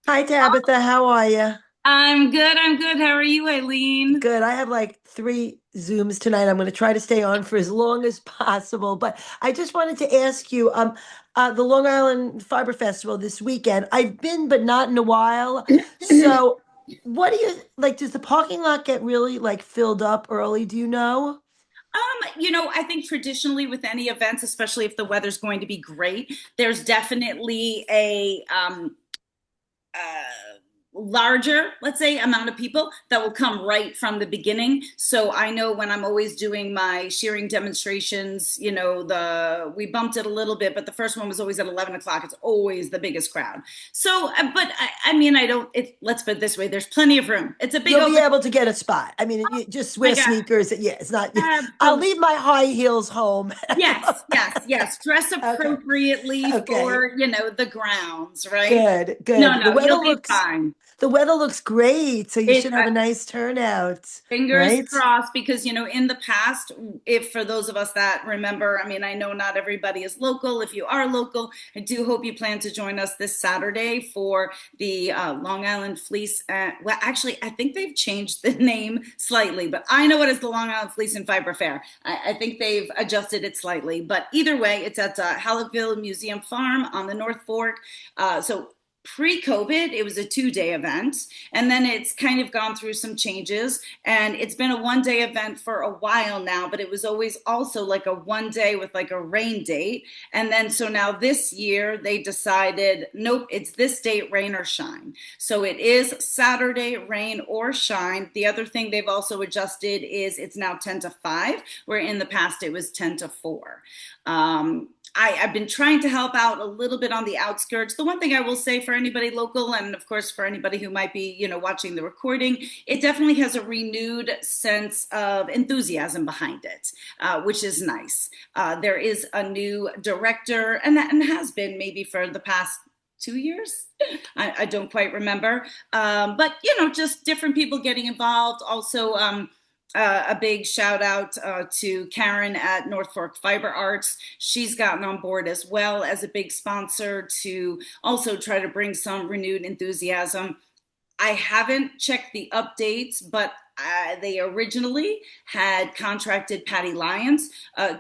Hi Tabitha, how are you? I'm good. I'm good. How are you, Eileen? Good. I have like three Zooms tonight. I'm going to try to stay on for as long as possible. But I just wanted to ask you, the Long Island Fiber Festival this weekend. I've been, but not in a while. So, what do you like? Does the parking lot get really like filled up early? Do you know? I think traditionally with any events, especially if the weather's going to be great, there's definitely a uh, larger, let's say, amount of people that will come right from the beginning. So I know when I'm always doing my shearing demonstrations, we bumped it a little bit, but the first one was always at 11 o'clock. It's always the biggest crowd. So, but I mean, I don't, let's put it this way, there's plenty of room. It's a big You'll be open, able to get a spot. I mean, you just wear like, sneakers. Yeah, it's not. I'll absolutely. leave my high heels home. Yes, yes, yes. Dress Okay. appropriately Okay. for, the grounds, right? Good, No, good. no, you'll be fine. The weather looks great, so you It, should have a nice turnout, Fingers right? crossed, because in the past, if for those of us that remember, I mean, I know not everybody is local. If you are local, I do hope you plan to join us this Saturday for the Long Island Fleece. Well, actually, I think they've changed the name slightly, but I know it as the Long Island Fleece and Fiber Fair. I think they've adjusted it slightly, but either way, it's at Halleckville Museum Farm on the North Fork. So pre-COVID, it was a 2-day event, and then it's kind of gone through some changes, and it's been a 1-day event for a while now, but it was always also like a 1 day with like a rain date. And then so now this year they decided, nope, it's this date, rain or shine. So it is Saturday, rain or shine. The other thing they've also adjusted is it's now 10 to 5, where in the past it was 10 to 4. I've been trying to help out a little bit on the outskirts. The one thing I will say for anybody local, and of course for anybody who might be, watching the recording, it definitely has a renewed sense of enthusiasm behind it, which is nice. There is a new director, and has been maybe for the past 2 years. I don't quite remember, but just different people getting involved. Also, a big shout out to Karen at North Fork Fiber Arts. She's gotten on board as well as a big sponsor to also try to bring some renewed enthusiasm. I haven't checked the updates, but they originally had contracted Patty Lyons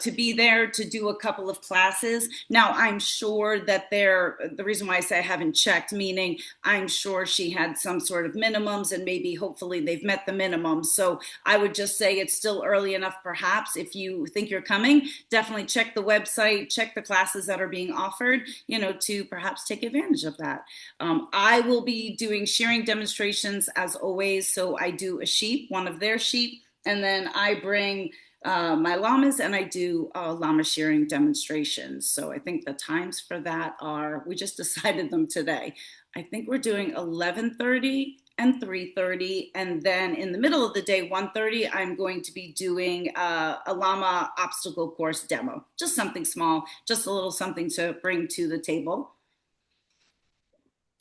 to be there to do a couple of classes. Now, I'm sure that the reason why I say I haven't checked, meaning I'm sure she had some sort of minimums, and maybe hopefully they've met the minimums. So I would just say it's still early enough, perhaps. If you think you're coming, definitely check the website, check the classes that are being offered, to perhaps take advantage of that. I will be doing shearing demonstrations as always. So I do a sheep, one of their sheep, and then I bring my llamas, and I do llama shearing demonstrations. So I think the times for that are, we just decided them today. I think we're doing 11:30 and 3:30, and then in the middle of the day, 1:30, I'm going to be doing a llama obstacle course demo. Just something small, just a little something to bring to the table.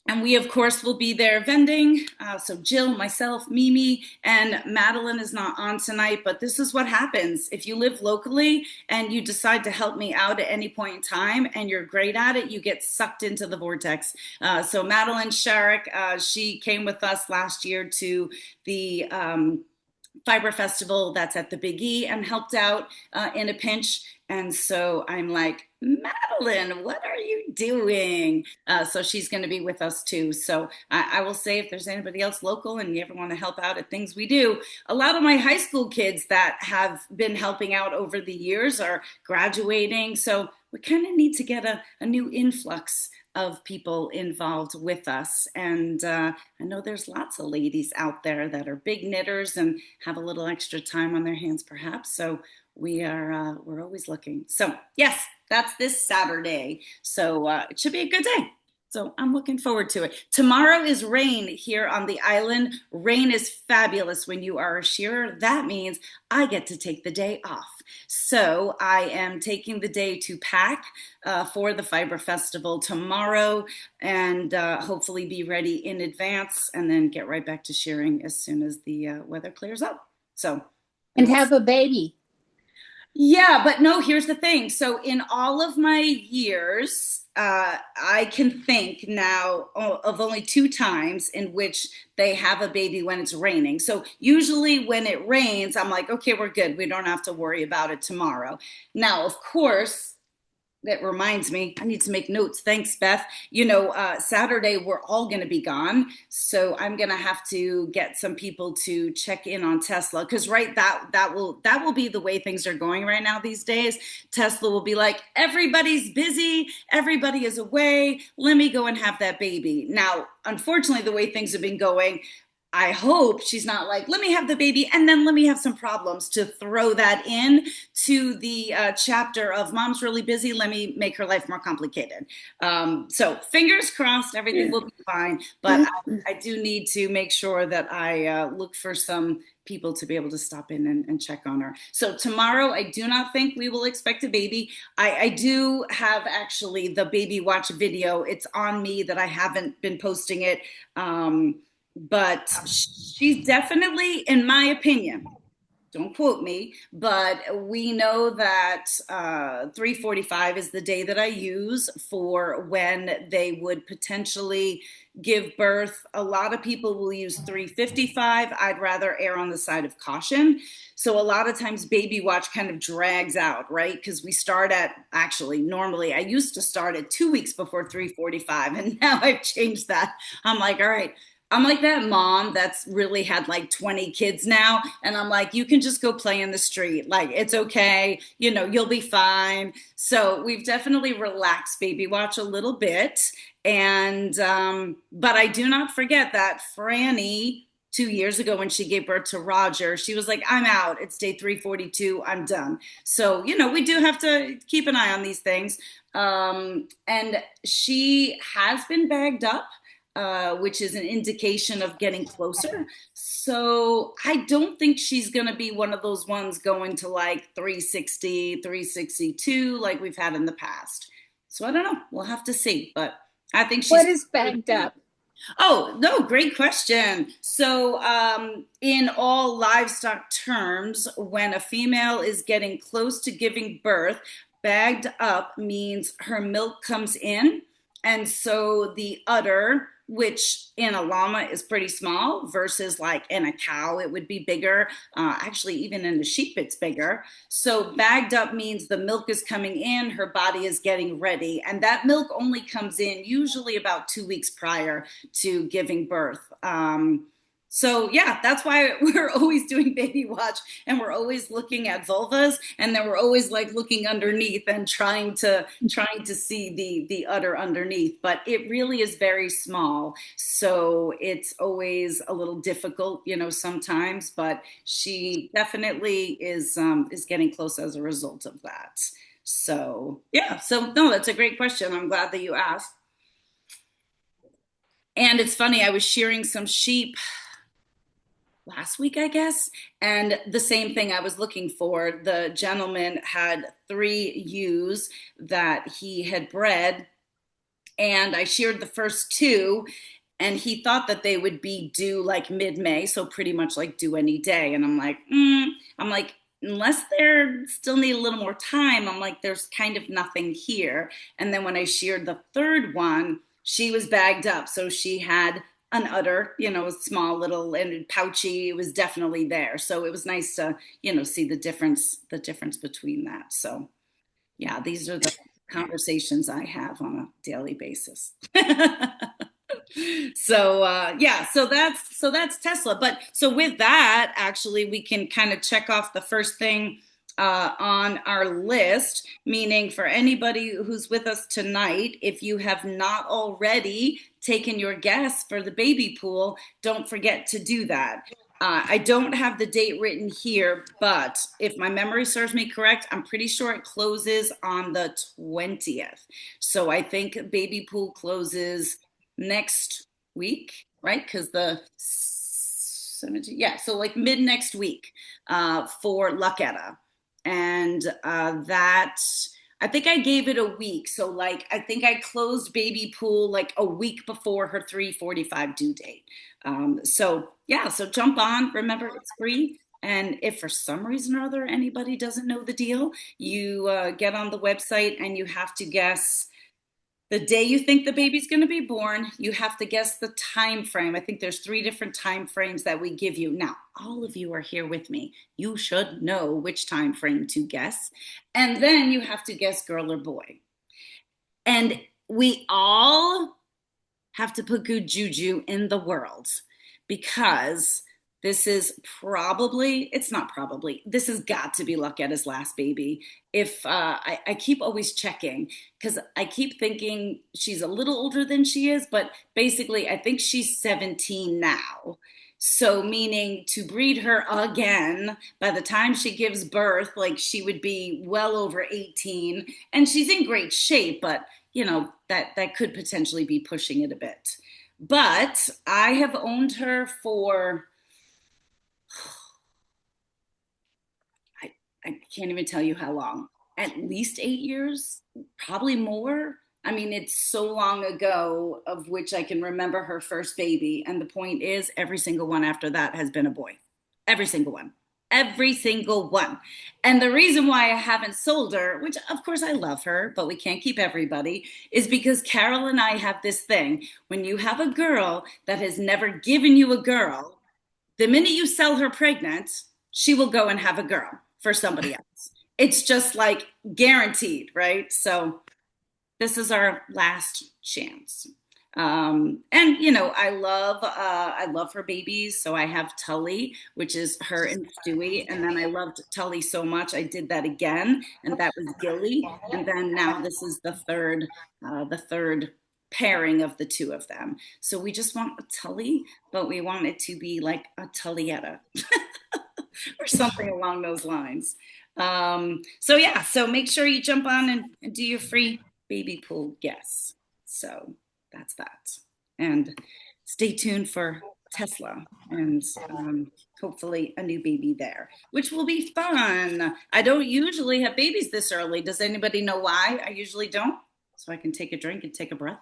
And we, of course, will be there vending. So Jill, myself, Mimi, and Madeline is not on tonight, but this is what happens. If you live locally and you decide to help me out at any point in time and you're great at it, you get sucked into the vortex. So Madeline Sharrock, she came with us last year to the Fiber Festival that's at the Big E and helped out in a pinch. And so I'm like, Madeline, what are you doing? So she's going to be with us too. So I will say, if there's anybody else local and you ever want to help out at things we do, a lot of my high school kids that have been helping out over the years are graduating. So we kind of need to get a new influx of people involved with us. And I know there's lots of ladies out there that are big knitters and have a little extra time on their hands, perhaps. So we're always looking. So yes, that's this Saturday. So it should be a good day. So I'm looking forward to it. Tomorrow is rain here on the island. Rain is fabulous when you are a shearer. That means I get to take the day off. So I am taking the day to pack for the Fiber Festival tomorrow, and hopefully be ready in advance, and then get right back to shearing as soon as the weather clears up. So and we'll have a baby. Yeah, but no, here's the thing. So, in all of my years, I can think now of only two times in which they have a baby when it's raining. So, usually when it rains, I'm like, okay, we're good. We don't have to worry about it tomorrow. Now, of course, that reminds me, I need to make notes. Thanks, Beth. Saturday we're all going to be gone, so I'm going to have to get some people to check in on Tesla because that will be the way things are going right now these days. Tesla will be like, everybody's busy, everybody is away. Let me go and have that baby. Now, unfortunately, the way things have been going, I hope she's not like, let me have the baby and then let me have some problems to throw that in to the chapter of mom's really busy. Let me make her life more complicated. So fingers crossed, everything will be fine. But I do need to make sure that I look for some people to be able to stop in and check on her. So tomorrow, I do not think we will expect a baby. I do have actually the baby watch video. It's on me that I haven't been posting it. But she's definitely, in my opinion, don't quote me, but we know that 3:45 is the day that I use for when they would potentially give birth. A lot of people will use 3:55. I'd rather err on the side of caution. So a lot of times baby watch kind of drags out, right? Because we start at, actually, normally I used to start at 2 weeks before 3:45, and now I've changed that. I'm like, all right, I'm like that mom that's really had like 20 kids now. And I'm like, you can just go play in the street. Like, it's okay. You'll be fine. So we've definitely relaxed baby watch a little bit. But I do not forget that Franny, 2 years ago when she gave birth to Roger, she was like, I'm out. It's day 342. I'm done. So, we do have to keep an eye on these things. And she has been bagged up, which is an indication of getting closer. So I don't think she's going to be one of those ones going to like 360, 362 like we've had in the past. So I don't know. We'll have to see. But I think she's. What is bagged up? Oh, no, great question. So, in all livestock terms, when a female is getting close to giving birth, bagged up means her milk comes in. And so the udder, which in a llama is pretty small versus like in a cow, it would be bigger. Actually, even in a sheep, it's bigger. So bagged up means the milk is coming in, her body is getting ready. And that milk only comes in usually about 2 weeks prior to giving birth. So yeah, that's why we're always doing baby watch and we're always looking at vulvas and then we're always like looking underneath and trying to see the udder underneath. But it really is very small. So it's always a little difficult, sometimes, but she definitely is getting close as a result of that. So yeah, so no, that's a great question. I'm glad that you asked. And it's funny, I was shearing some sheep last week, I guess. And the same thing I was looking for. The gentleman had 3 ewes that he had bred, and I sheared the first two, and he thought that they would be due like mid-May, so pretty much like due any day. And I'm like, unless they're still need a little more time, I'm like, there's kind of nothing here. And then when I sheared the third one, she was bagged up, so she had an udder, small little and pouchy. It was definitely there. So it was nice to, see the difference between that. So yeah, these are the conversations I have on a daily basis. So yeah, so that's Tesla. But so with that, actually, we can kind of check off the first thing on our list, meaning for anybody who's with us tonight, if you have not already taken your guess for the baby pool, don't forget to do that. I don't have the date written here, but if my memory serves me correct, I'm pretty sure it closes on the 20th. So I think baby pool closes next week, right? Because the 17th, yeah, so like mid next week for Lucketta. And that, I think I gave it a week. So like, I think I closed baby pool like a week before her 3:45 due date. So yeah, so jump on. Remember, it's free. And if for some reason or other anybody doesn't know the deal, you get on the website and you have to guess the day you think the baby's going to be born. You have to guess the time frame. I think there's 3 different time frames that we give you. Now, all of you are here with me. You should know which time frame to guess. And then you have to guess girl or boy. And we all have to put good juju in the world because this is probably, it's not probably, this has got to be Lucketta's last baby. If I keep always checking because I keep thinking she's a little older than she is, but basically I think she's 17 now. So meaning to breed her again, by the time she gives birth, like she would be well over 18 and she's in great shape, but that could potentially be pushing it a bit. But I have owned her for I can't even tell you how long. At least 8 years, probably more. I mean, it's so long ago of which I can remember her first baby. And the point is, every single one after that has been a boy. Every single one. Every single one. And the reason why I haven't sold her, which of course I love her, but we can't keep everybody, is because Carol and I have this thing. When you have a girl that has never given you a girl, the minute you sell her pregnant, she will go and have a girl for somebody else. It's just like guaranteed, right? So this is our last chance. And I love her babies. So I have Tully, which is her and Stewie. And then I loved Tully so much, I did that again, and that was Gilly. And then now this is the third pairing of the two of them. So we just want a Tully, but we want it to be like a Tullietta or something along those lines. So make sure you jump on and do your free baby pool guess. So that's that. And stay tuned for Tesla and hopefully a new baby there, which will be fun. I don't usually have babies this early. Does anybody know why I usually don't? So I can take a drink and take a breath.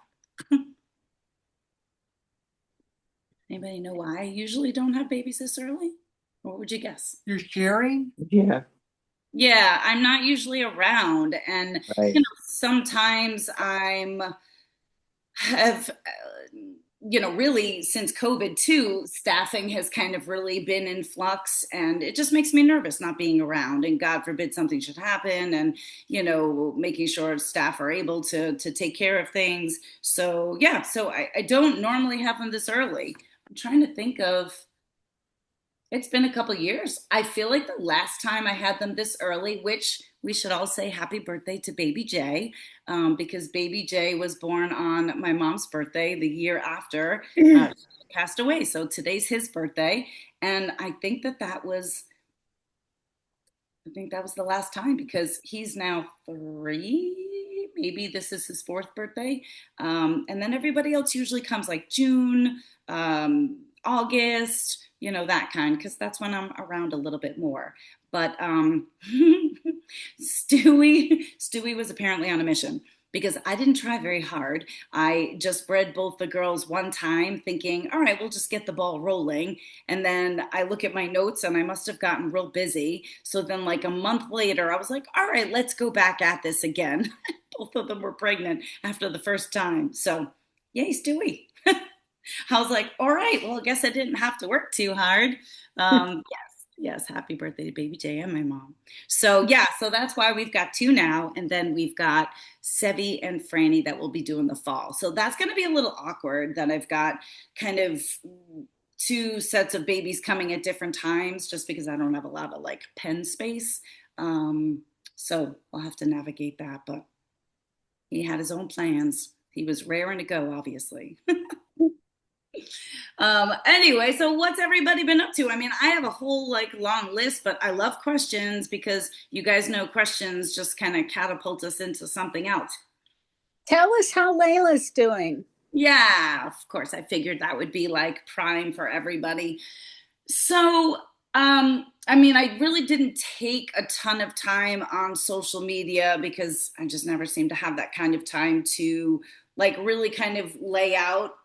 Anybody know why I usually don't have babies this early? What would you guess? You're sharing? Yeah. Yeah, I'm not usually around, and Right. sometimes have really since COVID too, staffing has kind of really been in flux, and it just makes me nervous not being around. And God forbid something should happen, and making sure staff are able to take care of things. So yeah, so I don't normally have them this early. I'm trying to think of. It's been a couple years. I feel like the last time I had them this early, which we should all say happy birthday to Baby J, because Baby J was born on my mom's birthday the year after she passed away. So today's his birthday, and I think that was the last time because he's now 3. Maybe this is his 4th birthday, and then everybody else usually comes like June, August. That kind, because that's when I'm around a little bit more. But Stewie was apparently on a mission because I didn't try very hard. I just bred both the girls one time thinking, all right, we'll just get the ball rolling. And then I look at my notes and I must have gotten real busy. So then like a month later, I was like, all right, let's go back at this again. Both of them were pregnant after the first time. So yay, Stewie. I was like, all right, well, I guess I didn't have to work too hard. Yes, happy birthday to Baby J and my mom. So yeah, so that's why we've got 2 now, and then we've got Sevi and Franny that will be doing the fall. So that's going to be a little awkward that I've got kind of 2 sets of babies coming at different times, just because I don't have a lot of like pen space. So I'll have to navigate that, but he had his own plans. He was raring to go, obviously. Anyway, so what's everybody been up to? I mean, I have a whole like long list, but I love questions because you guys know questions just kind of catapult us into something else. Tell us how Layla's doing. Yeah, of course. I figured that would be like prime for everybody. So, I mean, I really didn't take a ton of time on social media because I just never seemed to have that kind of time to like really kind of lay out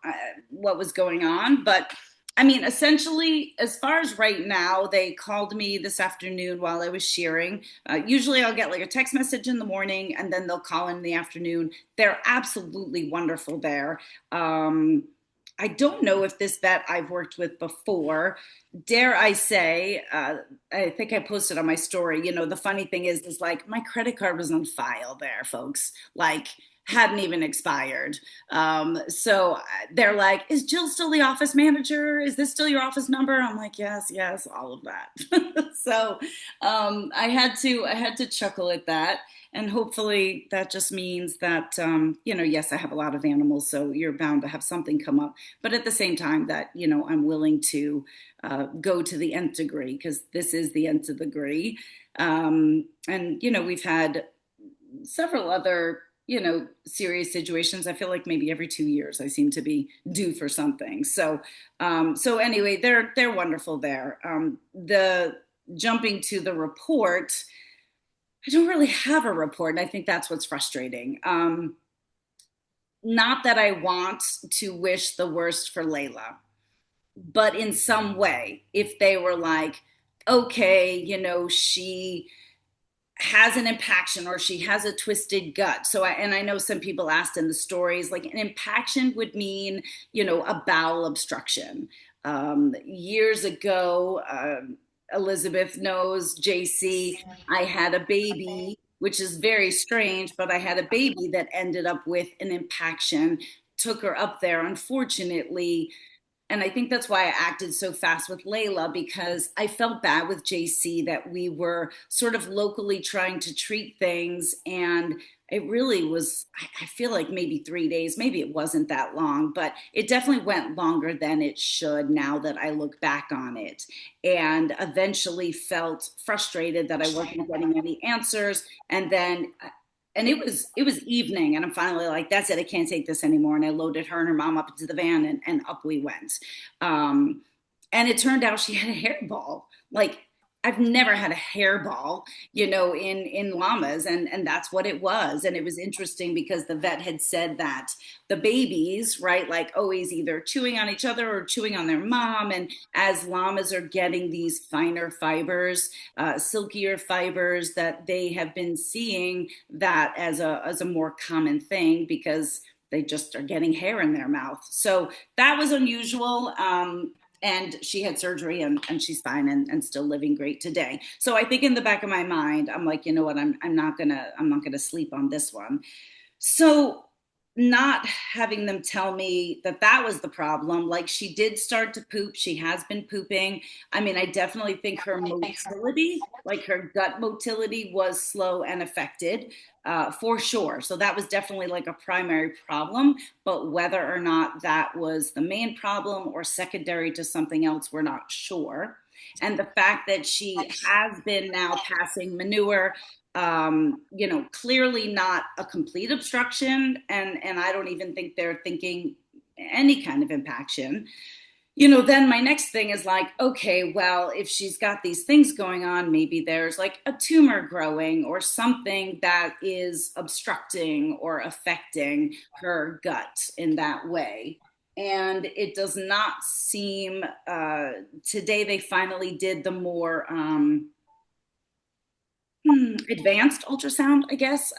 what was going on. But I mean, essentially, as far as right now, they called me this afternoon while I was shearing. Usually I'll get like a text message in the morning and then they'll call in the afternoon. They're absolutely wonderful there. Um, I don't know if this vet I've worked with before. Dare I say, I think I posted on my story, the funny thing is like my credit card was on file there, folks. Like, hadn't even expired. So they're like, "Is Jill still the office manager? Is this still your office number?" I'm like, "Yes, yes, all of that." So I had to chuckle at that, and hopefully that just means that yes, I have a lot of animals, so you're bound to have something come up. But at the same time, that I'm willing to go to the nth degree because this is the nth degree. And we've had several other serious situations. I feel like maybe every 2 years I seem to be due for something. So anyway, they're wonderful there. The jumping to the report, I don't really have a report, and I think that's what's frustrating. Not that I want to wish the worst for Layla, but in some way, if they were like, okay, she has an impaction or she has a twisted gut. And I know some people asked in the stories, like an impaction would mean, a bowel obstruction. Years ago, Elizabeth knows, JC, I had a baby, which is very strange, but I had a baby that ended up with an impaction, took her up there. Unfortunately, and I think that's why I acted so fast with Layla, because I felt bad with JC that we were sort of locally trying to treat things. And it really was, I feel like maybe 3 days, maybe it wasn't that long, but it definitely went longer than it should now that I look back on it. And eventually felt frustrated that I wasn't getting any answers. And it was evening, and I'm finally like, that's it, I can't take this anymore. And I loaded her and her mom up into the van, and up we went. um, and it turned out she had a hairball. Like, I've never had a hairball, in llamas, and that's what it was. And it was interesting because the vet had said that the babies, right, like always either chewing on each other or chewing on their mom, and as llamas are getting these finer fibers, silkier fibers, that they have been seeing that as a more common thing because they just are getting hair in their mouth. So that was unusual. And she had surgery, and she's fine, and still living great today. So I think in the back of my mind, I'm like, you know what, I'm not gonna sleep on this one. So, not having them tell me that that was the problem, like she did start to poop, she has been pooping. I mean, I definitely think her motility, like her gut motility, was slow and affected, for sure. So that was definitely like a primary problem. But whether or not that was the main problem or secondary to something else, we're not sure. And the fact that she has been now passing manure, clearly not a complete obstruction, and I don't even think they're thinking any kind of impaction. Then my next thing is like, okay, well, if she's got these things going on, maybe there's like a tumor growing or something that is obstructing or affecting her gut in that way. And it does not seem, today they finally did the more advanced ultrasound, I guess,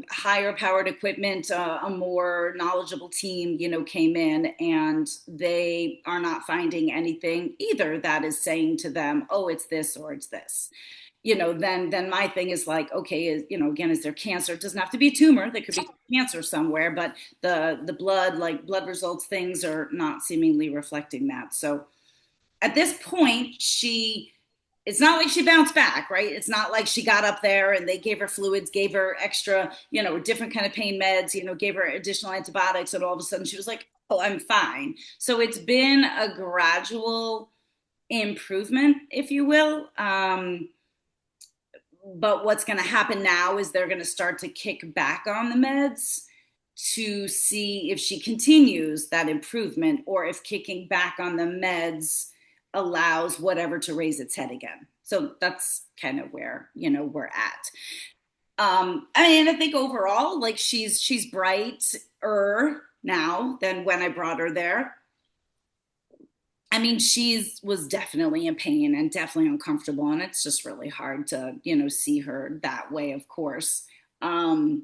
higher powered equipment, a more knowledgeable team, came in, and they are not finding anything either that is saying to them, oh, it's this or it's this. Then my thing is like, okay, again, is there cancer? It doesn't have to be a tumor. There could be cancer somewhere, but the blood, like blood results, things are not seemingly reflecting that. So at this point, it's not like she bounced back, right? It's not like she got up there and they gave her fluids, gave her extra, different kind of pain meds, gave her additional antibiotics, and all of a sudden she was like, oh, I'm fine. So it's been a gradual improvement, if you will. But what's going to happen now is they're going to start to kick back on the meds to see if she continues that improvement, or if kicking back on the meds allows whatever to raise its head again. So that's kind of where, we're at. I mean, I think overall, like she's brighter now than when I brought her there. I mean, was definitely in pain and definitely uncomfortable, and it's just really hard to, see her that way, of course. Um,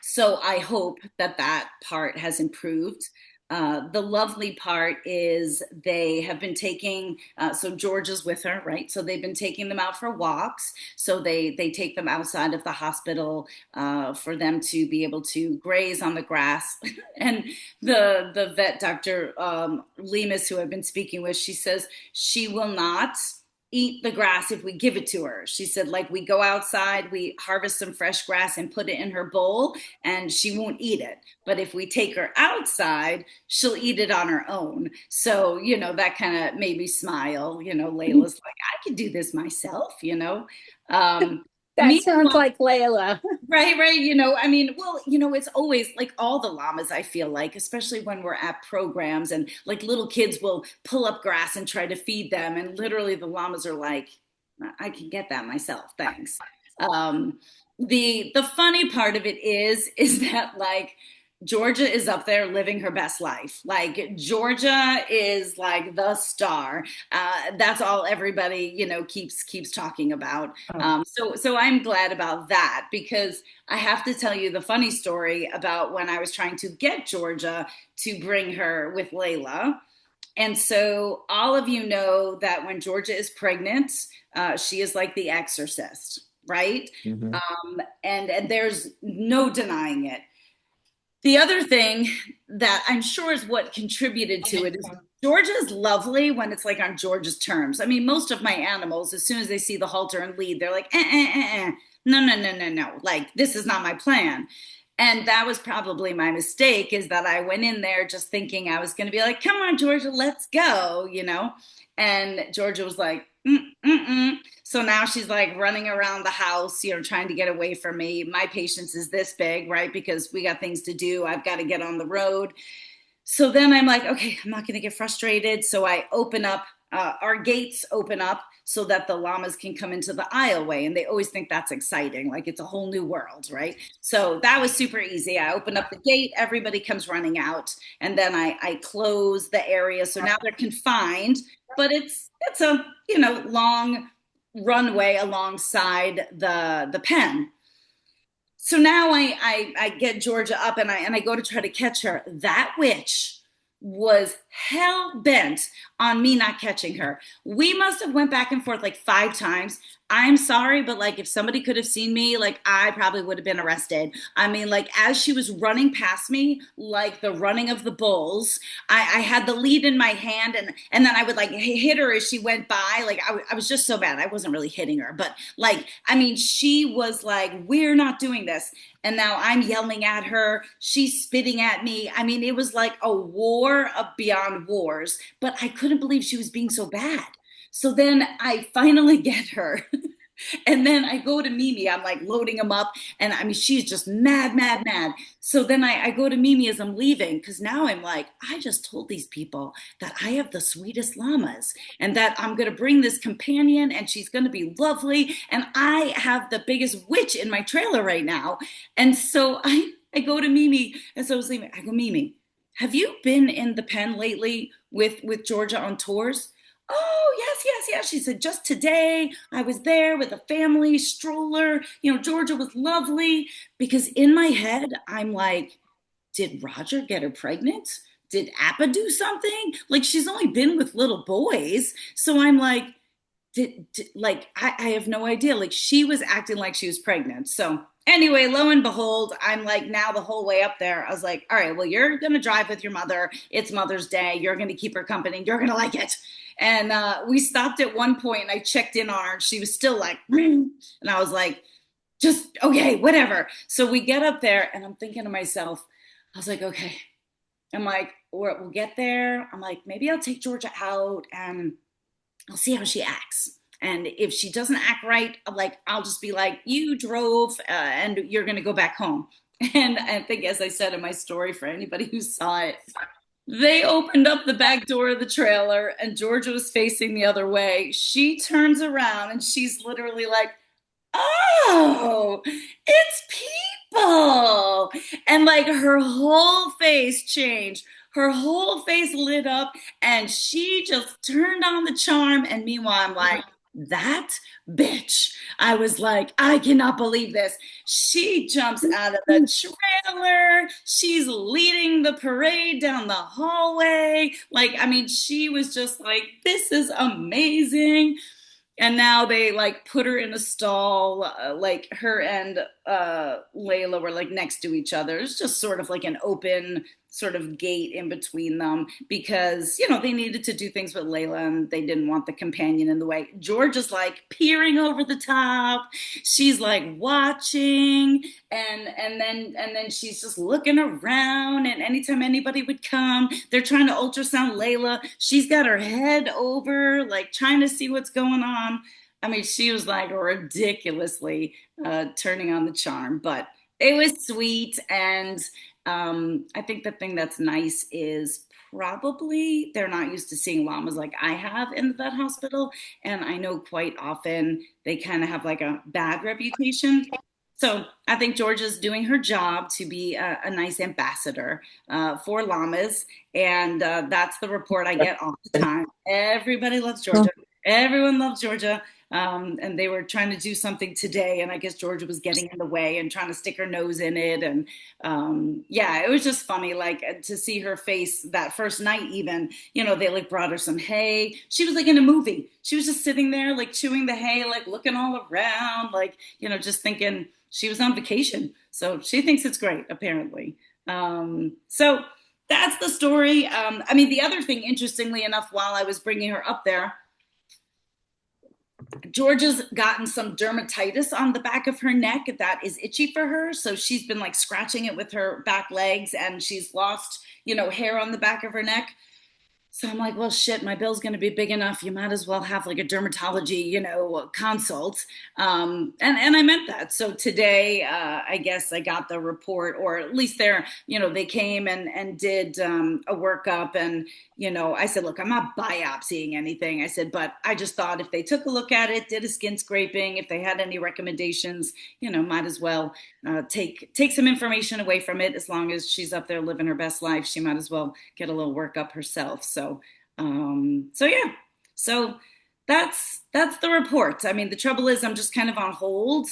so I hope that that part has improved. The lovely part is they have been taking, so Georgia's with her, right? So they've been taking them out for walks. So they take them outside of the hospital for them to be able to graze on the grass. And the vet, Dr. Lemus, who I've been speaking with, she says she will not eat the grass if we give it to her. She said, like, we go outside, we harvest some fresh grass and put it in her bowl, and she won't eat it. But if we take her outside, she'll eat it on her own. So, that kind of made me smile. Layla's like, I could do this myself. That sounds Meanwhile, like Layla. right. I mean, well, it's always like all the llamas, I feel like, especially when we're at programs and like little kids will pull up grass and try to feed them. And literally the llamas are like, I can get that myself. Thanks. The funny part of it is that like Georgia is up there living her best life. Like Georgia is like the star. That's all everybody, keeps talking about. So I'm glad about that because I have to tell you the funny story about when I was trying to get Georgia to bring her with Layla. And so all of you know that when Georgia is pregnant, she is like the exorcist, right? Mhm. And there's no denying it. The other thing that I'm sure is what contributed to it is Georgia's lovely when it's like on Georgia's terms. I mean, most of my animals, as soon as they see the halter and lead, they're like, no, no, no, no, no. Like, this is not my plan. And that was probably my mistake is that I went in there just thinking I was going to be like, come on, Georgia, let's go. And Georgia was like, mm. So now she's like running around the house, trying to get away from me. My patience is this big, right? Because we got things to do. I've got to get on the road. So then I'm like, okay, I'm not going to get frustrated. So I open up, our gates open up so that the llamas can come into the aisleway. And they always think that's exciting. Like it's a whole new world, right? So that was super easy. I open up the gate, everybody comes running out. And then I close the area. So now they're confined, but it's a, long runway alongside the pen. So now I get Georgia up and I go to try to catch her. That witch was hell bent on me not catching her. We must have went back and forth like 5 times. I'm sorry, but like if somebody could have seen me, like I probably would have been arrested. I mean, like as she was running past me, like the running of the bulls, I had the lead in my hand and then I would like hit her as she went by. Like I was just so bad. I wasn't really hitting her, but like, I mean, she was like, we're not doing this. And now I'm yelling at her. She's spitting at me. I mean, it was like a war of beyond wars, but I couldn't believe she was being so bad. So then I finally get her. And then I go to Mimi. I'm like loading them up. And I mean, she's just mad, mad, mad. So then I go to Mimi as I'm leaving because now I'm like, I just told these people that I have the sweetest llamas and that I'm going to bring this companion and she's going to be lovely. And I have the biggest witch in my trailer right now. And so I go to Mimi as I was leaving. I go, Mimi, have you been in the pen lately with Georgia on tours? Oh, yes. She said, just today I was there with a family stroller. Georgia was lovely because in my head, I'm like, did Roger get her pregnant? Did Appa do something? Like she's only been with little boys. So I'm like, I have no idea. Like she was acting like she was pregnant. So anyway, lo and behold, I'm like now the whole way up there. I was like, all right, well, you're going to drive with your mother. It's Mother's Day. You're going to keep her company. You're going to like it. And we stopped at one point and I checked in on her and she was still like, and I was like, just, okay, whatever. So we get up there and I'm thinking to myself, I was like, okay. I'm like, we'll get there. I'm like, maybe I'll take Georgia out and I'll see how she acts. And if she doesn't act right, I'll just be like, you drove and you're going to go back home. And I think, as I said in my story for anybody who saw it, they opened up the back door of the trailer and Georgia was facing the other way. She turns around and she's literally like, oh, it's people. And like her whole face changed. her whole face lit up and she just turned on the charm. And meanwhile, I'm like, that bitch. I was like, I cannot believe this. She jumps out of the trailer. She's leading the parade down the hallway. Like, I mean, she was just like, this is amazing. And now they like put her in a stall, like her and Layla were like next to each other. It's just sort of like an open sort of gate in between them because they needed to do things with Layla and they didn't want the companion in the way. George is like peering over the top. She's like watching and then she's just looking around, and anytime anybody would come, they're trying to ultrasound Layla. She's got her head over, like trying to see what's going on. I mean, she was like ridiculously turning on the charm, but it was sweet. And I think the thing that's nice is probably they're not used to seeing llamas like I have in the vet hospital. And I know quite often they kind of have like a bad reputation. So I think Georgia's doing her job to be a nice ambassador for llamas. And that's the report I get all the time. Everybody loves Georgia. Everyone loves Georgia. And they were trying to do something today, and I guess Georgia was getting in the way and trying to stick her nose in it. And yeah, it was just funny, like to see her face that first night. Even they like brought her some hay. She was like in a movie. She was just sitting there like chewing the hay, like looking all around, like just thinking she was on vacation. So she thinks it's great, apparently. So that's the story. I mean, the other thing, interestingly enough, while I was bringing her up there, Georgia's gotten some dermatitis on the back of her neck that is itchy for her. So she's been like scratching it with her back legs, and she's lost, hair on the back of her neck. So I'm like, well, shit, my bill's going to be big enough. You might as well have like a dermatology, consult. And I meant that. So today, I guess I got the report, or at least they came and did a workup. And, I said, look, I'm not biopsying anything. I said, but I just thought if they took a look at it, did a skin scraping, if they had any recommendations, might as well take some information away from it. As long as she's up there living her best life, she might as well get a little workup herself. So yeah, so that's the report. I mean, the trouble is I'm just kind of on hold,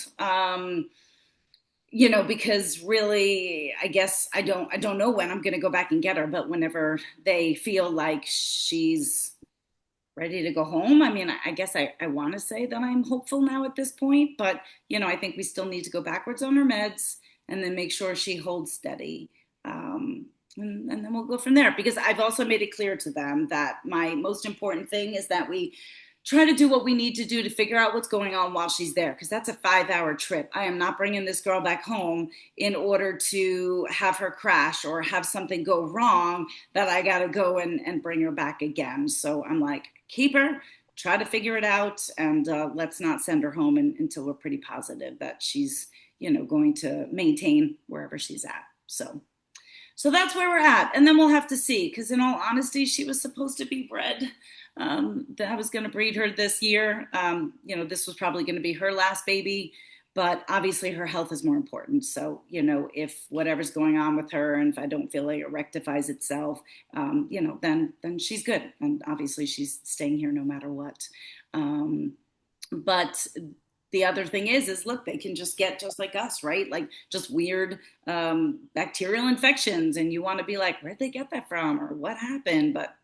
because really, I guess I don't know when I'm going to go back and get her, but whenever they feel like she's ready to go home. I mean, I guess I want to say that I'm hopeful now at this point, but I think we still need to go backwards on her meds and then make sure she holds steady. And then we'll go from there, because I've also made it clear to them that my most important thing is that we try to do what we need to do to figure out what's going on while she's there, because that's a 5-hour trip. I am not bringing this girl back home in order to have her crash or have something go wrong that I got to go and bring her back again. So I'm like, keep her, try to figure it out, and let's not send her home until we're pretty positive that she's, going to maintain wherever she's at. So that's where we're at. And then we'll have to see, because in all honesty, she was supposed to be bred. That I was going to breed her this year. This was probably going to be her last baby, but obviously her health is more important. So, if whatever's going on with her, and if I don't feel like it rectifies itself, then she's good. And obviously she's staying here no matter what. But the other thing is look, they can just get just like us, right? Like just weird bacterial infections. And you want to be like, where'd they get that from? Or what happened? But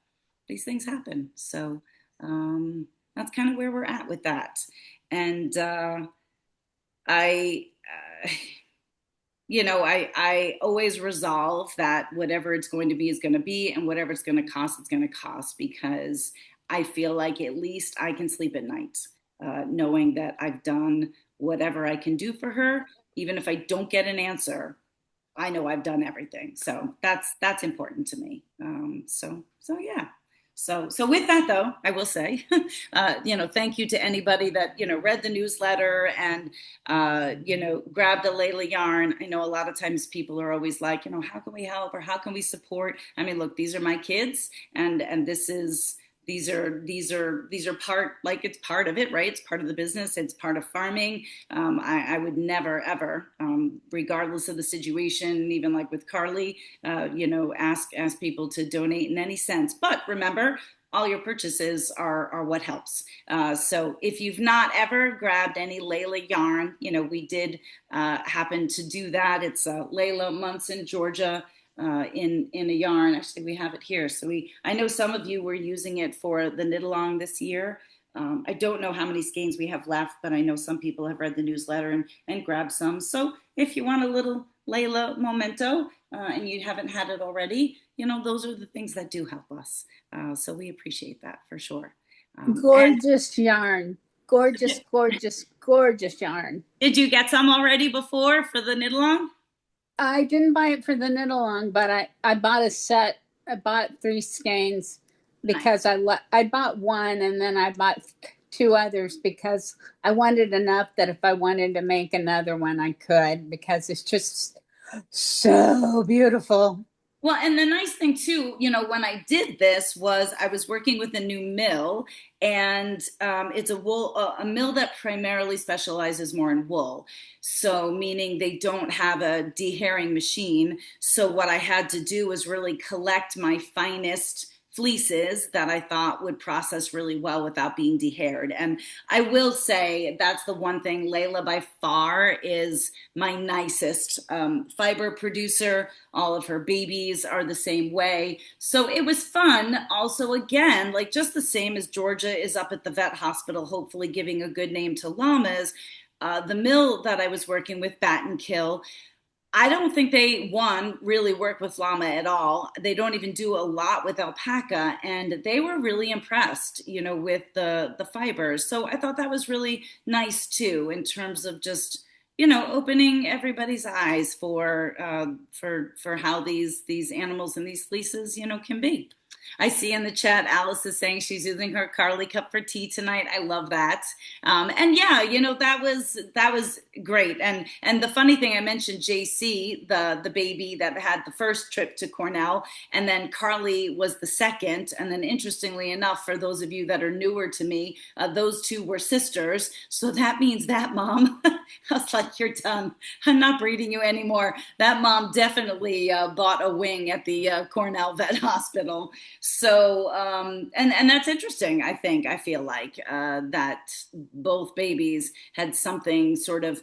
these things happen. So that's kind of where we're at with that. And I always resolve that whatever it's going to be is going to be, and whatever it's going to cost, it's going to cost, because I feel like at least I can sleep at night. Knowing that I've done whatever I can do for her. Even if I don't get an answer, I know I've done everything. So that's important to me. So yeah. So with that though, I will say, thank you to anybody that, read the newsletter and, grabbed a Layla yarn. I know a lot of times people are always like, how can we help or how can we support? I mean, look, these are my kids, and this is these are part, like, it's part of it, right? It's part of the business. It's part of farming. I would never ever, regardless of the situation, even like with Carly, ask people to donate in any sense. But remember, all your purchases are what helps. So if you've not ever grabbed any Layla yarn, we did happen to do that. It's Layla Munson, Georgia, in a yarn. Actually, we have it here. So I know some of you were using it for the knit along this year. I don't know how many skeins we have left, but I know some people have read the newsletter and grabbed some. So if you want a little Layla memento and you haven't had it already, those are the things that do help us. So we appreciate that for sure. Gorgeous yarn. Gorgeous, gorgeous, gorgeous yarn. Did you get some already before for the knit along? I didn't buy it for the knit along, but I bought a set. I bought 3 skeins because nice. I bought one and then I bought 2 others because I wanted enough that if I wanted to make another one, I could, because it's just so beautiful. Well, and the nice thing too, when I did this was I was working with a new mill, and it's a mill that primarily specializes more in wool. So meaning they don't have a dehairing machine. So what I had to do was really collect my finest fleeces that I thought would process really well without being dehaired. And I will say that's the one thing. Layla by far is my nicest fiber producer. All of her babies are the same way. So it was fun. Also, again, like just the same as Georgia is up at the vet hospital, hopefully giving a good name to llamas. The mill that I was working with, Bat and Kill, I don't think they, really work with llama at all. They don't even do a lot with alpaca, and they were really impressed, with the fibers. So I thought that was really nice too, in terms of just, opening everybody's eyes for how these animals and these fleeces, can be. I see in the chat, Alice is saying she's using her Carly cup for tea tonight. I love that. And yeah, that was great. And the funny thing, I mentioned JC, the baby that had the first trip to Cornell, and then Carly was the second. And then interestingly enough, for those of you that are newer to me, those 2 were sisters. So that means that mom, I was like, you're done. I'm not breeding you anymore. That mom definitely bought a wing at the Cornell Vet Hospital. So, and that's interesting, I feel like, that both babies had something sort of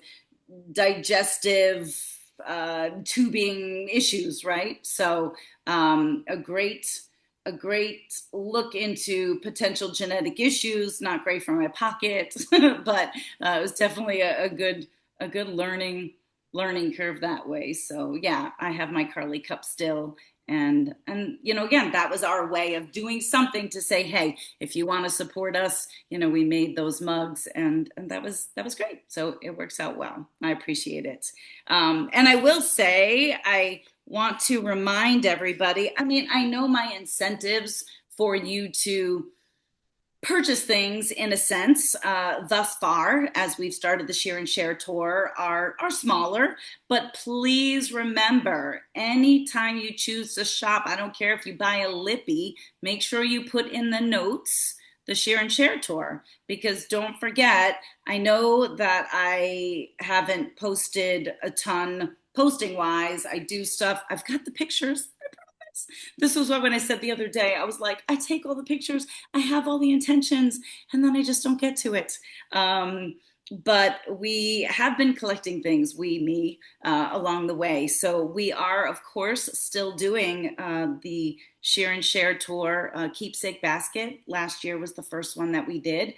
digestive, tubing issues, right? So, a great look into potential genetic issues, not great for my pocket, but it was definitely a good learning curve that way. So yeah, I have my Carly cup still. And again, that was our way of doing something to say, hey, if you want to support us, we made those mugs, and that was great. So it works out well. I appreciate it. And I will say, I want to remind everybody, I know my incentives for you to purchase things, in a sense, thus far, as we've started the Share and Share tour, are smaller. But please remember, anytime you choose to shop, I don't care if you buy a lippy, make sure you put in the notes the Share and Share tour, because don't forget, I know that I haven't posted a ton posting wise. I do stuff. I've got the pictures. This was why when I said the other day, I was like, I take all the pictures, I have all the intentions, and then I just don't get to it. But we have been collecting things, along the way. So we are, of course, still doing the Share and Share tour keepsake basket. Last year was the first one that we did.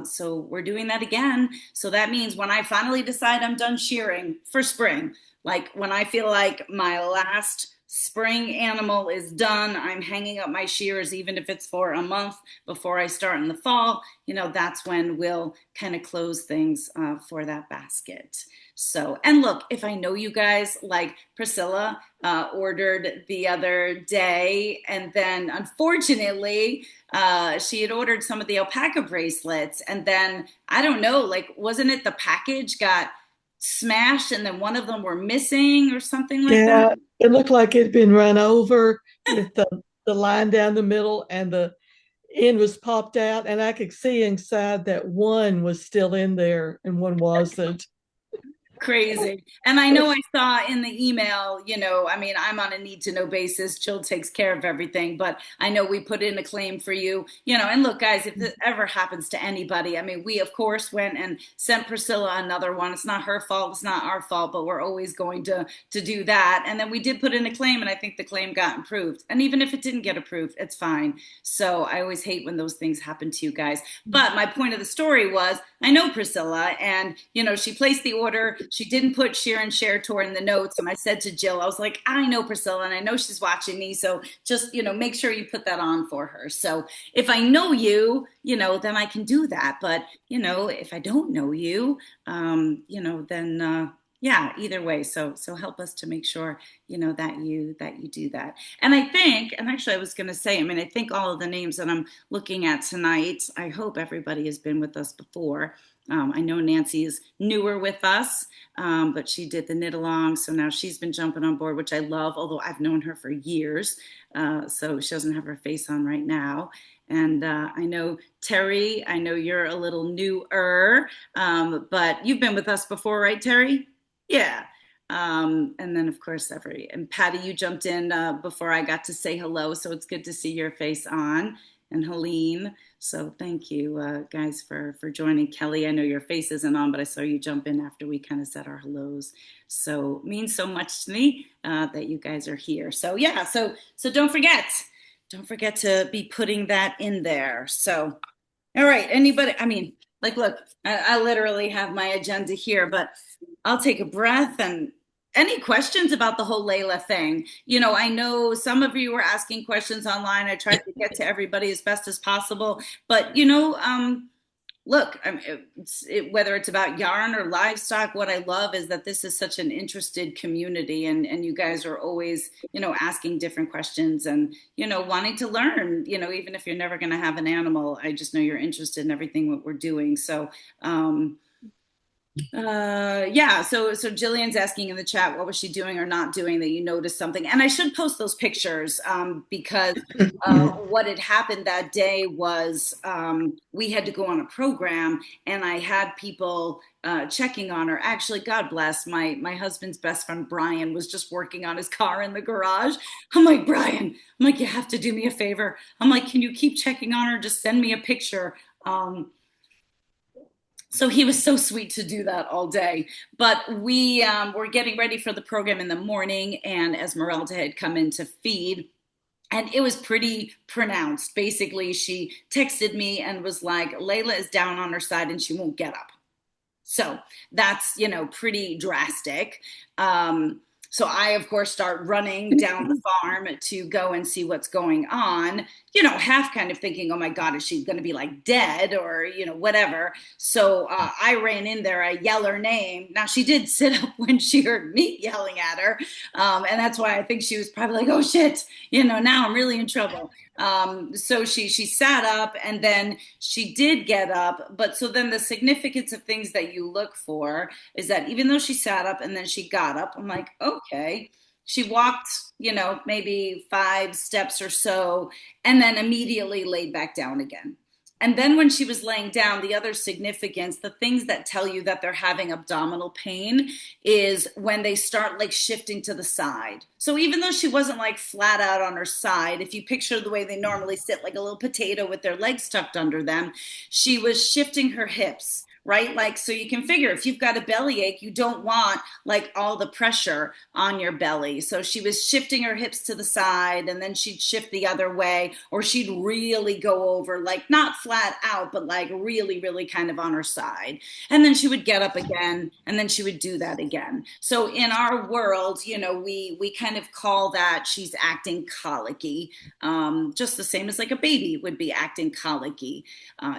So we're doing that again. So that means when I finally decide I'm done shearing for spring, like when I feel like my last spring animal is done, I'm hanging up my shears, even if it's for a month before I start in the fall, that's when we'll kind of close things for that basket. So, and look, if I know you guys, like Priscilla ordered the other day, and then unfortunately she had ordered some of the alpaca bracelets, and then I don't know, like, wasn't it the package got smashed and then one of them were missing or something like that? It looked like it'd been run over with the line down the middle, and end was popped out, and I could see inside that one was still in there and one wasn't. Crazy. And I know I saw in the email, I mean, I'm on a need to know basis. Jill takes care of everything, but I know we put in a claim for you, and look, guys, if this ever happens to anybody, I mean, we of course went and sent Priscilla another one. It's not her fault. It's not our fault, but we're always going to do that. And then we did put in a claim, and I think the claim got approved. And even if it didn't get approved, it's fine. So I always hate when those things happen to you guys. But my point of the story was, I know Priscilla, and she placed the order. She didn't put share and share tour in the notes. And I said to Jill, I was like, I know Priscilla, and I know she's watching me. So just, make sure you put that on for her. So if I know you, then I can do that. But, if I don't know you, then yeah, either way. So help us to make sure, that you do that. And I think, and actually I was going to say, I mean, I think all of the names that I'm looking at tonight, I hope everybody has been with us before. I know Nancy is newer with us, but she did the knit along. So now she's been jumping on board, which I love, although I've known her for years. So she doesn't have her face on right now. And I know Terry, I know you're a little newer, but you've been with us before, right, Terry? Yeah. And then of course, and Patty, you jumped in before I got to say hello. So it's good to see your face on. And Helene. So thank you guys for joining. Kelly, I know your face isn't on, but I saw you jump in after we kind of said our hellos. So it means so much to me that you guys are here. So yeah, so don't forget to be putting that in there. So, all right, anybody, I mean, like, look, I literally have my agenda here, but I'll take a breath. And any questions about the whole Layla thing? I know some of you were asking questions online. I tried to get to everybody as best as possible, but look, whether it's about yarn or livestock, what I love is that this is such an interested community, and you guys are always, asking different questions and, wanting to learn, even if you're never going to have an animal. I just know you're interested in everything what we're doing. So, yeah, so Jillian's asking in the chat, what was she doing or not doing that you noticed something? And I should post those pictures because what had happened that day was we had to go on a program, and I had people checking on her. Actually, God bless, my husband's best friend Brian was just working on his car in the garage. I'm like, Brian, you have to do me a favor. I'm like, can you keep checking on her? Just send me a picture. So he was so sweet to do that all day. But we were getting ready for the program in the morning, and Esmeralda had come in to feed, and it was pretty pronounced. Basically, she texted me and was like, Layla is down on her side and she won't get up. So that's, pretty drastic. So I, of course, start running down the farm to go and see what's going on, half kind of thinking, oh my God, is she going to be like dead or, whatever. So I ran in there, I yell her name. Now she did sit up when she heard me yelling at her. And that's why I think she was probably like, oh shit, now I'm really in trouble. So she sat up, and then she did get up. But so then the significance of things that you look for is that even though she sat up and then she got up, I'm like, okay. She walked, maybe 5 steps or so, and then immediately laid back down again. And then when she was laying down, the other significance, the things that tell you that they're having abdominal pain, is when they start like shifting to the side. So even though she wasn't like flat out on her side, if you picture the way they normally sit like a little potato with their legs tucked under them, she was shifting her hips. Right? Like, so you can figure if you've got a bellyache, you don't want like all the pressure on your belly. So she was shifting her hips to the side, and then she'd shift the other way, or she'd really go over, like not flat out, but like really, really kind of on her side. And then she would get up again, and then she would do that again. So in our world, we kind of call that she's acting colicky, just the same as like a baby would be acting colicky.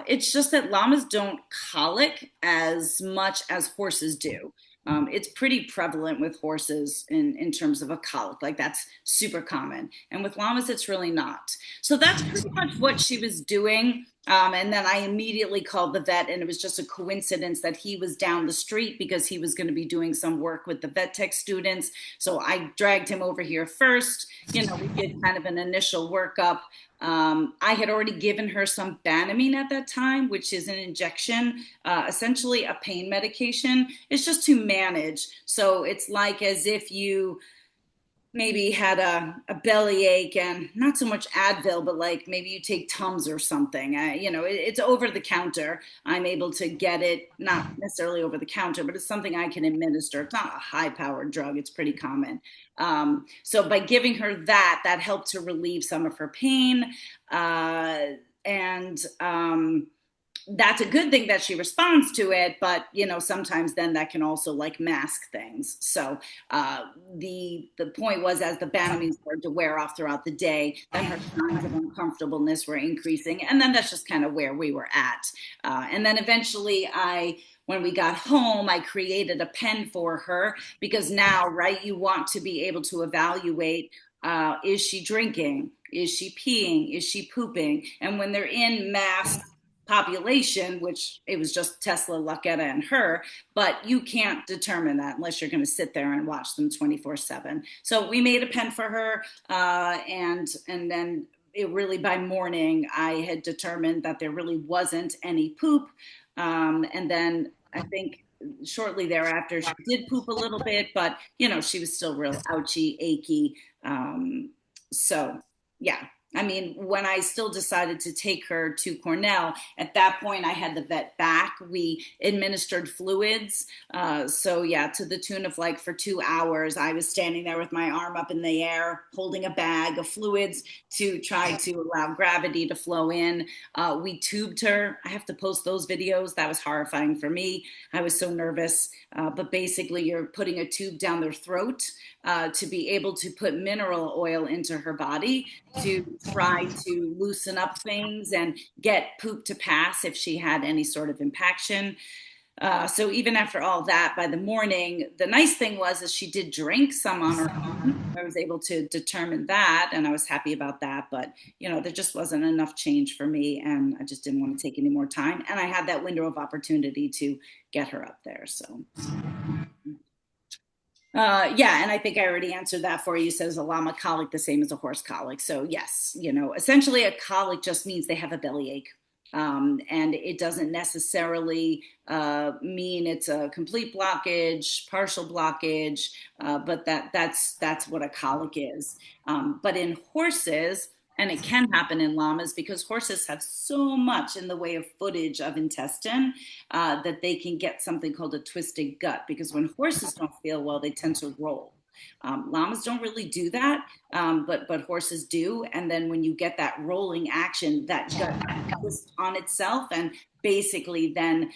It's just that llamas don't colic as much as horses do. It's pretty prevalent with horses in terms of a colic, like that's super common. And with llamas, it's really not. So that's pretty much what she was doing. And then I immediately called the vet, and it was just a coincidence that he was down the street because he was going to be doing some work with the vet tech students. So I dragged him over here first. You know, we did kind of an initial workup. I had already given her some Banamine at that time, which is an injection, essentially a pain medication. It's just to manage. So it's like as if you maybe had a belly ache and not so much Advil, but like maybe you take Tums or something. You know, it's over the counter. I'm able to get it, not necessarily over the counter, but it's something I can administer. It's not a high powered drug. It's pretty common. So by giving her that, that helped to relieve some of her pain. And that's a good thing that she responds to it, but you know, sometimes then that can also like mask things. So the point was, as the Banamine started to wear off throughout the day, then her signs of uncomfortableness were increasing, and then that's just kind of where we were at. And then eventually, when we got home, I created a pen for her because now, right, you want to be able to evaluate. Is she drinking? Is she peeing? Is she pooping? And when they're in mass population, which it was just Tesla, Lucketta, and her, but you can't determine that unless you're going to sit there and watch them 24/7. So we made a pen for her, and then it really by morning I had determined that there really wasn't any poop, and then I think shortly thereafter she did poop a little bit, but you know she was still real ouchy, achy. So yeah, I mean, when I still decided to take her to Cornell, at that point I had the vet back. We administered fluids. So yeah, to the tune of like for 2 hours, I was standing there with my arm up in the air, holding a bag of fluids to try to allow gravity to flow in. We tubed her. I have to post those videos. That was horrifying for me. I was so nervous. But basically you're putting a tube down their throat to be able to put mineral oil into her body to try to loosen up things and get poop to pass if she had any sort of impaction. So even after all that, by the morning, the nice thing was is she did drink some on her own. I was able to determine that, and I was happy about that. But you know, there just wasn't enough change for me, and I just didn't want to take any more time. And I had that window of opportunity to get her up there. So. Yeah, and I think I already answered that for you. Says a llama colic the same as a horse colic. So yes, you know, essentially a colic just means they have a bellyache. And it doesn't necessarily mean it's a complete blockage, partial blockage, but that's what a colic is. But in horses, and it can happen in llamas because horses have so much in the way of footage of intestine that they can get something called a twisted gut because when horses don't feel well, they tend to roll. Llamas don't really do that, but horses do. And then when you get that rolling action, that gut twists on itself and basically then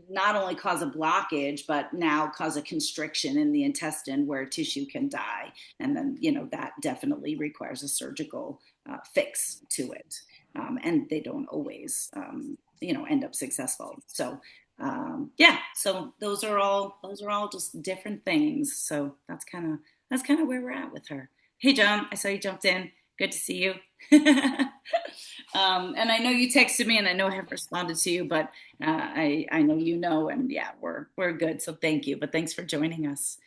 not only cause a blockage, but now cause a constriction in the intestine where tissue can die. And then, you know, that definitely requires a surgical fix to it. And they don't always, you know, end up successful. So yeah, so those are all just different things. So that's kind of where we're at with her. Hey, John, I saw you jumped in. Good to see you. And I know you texted me, and I know I have responded to you, but I know you know, and yeah, we're good. So thank you. But thanks for joining us.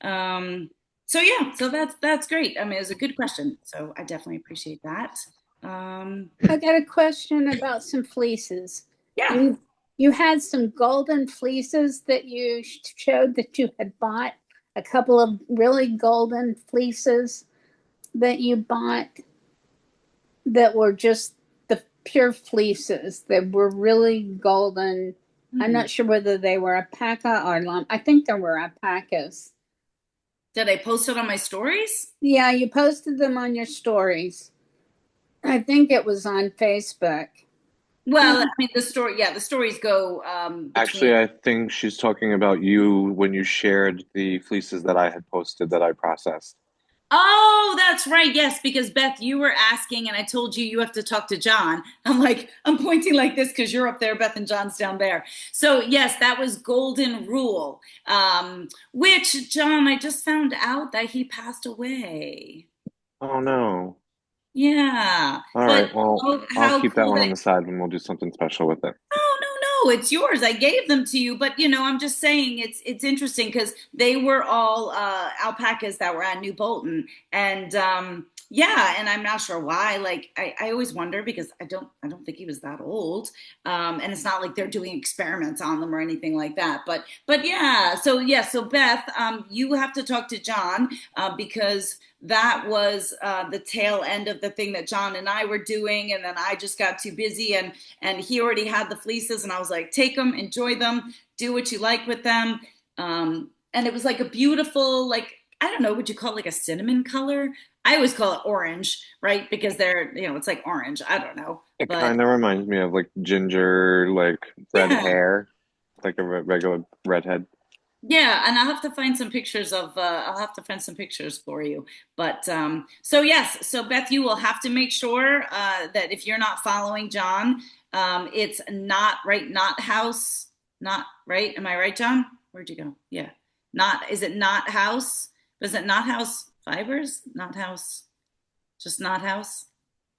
So yeah, so that's great. I mean, it was a good question. So I definitely appreciate that. I got a question about some fleeces. Yeah. You had some golden fleeces that you showed that you had bought, a couple of really golden fleeces that you bought that were just the pure fleeces that were really golden. Mm-hmm. I'm not sure whether they were alpaca or llama. I think they were alpacas. Did I post it on my stories? Yeah, you posted them on your stories. I think it was on Facebook. Well, I mean, the stories go. Actually, I think she's talking about you when you shared the fleeces that I had posted that I processed. Oh, that's right. Yes, because Beth, you were asking, and I told you you have to talk to John. I'm pointing like this because you're up there, Beth, and John's down there. So yes, that was Golden Rule, which John, I just found out that he passed away. Oh no. Yeah. All But right. Well, I'll how keep that cool one on that the side and we'll do something special with it. no, it's yours. I gave them to you, but I'm just saying it's interesting because they were all alpacas that were at New Bolton, and yeah, and I'm not sure why. Like I always wonder because I don't think he was that old, and it's not like they're doing experiments on them or anything like that. But yeah, so Beth, you have to talk to John because that was the tail end of the thing that John and I were doing, and then I just got too busy and he already had the fleeces and I was like, take them, enjoy them, do what you like with them. And it was like a beautiful, like, I don't know, would you call it like a cinnamon color? I always call it orange, right? Because they're, it's like orange. I don't know. It But kind of reminds me of like ginger, like red yeah, hair, like a regular redhead. yeah, and I'll have to find some pictures for you. But so yes, so Beth, you will have to make sure that if you're not following John, it's not right, not house, not right. Am I right, John? Where'd you go? Yeah. Not, is it not house? Is it not house fibers? Not house, just not house.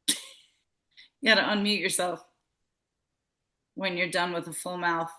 You gotta unmute yourself when you're done with a full mouth.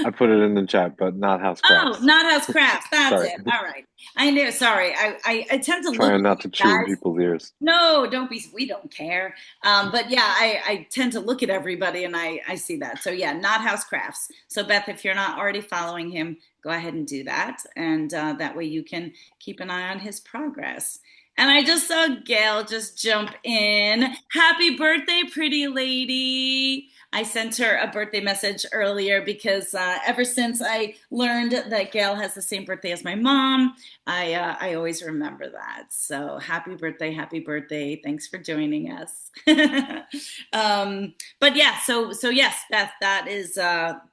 I put it in the chat, but not house Oh, crafts. not house crafts. That's Sorry, it. All right. I knew. Sorry. I tend to look trying at not you to chew in guys. people's ears. No, don't be. We don't care. But yeah, I tend to look at everybody and I see that. So yeah, not house crafts. So Beth, if you're not already following him, go ahead and do that, and that way you can keep an eye on his progress. And I just saw Gail just jump in. Happy birthday, pretty lady. I sent her a birthday message earlier because ever since I learned that Gail has the same birthday as my mom, I always remember that. So happy birthday, happy birthday. Thanks for joining us. But yeah, so yes, that is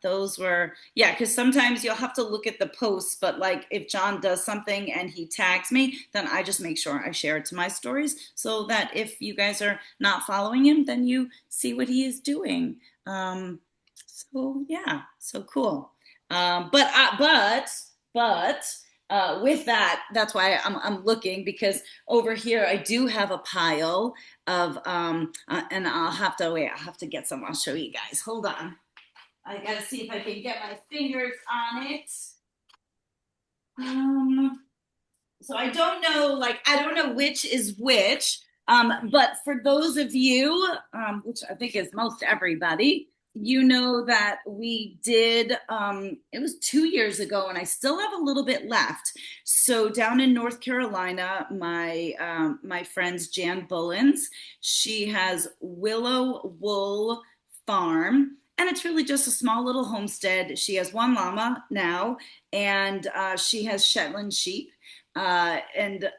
those were, yeah, because sometimes you'll have to look at the posts, but like if John does something and he tags me, then I just make sure I share it to my stories so that if you guys are not following him, then you see what he is doing. So yeah, so cool. But with that, that's why I'm looking, because over here I do have a pile of and I'll have to wait. I'll have to get some. I'll show you guys. Hold on. I gotta see if I can get my fingers on it. So I don't know, like I don't know which is which. But for those of you, which I think is most everybody, you know that we did, it was 2 years ago, and I still have a little bit left. So down in North Carolina, my friend's Jan Bullens, she has Willow Wool Farm. And it's really just a small little homestead. She has one llama now, and she has Shetland sheep. And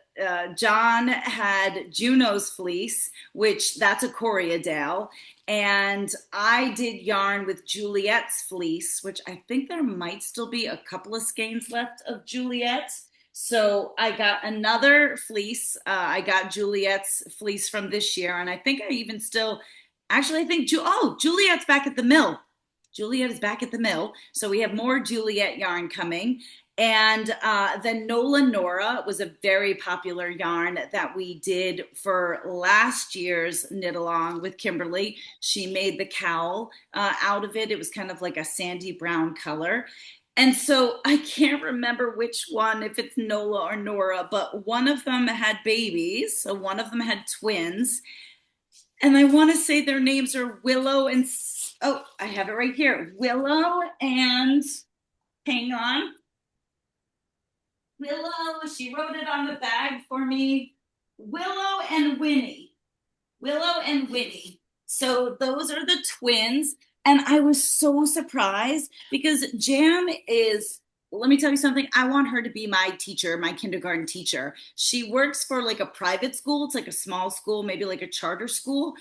John had Juno's fleece, which that's a Coriadale. And I did yarn with Juliet's fleece, which I think there might still be a couple of skeins left of Juliet's. So I got another fleece. I got Juliet's fleece from this year. And I think I even still, actually, I think, Juliet's back at the mill. Juliet is back at the mill. So we have more Juliet yarn coming. And then Nola Nora was a very popular yarn that we did for last year's knit along with Kimberly. She made the cowl out of it. It was kind of like a sandy brown color. And so I can't remember which one, if it's Nola or Nora, but one of them had babies. So one of them had twins. And I want to say their names are Willow and, oh, I have it right here. Willow and, hang on. Willow, she wrote it on the bag for me. Willow and Winnie. Willow and Winnie. So those are the twins. And I was so surprised because Jam is, let me tell you something. I want her to be my teacher, my kindergarten teacher. She works for like a private school. It's like a small school, maybe like a charter school.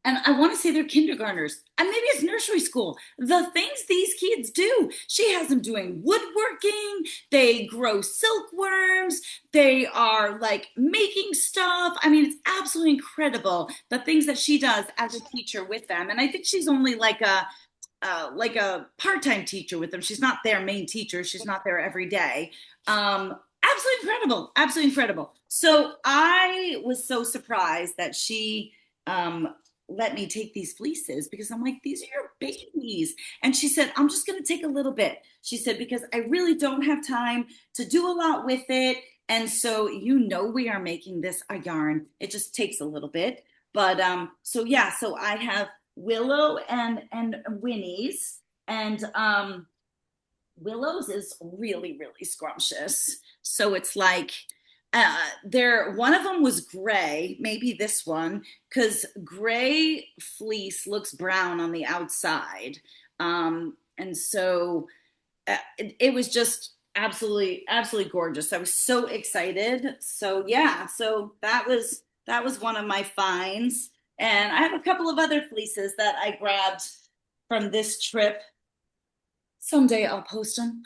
And I want to say they're kindergartners, and maybe it's nursery school. The things these kids do. She has them doing woodworking. They grow silkworms. They are like making stuff. I mean, it's absolutely incredible the things that she does as a teacher with them. And I think she's only like a part-time teacher with them. She's not their main teacher. She's not there every day. absolutely incredible, absolutely incredible. So I was so surprised that she let me take these fleeces because I'm like, these are your babies. And she said, I'm just going to take a little bit. She said, because I really don't have time to do a lot with it. And so, we are making this a yarn. It just takes a little bit. But so yeah, so I have Willow and Winnie's, and Willow's is really, really scrumptious. So it's like one of them was gray, maybe this one, because gray fleece looks brown on the outside. And so it was just absolutely, absolutely gorgeous. I was so excited. So yeah, so that was one of my finds. And I have a couple of other fleeces that I grabbed from this trip. Someday I'll post them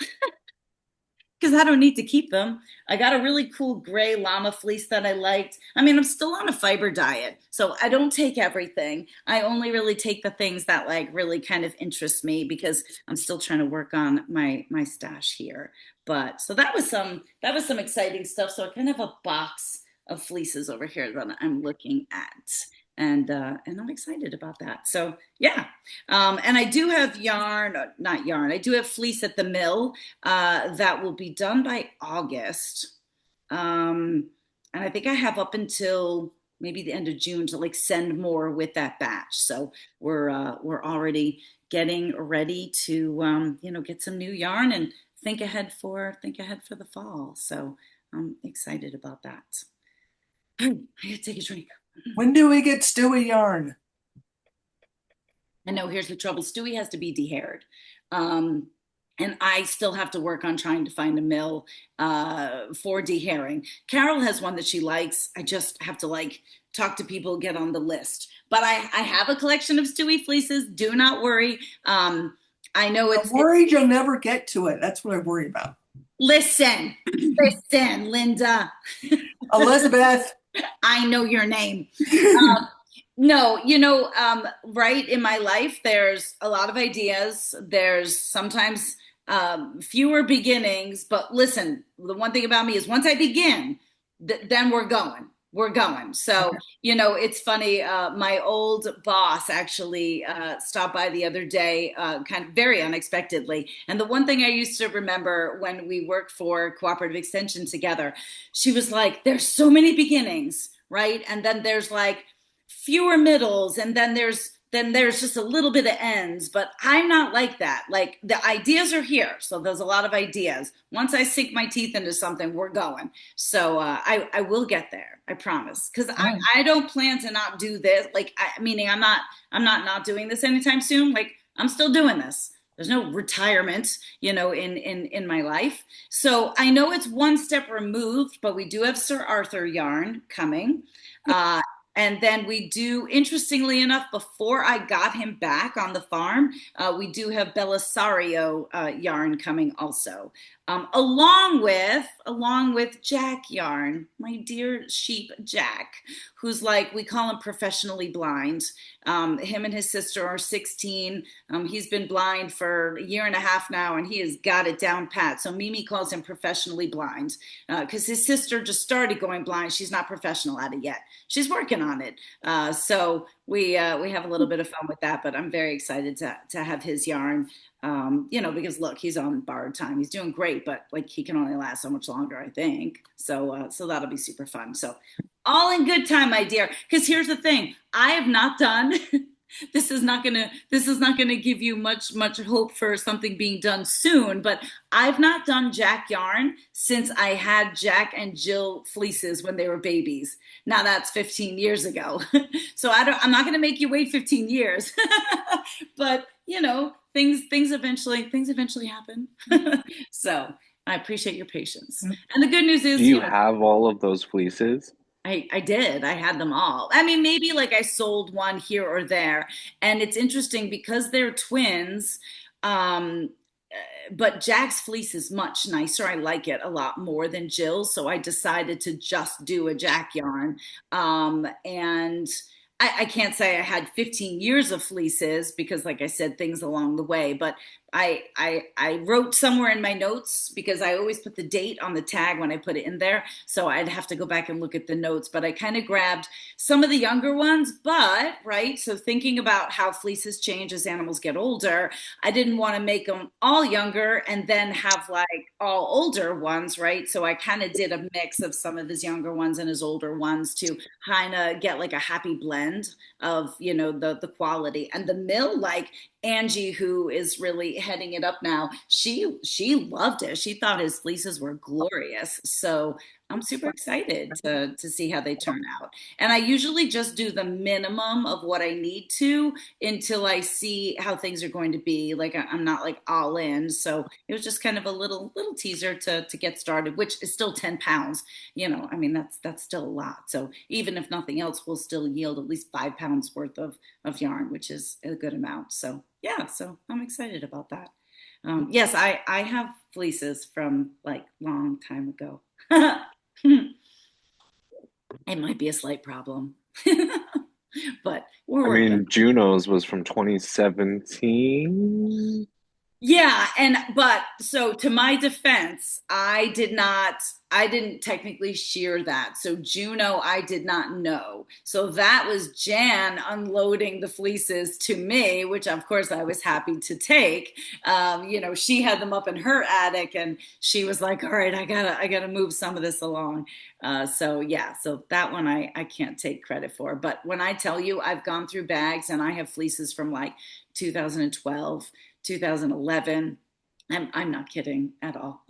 because I don't need to keep them. I got a really cool gray llama fleece that I liked. I mean, I'm still on a fiber diet, so I don't take everything. I only really take the things that like really kind of interest me because I'm still trying to work on my stash here. But so that was some exciting stuff. So I kind of have a box of fleeces over here that I'm looking at. And I'm excited about that. So yeah, and I do have not yarn. I do have fleece at the mill that will be done by August, and I think I have up until maybe the end of June to like send more with that batch. So we're already getting ready to get some new yarn and think ahead for the fall. So I'm excited about that. I gotta take a drink. When do we get Stewie yarn? I know here's the trouble. Stewie has to be dehaired. And I still have to work on trying to find a mill for dehairing. Carol has one that she likes. I just have to like talk to people, get on the list. But I have a collection of Stewie fleeces. Do not worry. I know I'm worried you'll never get to it. That's what I worry about. Listen, Linda. Elizabeth. I know your name. No, right in my life, there's a lot of ideas. There's sometimes fewer beginnings. But listen, the one thing about me is once I begin, then we're going. We're going. So, it's funny. My old boss actually stopped by the other day, kind of very unexpectedly. And the one thing I used to remember when we worked for Cooperative Extension together, she was like, there's so many beginnings, right? And then there's like fewer middles, and then there's just a little bit of ends. But I'm not like that. Like the ideas are here. So there's a lot of ideas. Once I sink my teeth into something, we're going. So I will get there. I promise. Because I don't plan to not do this. Like, meaning I'm not doing this anytime soon. Like I'm still doing this. There's no retirement, in my life. So I know it's one step removed, but we do have Sir Arthur yarn coming. And then we do, interestingly enough, before I got him back on the farm, we do have Belisario yarn coming also, along with Jack yarn, my dear sheep Jack, who's like, we call him professionally blind. Him and his sister are 16. He's been blind for a year and a half now, and he has got it down pat. So Mimi calls him professionally blind because his sister just started going blind. She's not professional at it yet. She's working on it. So we have a little bit of fun with that, but I'm very excited to have his yarn. Because look, he's on borrowed time. He's doing great, but like he can only last so much longer, I think. So that'll be super fun. So all in good time, my dear. Because here's the thing, I have not done. This is not gonna give you much hope for something being done soon. But I've not done Jack yarn since I had Jack and Jill fleeces when they were babies. Now that's 15 years ago. So I'm not gonna make you wait 15 years. But things eventually happen. So I appreciate your patience. And the good news is, Do you have all of those fleeces? I did. I had them all. I mean, maybe like I sold one here or there. And it's interesting because they're twins. But Jack's fleece is much nicer. I like it a lot more than Jill's. So I decided to just do a Jack yarn. And I can't say I had 15 years of fleeces because, like I said, things along the way. But I wrote somewhere in my notes because I always put the date on the tag when I put it in there. So I'd have to go back and look at the notes, but I kind of grabbed some of the younger ones, but right. So thinking about how fleeces change as animals get older, I didn't want to make them all younger and then have like all older ones, right? So I kind of did a mix of some of his younger ones and his older ones to kind of get like a happy blend of, you know, the quality. And the mill, like Angie, who is really heading it up now, she loved it. She thought his fleeces were glorious. So I'm super excited to see how they turn out. And I usually just do the minimum of what I need to until I see how things are going to be. Like I'm not like all in. So it was just kind of a little teaser to get started, which is still 10 pounds. You know, I mean, that's still a lot. So even if nothing else, we'll still yield at least 5 pounds worth of yarn, which is a good amount. So yeah, so I'm excited about that. Yes, I have fleeces from like long time ago. It might be a slight problem, but we're I working. mean, Juno's was from 2017. Yeah, but so to my defense, I didn't technically shear that. So Juno, I did not know. So that was Jan unloading the fleeces to me, which of course I was happy to take. You know, she had them up in her attic and she was like, all right, I gotta move some of this along. So yeah, so that one I can't take credit for. But when I tell you I've gone through bags and I have fleeces from like 2012, 2011. I'm not kidding at all.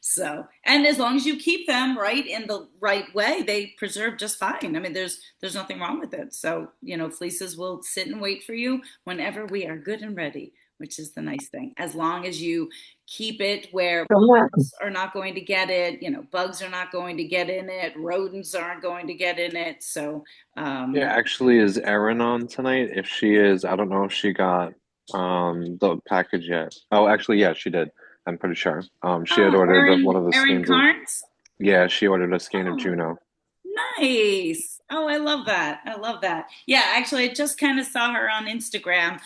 So, and as long as you keep them right in the right way, they preserve just fine. I mean, there's nothing wrong with it. So, you know, fleeces will sit and wait for you whenever we are good and ready, which is the nice thing. As long as you keep it where bugs are not going to get it, you know, bugs are not going to get in it, rodents aren't going to get in it. So, Yeah, actually, is Erin on tonight? If she is, I don't know if she got the package yet. Oh, actually, yeah, she did. I'm pretty sure. She had oh, ordered one of the Erin skeins of, Carnes. yeah, she ordered a skein of Oh, Juno. nice. Oh, I love that. I love that. Yeah, actually, I just kind of saw her on Instagram.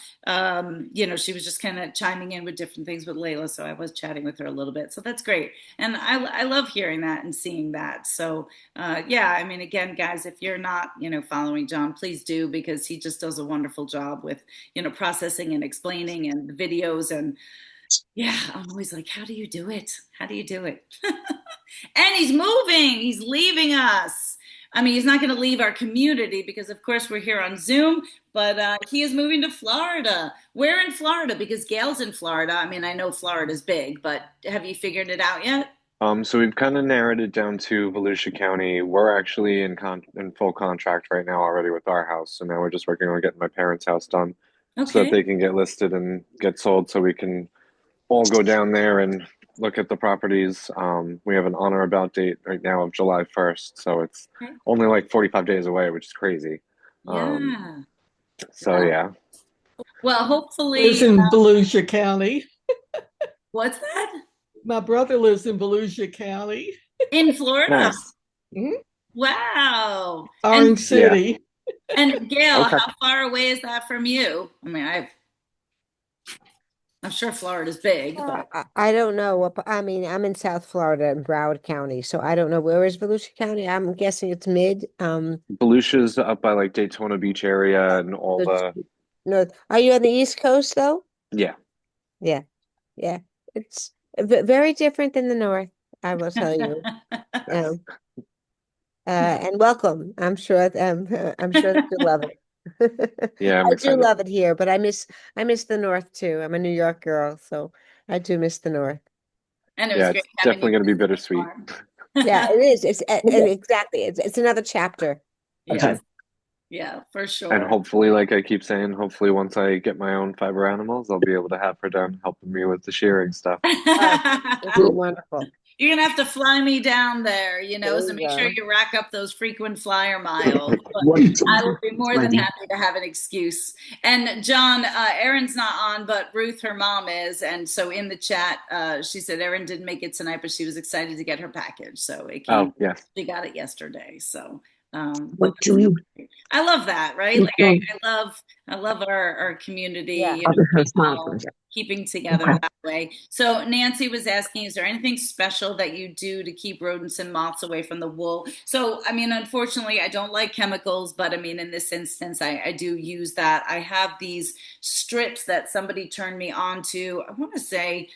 You know, she was just kind of chiming in with different things with Layla, so I was chatting with her a little bit. So that's great, and I love hearing that and seeing that. So yeah, I mean, again, guys, if you're not, you know, following John, please do because he just does a wonderful job with, you know, processing and explaining and the videos and yeah, I'm always like, how do you do it? How do you do it? And he's moving. He's leaving us. I mean, he's not going to leave our community because, of course, we're here on Zoom, but he is moving to Florida. Where in Florida? Because Gail's in Florida. I mean, I know Florida's big, but have you figured it out yet? So we've kind of narrowed it down to Volusia County. We're actually in full contract right now already with our house, so now we're just working on getting my parents' house done so that Okay. they can get listed and get sold, so we can all go down there and look at the properties. We have an on or about date right now of July 1st, so it's Okay. only like 45 days away, which is crazy. Yeah. So yeah. Well, Lives hopefully, in Volusia County. what's that? My brother lives in Volusia County. In Florida. Nice. Mhm. Wow. Orange Yeah. City. And Gail, Okay. how far away is that from you? I mean, I'm sure Florida's big, but I don't know what, I mean, I'm in South Florida in Broward County, so I don't know where is Volusia County. I'm guessing it's mid, Volusia's up by like Daytona Beach area and all it's the north. Are you on the East Coast though? yeah. Yeah, yeah. It's very different than the North, I will tell you. Um, and welcome. I'm sure that you love it. Yeah, I'm I do excited. love it here, but I miss the North too. I'm a New York girl, so I do miss the North. and it was Yeah, great it's having you definitely going to be visit the bittersweet. farm. Yeah, it is. Exactly. It's another chapter. Yes, yeah, for And sure. hopefully, like I keep saying, hopefully once I get my own fiber animals, I'll be able to have her down helping me with the shearing stuff. Oh, it'd be wonderful. You're gonna have to fly me down there, you know, There so you make sure go. you rack up those frequent flyer miles. But I will be more than happy to have an excuse. And John, Erin's not on, but Ruth, her mom, is. And so in the chat, she said Erin didn't make it tonight, but she was excited to get her package. So it came. Oh, yes. She got it yesterday. So But I love that, right? Like I love our community, you know, all keeping together that way. So Nancy was asking, is there anything special that you do to keep rodents and moths away from the wool? So, I mean, unfortunately, I don't like chemicals, but I mean, in this instance, I do use that. I have these strips that somebody turned me on to. I want to say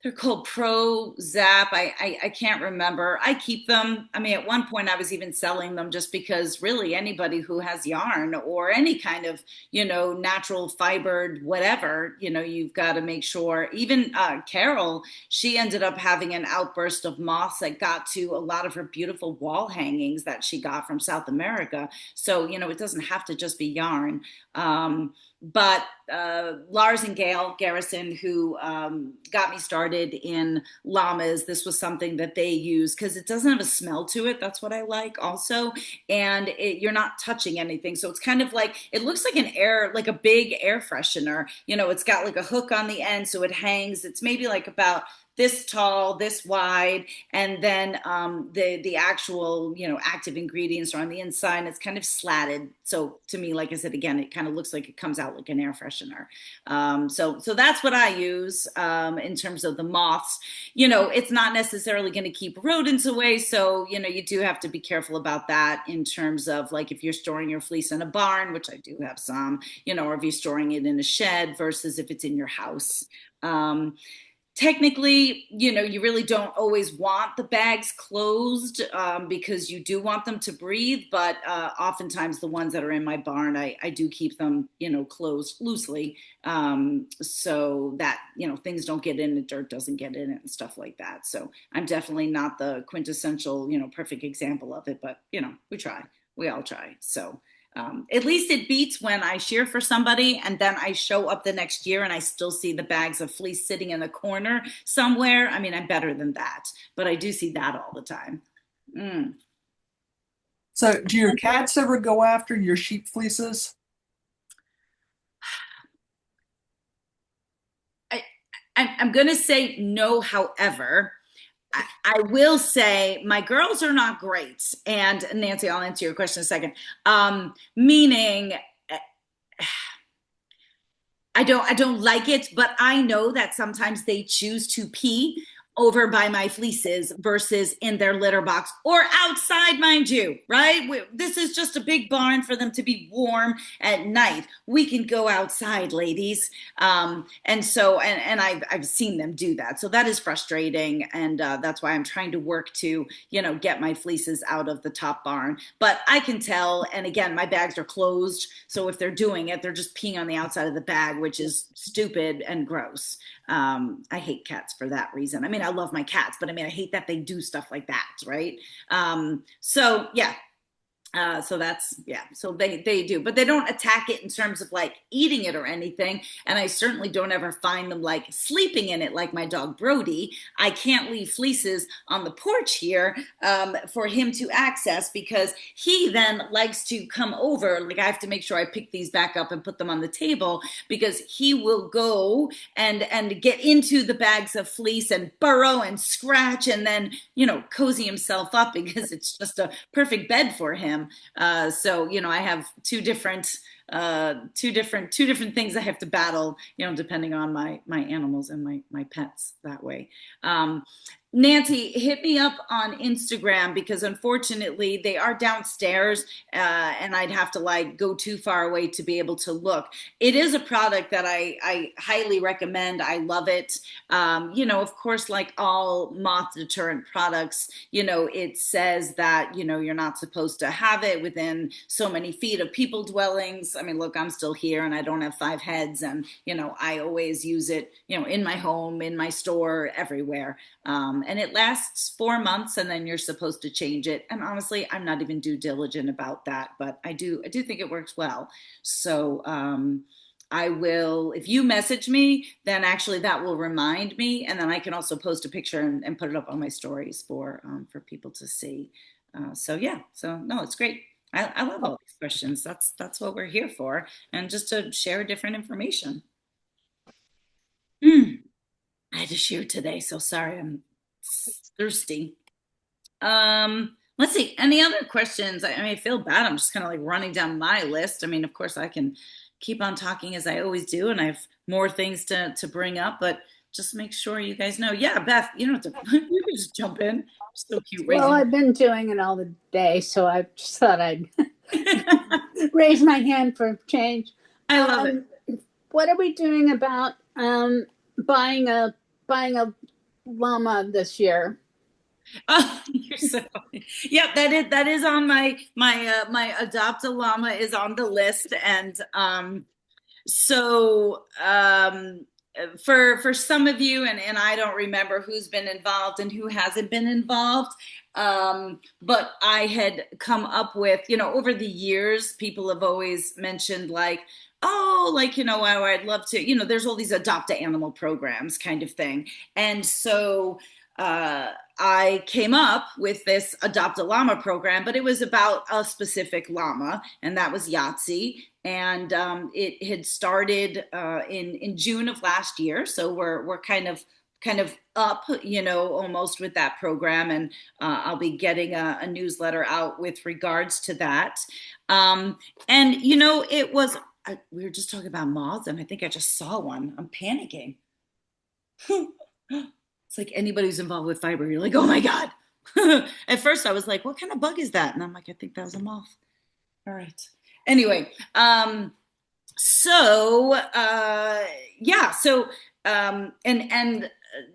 they're called Pro Zap. I can't remember. I keep them. I mean, at one point I was even selling them just because really anybody who has yarn or any kind of, you know, natural fibered whatever, you know, you've got to make sure. Even Carol, she ended up having an outburst of moths that got to a lot of her beautiful wall hangings that she got from South America. So, you know, it doesn't have to just be yarn. But Lars and Gail Garrison, who got me started in llamas, this was something that they use because it doesn't have a smell to it. That's what I like also. And you're not touching anything. So it's kind of like, it looks like like a big air freshener. You know, it's got like a hook on the end. So it hangs. It's maybe like about this tall, this wide, and then the actual, you know, active ingredients are on the inside, and it's kind of slatted. So to me, like I said, again, it kind of looks like it comes out like an air freshener. So that's what I use in terms of the moths. You know, it's not necessarily going to keep rodents away, so you know, you do have to be careful about that in terms of like if you're storing your fleece in a barn, which I do have some, you know, or if you're storing it in a shed versus if it's in your house. Technically, you know, you really don't always want the bags closed because you do want them to breathe. But oftentimes the ones that are in my barn, I do keep them, you know, closed loosely so that, you know, things don't get in, the dirt doesn't get in it and stuff like that. So I'm definitely not the quintessential, you know, perfect example of it. But, you know, we try. We all try. So at least it beats when I shear for somebody and then I show up the next year and I still see the bags of fleece sitting in the corner somewhere. I mean, I'm better than that, but I do see that all the time. So do your cats ever go after your sheep fleeces? I'm going to say no, however. I will say my girls are not great. And Nancy, I'll answer your question in a second. Meaning I don't like it, but I know that sometimes they choose to pee over by my fleeces versus in their litter box or outside, mind you, right? This is just a big barn for them to be warm at night. We can go outside, ladies. And so, and I've seen them do that. So that is frustrating. And that's why I'm trying to work to, you know, get my fleeces out of the top barn. But I can tell, and again, my bags are closed. So if they're doing it, they're just peeing on the outside of the bag, which is stupid and gross. I hate cats for that reason. I mean, I love my cats, but I mean, I hate that they do stuff like that, right? So yeah, so that's, yeah, so they do, but they don't attack it in terms of like eating it or anything. And I certainly don't ever find them like sleeping in it like my dog Brody. I can't leave fleeces on the porch here for him to access because he then likes to come over. Like I have to make sure I pick these back up and put them on the table because he will go and get into the bags of fleece and burrow and scratch and then, you know, cozy himself up because it's just a perfect bed for him. So, you know, I have two different things I have to battle, you know, depending on my animals and my pets that way. Nancy, hit me up on Instagram because unfortunately they are downstairs and I'd have to like go too far away to be able to look. It is a product that I highly recommend. I love it. You know, of course, like all moth deterrent products, you know, it says that, you know, you're not supposed to have it within so many feet of people dwellings. I mean, look, I'm still here and I don't have 5 heads and, you know, I always use it, you know, in my home, in my store, everywhere. And it lasts 4 months and then you're supposed to change it. And honestly, I'm not even due diligent about that, but I do think it works well. So, I will, if you message me, then actually that will remind me. And then I can also post a picture and put it up on my stories for people to see. So yeah, so no, it's great. I love all these questions. That's what we're here for. And just to share different information. I had to shear today, so sorry, I'm thirsty. Let's see. Any other questions? I mean, I feel bad. I'm just kind of like running down my list. I mean, of course, I can keep on talking as I always do, and I have more things to bring up, but just make sure you guys know. Yeah, Beth, you don't have to, you can just jump in. So cute Well, raising. I've been doing it all the day, so I just thought I'd raise my hand for change. I love it. What are we doing about buying a llama this year? Oh, you're so funny. Yep, that is on my adopt a llama is on the list, and so for some of you, and I don't remember who's been involved and who hasn't been involved, but I had come up with, over the years, people have always mentioned like, oh, like, I'd love to, there's all these adopt a animal programs kind of thing. And so I came up with this adopt a llama program, but it was about a specific llama, and that was Yahtzee. And it had started in June of last year, so we're kind of up, almost with that program, and I'll be getting a newsletter out with regards to that. And it was we were just talking about moths, and I think I just saw one. I'm panicking. It's like anybody who's involved with fiber, you're like, oh my God. At first I was like, what kind of bug is that? And I'm like, I think that was a moth. All right. Anyway, and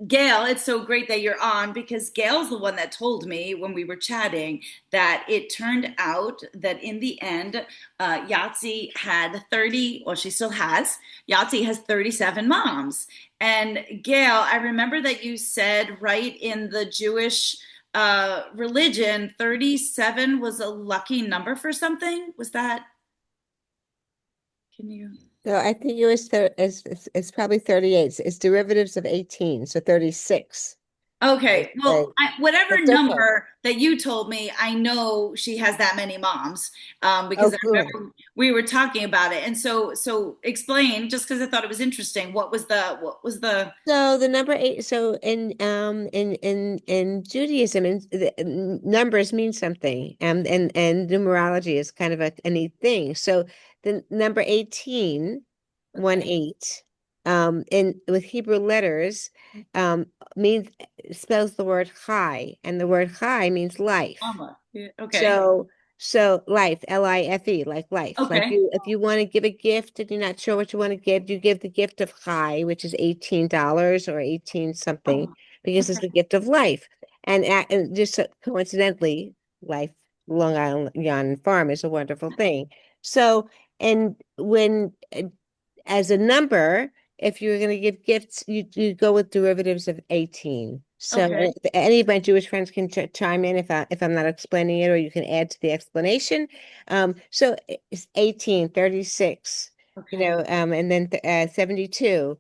Gail, it's so great that you're on, because Gail's the one that told me when we were chatting that it turned out that in the end, Yahtzee had 30, well, she still has, Yahtzee has 37 moms. And Gail, I remember that you said right in the Jewish religion, 37 was a lucky number for something. Was that? Can you? No, I think it was it's probably 38. It's derivatives of 18, so 36. Okay, well, whatever That's okay. number that you told me, I know she has that many moms, because Oh, I remember we were talking about it. And so explain, just because I thought it was interesting, what was the So the number 8, so in Judaism, numbers mean something, and numerology is kind of a neat thing. So the number 18, 1-8, in with Hebrew letters, means spells the word chai, and the word chai means life. Yeah, okay. So life, Life, like life. Like Okay. if you want to give a gift and you're not sure what you want to give, you give the gift of chai, which is $18 or 18 something, Oh, because it's the gift of life. And just coincidentally, life, Long Island Yarn Farm is a wonderful thing. So, and when as a number, if you're going to give gifts, you go with derivatives of 18. So okay. any of my Jewish friends can chime in if I'm not explaining it, or you can add to the explanation. So it's 18, 36, Okay. and then 72.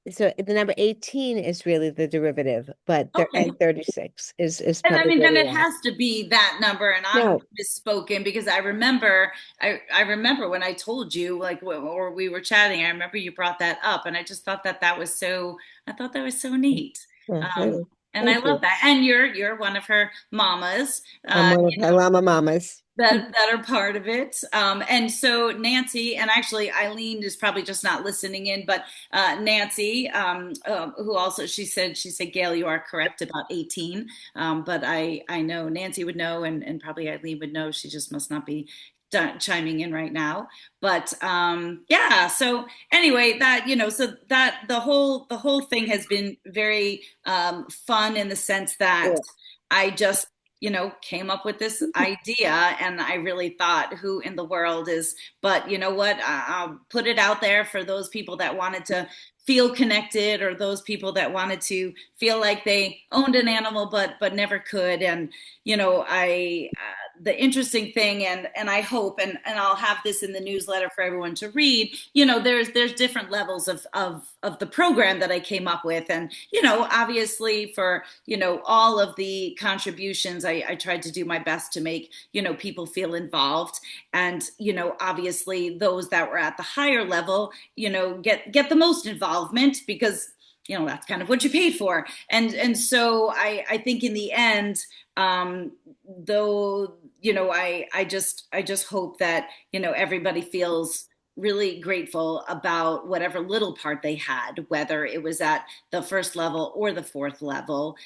So the number 18 is really the derivative, but Okay. and 36 is And I probably mean, where then it we are. has to be that number, and I'm No, misspoken, because I remember, I remember when I told you, like, or we were chatting, I remember you brought that up, and I just thought that was so, I thought that was so neat. really. And I Thank love you. that. And you're one of her mamas. I'm one of her llama mamas. That are part of it. And so Nancy, and actually Eileen is probably just not listening in, but Nancy, who also she said, Gail, you are correct about 18. But I know Nancy would know, and probably Eileen would know. She just must not be chiming in right now. But yeah, so anyway, that so that the whole thing has been very fun, in the sense that Yeah. I just came up with this idea, and I really thought, who in the world is, but you know what, I'll put it out there for those people that wanted to feel connected, or those people that wanted to feel like they owned an animal but never could. And I the interesting thing, and I hope, and I'll have this in the newsletter for everyone to read, there's different levels of the program that I came up with. And obviously for all of the contributions, I tried to do my best to make people feel involved. And obviously those that were at the higher level get the most involvement, because that's kind of what you paid for. And so I think in the end, though, I just hope that, everybody feels really grateful about whatever little part they had, whether it was at the first level or the fourth level,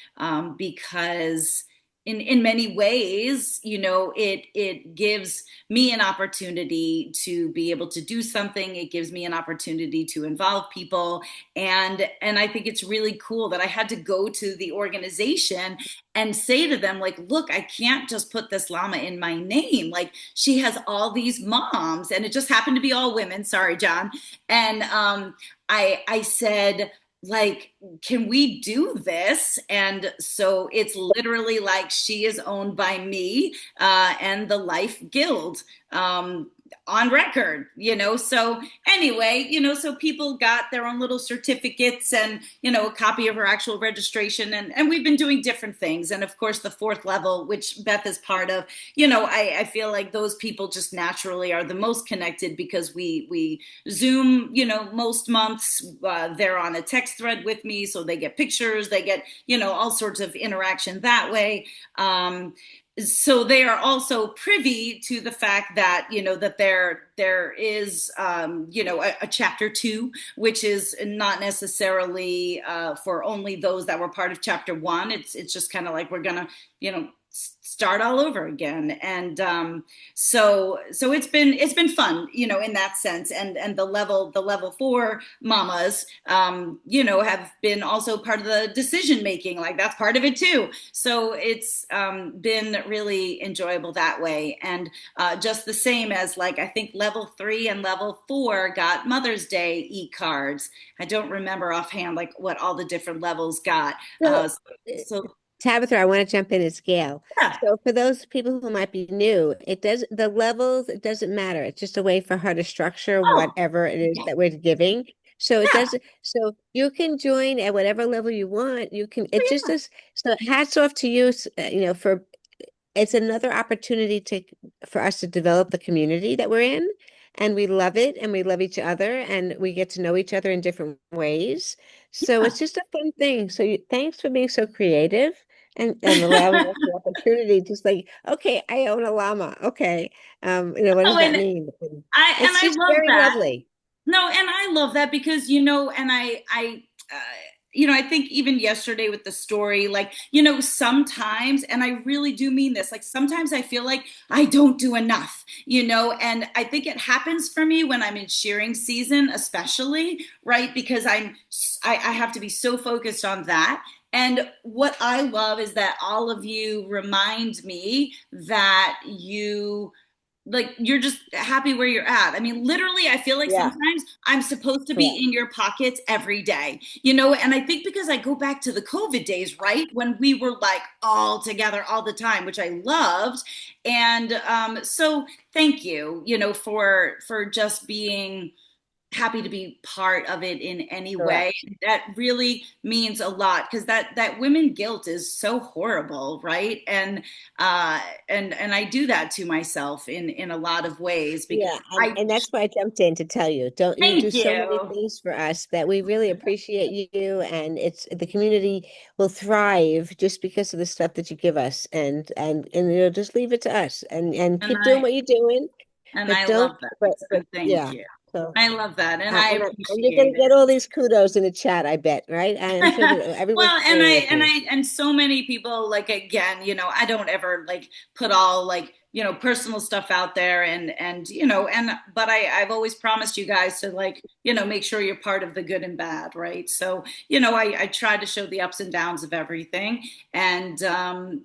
because in many ways, it gives me an opportunity to be able to do something. It gives me an opportunity to involve people. And I think it's really cool that I had to go to the organization and say to them, like, look, I can't just put this llama in my name. Like, she has all these moms, and it just happened to be all women. Sorry, John. And I said, like, can we do this? And so it's literally like she is owned by me and the Life Guild, on record, So anyway, so people got their own little certificates and, a copy of her actual registration. And we've been doing different things. And of course, the fourth level, which Beth is part of, I feel like those people just naturally are the most connected because we Zoom, most months. They're on a text thread with me. So they get pictures, they get, all sorts of interaction that way. So they are also privy to the fact that, that there is, a chapter 2, which is not necessarily for only those that were part of chapter 1. It's just kind of like we're gonna, start all over again. And so it's been fun, in that sense. And the level 4 mamas, have been also part of the decision making. Like, that's part of it too. So it's been really enjoyable that way. And just the same as, like, I think level 3 and level 4 got Mother's Day e-cards. I don't remember offhand like what all the different levels got. So Tabitha, I want to jump in as Gail. yeah. So for those people who might be new, the levels, it doesn't matter. It's just a way for her to structure Oh, whatever it is that we're giving. So it yeah. doesn't, so you can join at whatever level you want. You can, it just is, so hats off to you, for, it's another opportunity for us to develop the community that we're in. And we love it, and we love each other, and we get to know each other in different ways. So it's just a fun thing. So thanks for being so creative and allowing us the opportunity. Just like, okay, I own a llama. Okay, what does that mean? And it's I just love very that. lovely. No, and I love that because, and I think even yesterday with the story, like, sometimes, and I really do mean this, like, sometimes I feel like I don't do enough, and I think it happens for me when I'm in shearing season, especially, right? Because I have to be so focused on that. And what I love is that all of you remind me that you're just happy where you're at. I mean, literally, I feel like sometimes I'm supposed to be in your pockets every day, and I think because I go back to the COVID days, right? When we were like all together all the time, which I loved. And so thank you, for just being happy to be part of it in any way. That really means a lot, because that women guilt is so horrible, right? And I do that to myself in a lot of ways, because and that's why I jumped in to tell you. Don't you do thank so many you. things for us that we really appreciate you, and it's the community will thrive just because of the stuff that you give us, and just leave it to us and keep doing what you're doing. And But I don't, love that. but And thank you. So, I love that, and I and you're appreciate gonna it. get all these kudos in the chat, I bet, right? I'm sure that everyone's Well, and so many people, like, again, I don't ever like put all, like, personal stuff out there, but I've always promised you guys to, like, make sure you're part of the good and bad, right? So, I try to show the ups and downs of everything, and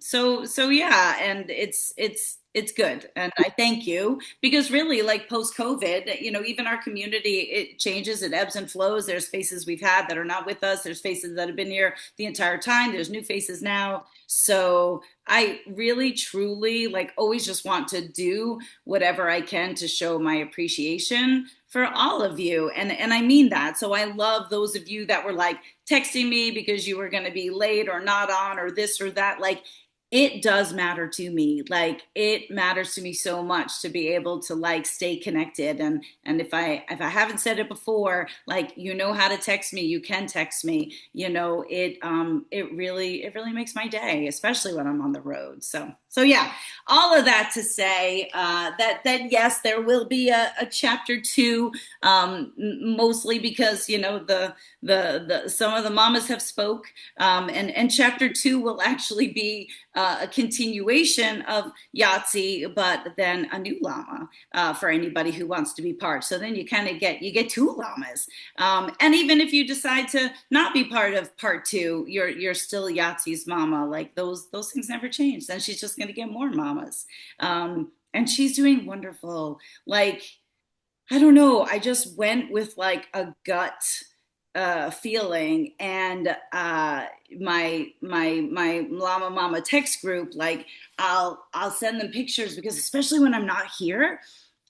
so yeah, and it's good. And I thank you, because really, like, post-COVID, even our community, it changes, it ebbs and flows. There's faces we've had that are not with us. There's faces that have been here the entire time. There's new faces now. So I really, truly, like, always just want to do whatever I can to show my appreciation for all of you. And I mean that. So I love those of you that were, like, texting me because you were going to be late or not on or this or that. Like, it does matter to me. Like it matters to me so much to be able to like stay connected. And if I haven't said it before, like you know how to text me, you can text me. You know, it really makes my day, especially when I'm on the road. So yeah, all of that to say that yes, there will be a chapter two, mostly because you know the some of the mamas have spoke, and chapter two will actually be a continuation of Yahtzee, but then a new llama for anybody who wants to be part. So then you kind of get two llamas, and even if you decide to not be part of part two, you're still Yahtzee's mama. Like those things never change. Then she's just going to get more mamas, and she's doing wonderful. Like I don't know. I just went with like a gut feeling, and my llama mama text group, like I'll send them pictures because especially when I'm not here,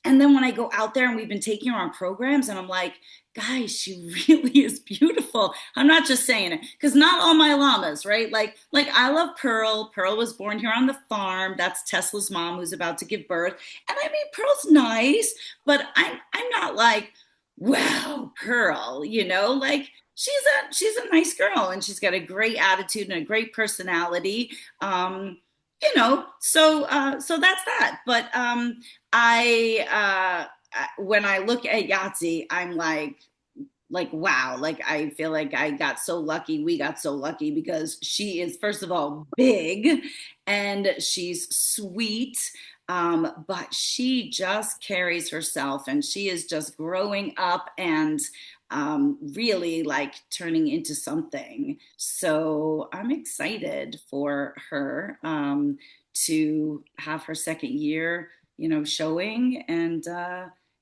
and then when I go out there and we've been taking her on programs, and I'm like, guys, she really is beautiful. I'm not just saying it because not all my llamas, right? Like I love Pearl. Pearl was born here on the farm. That's Tesla's mom who's about to give birth. And I mean, Pearl's nice, but I'm not like, wow, Pearl, you know, like she's a nice girl and she's got a great attitude and a great personality. You know, so that's that. But when I look at Yahtzee, I'm like wow, like I feel like I got so lucky, we got so lucky because she is first of all big and she's sweet, but she just carries herself and she is just growing up and really like turning into something. So I'm excited for her to have her second year, you know, showing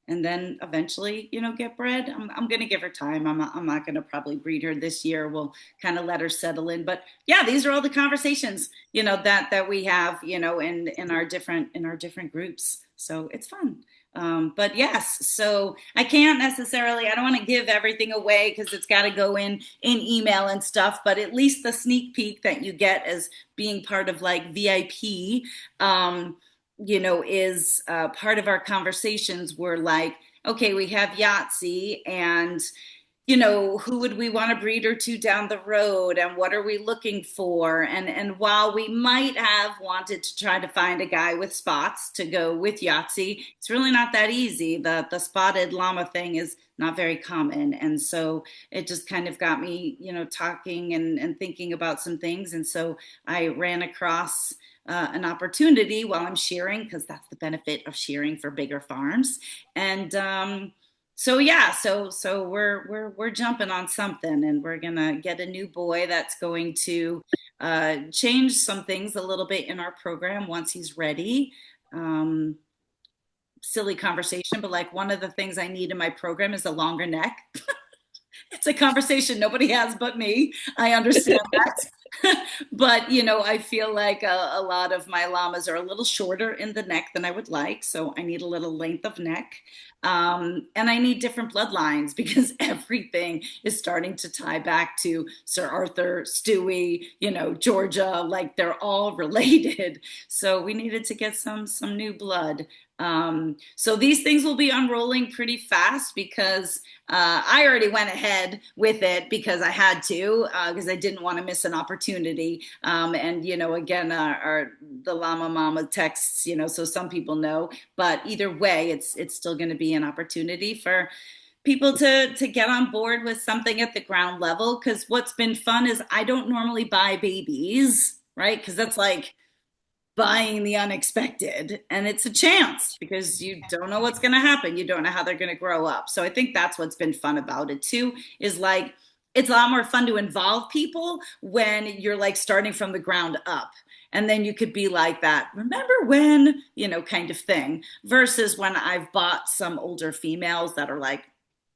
and then eventually, you know, get bred. I'm going to give her time. I'm not going to probably breed her this year. We'll kind of let her settle in. But yeah, these are all the conversations, you know, that we have, you know, in our different groups. So it's fun. But yes, so I can't necessarily, I don't want to give everything away because it's got to go in email and stuff, but at least the sneak peek that you get as being part of like VIP, you know, is part of our conversations were like, okay, we have Yahtzee and you know, who would we want to breed her to down the road and what are we looking for? And while we might have wanted to try to find a guy with spots to go with Yahtzee, it's really not that easy. The spotted llama thing is not very common. And so it just kind of got me, you know, talking and thinking about some things. And so I ran across an opportunity while I'm shearing, because that's the benefit of shearing for bigger farms. And so yeah, so we're jumping on something, and we're gonna get a new boy that's going to change some things a little bit in our program once he's ready. Silly conversation, but like one of the things I need in my program is a longer neck. It's a conversation nobody has but me. I understand that. But, you know, I feel like a lot of my llamas are a little shorter in the neck than I would like. So I need a little length of neck. And I need different bloodlines because everything is starting to tie back to Sir Arthur, Stewie, you know, Georgia, like they're all related. So we needed to get some new blood. So these things will be unrolling pretty fast because I already went ahead with it because I had to, because I didn't want to miss an opportunity. And, you know, again, the Llama Mama texts, you know, so some people know, but either way, it's still going to be an opportunity for people to get on board with something at the ground level. Because what's been fun is I don't normally buy babies, right? Because that's like buying the unexpected, and it's a chance because you don't know what's going to happen. You don't know how they're going to grow up. So I think that's what's been fun about it too, is like it's a lot more fun to involve people when you're like starting from the ground up, and then you could be like that, remember when, you know, kind of thing, versus when I've bought some older females that are like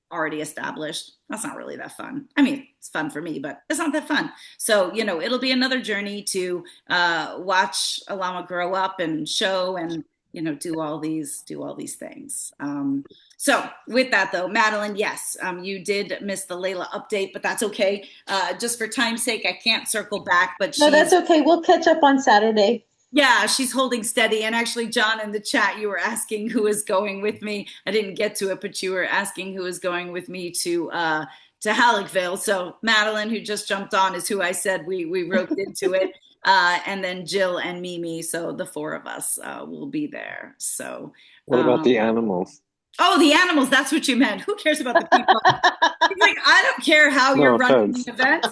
already established. That's not really that fun. I mean, it's fun for me, but it's not that fun. So, you know, it'll be another journey to watch a llama grow up and show and, do all these things. So with that though, Madeline, yes, you did miss the Layla update, but that's okay. Just for time's sake, I can't circle back, but No, that's okay. We'll catch up on Saturday. yeah, she's holding steady. And actually, John, in the chat, you were asking who is going with me. I didn't get to it, but you were asking who is going with me to Halleckville. So Madeline, who just jumped on, is who I said we roped into it. And then Jill and Mimi. So the four of us will be there. So What about the animals? oh, the animals. That's what you meant. Who cares about the people? He's like, I don't care how No you're running offense. the event.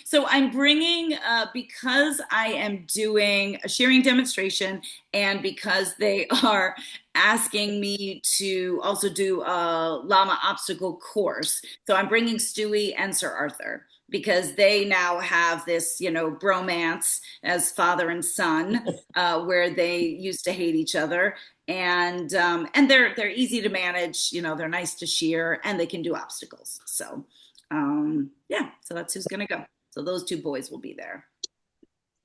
So I'm bringing, because I am doing a shearing demonstration and because they are asking me to also do a llama obstacle course. So I'm bringing Stewie and Sir Arthur because they now have this, bromance as father and son, where they used to hate each other. And they're easy to manage, they're nice to shear and they can do obstacles. So yeah, so that's who's gonna go. So those two boys will be there.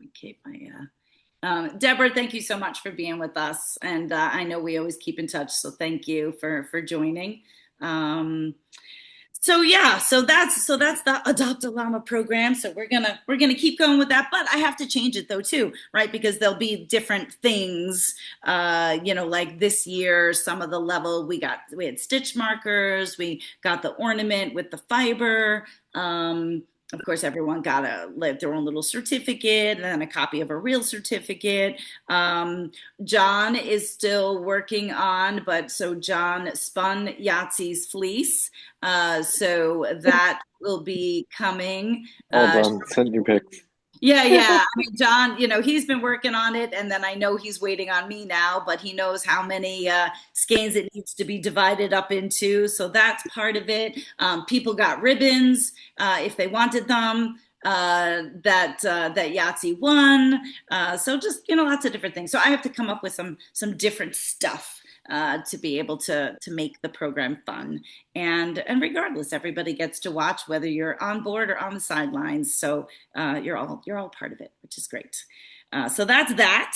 Okay, Deborah, thank you so much for being with us, and I know we always keep in touch. So thank you for joining. So yeah, so that's the Adopt a Llama program. So we're gonna keep going with that, but I have to change it though too, right? Because there'll be different things. Like this year, some of the level we had stitch markers, we got the ornament with the fiber. Of course, everyone got their own little certificate and then a copy of a real certificate. John is still working on, so John spun Yahtzee's fleece. So that will be coming. All done. Send you pics. Yeah. I mean, John, he's been working on it, and then I know he's waiting on me now, but he knows how many skeins it needs to be divided up into. So that's part of it. People got ribbons if they wanted them. That Yahtzee won. So just lots of different things. So I have to come up with some different stuff to be able to make the program fun. And regardless, everybody gets to watch, whether you're on board or on the sidelines. So you're all part of it, which is great. So that's that.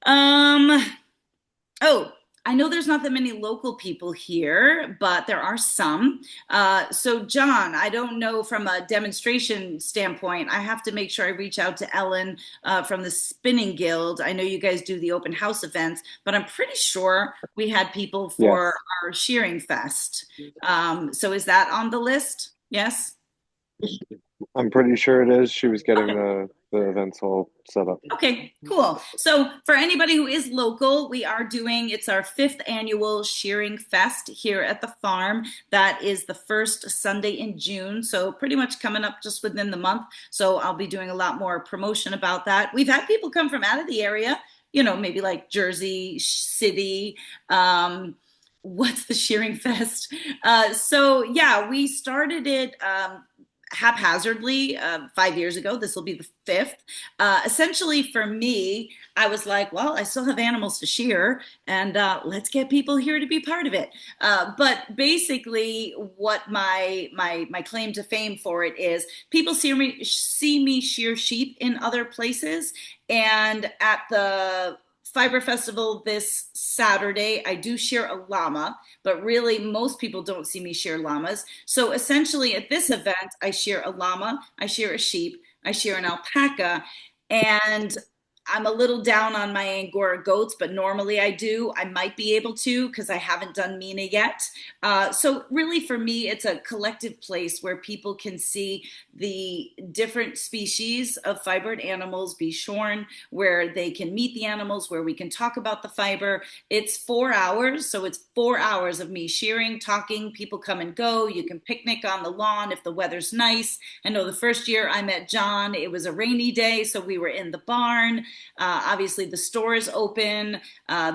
Oh, I know there's not that many local people here, but there are some. So John, I don't know from a demonstration standpoint, I have to make sure I reach out to Ellen from the Spinning Guild. I know you guys do the open house events, but I'm pretty sure we had people for our shearing fest. So is that on the list? Yes? I'm pretty sure it is. She was getting the events all set up. Okay, cool. So for anybody who is local, it's our 5th annual Shearing Fest here at the farm. That is the first Sunday in June. So pretty much coming up just within the month. So I'll be doing a lot more promotion about that. We've had people come from out of the area, maybe like Jersey City. What's the Shearing Fest? So yeah, we started it haphazardly 5 years ago. This will be the 5th. Essentially for me, I was like, well, I still have animals to shear, and let's get people here to be part of it. But basically what my claim to fame for it is, people see me shear sheep in other places, and at the Fiber Festival this Saturday, I do shear a llama, but really most people don't see me shear llamas. So essentially at this event, I shear a llama, I shear a sheep, I shear an alpaca, and I'm a little down on my Angora goats, but normally I do. I might be able to because I haven't done Mina yet. So really for me, it's a collective place where people can see the different species of fibered animals be shorn, where they can meet the animals, where we can talk about the fiber. It's 4 hours, so it's 4 hours of me shearing, talking, people come and go. You can picnic on the lawn if the weather's nice. I know the first year I met John, it was a rainy day, so we were in the barn. Obviously the store is open.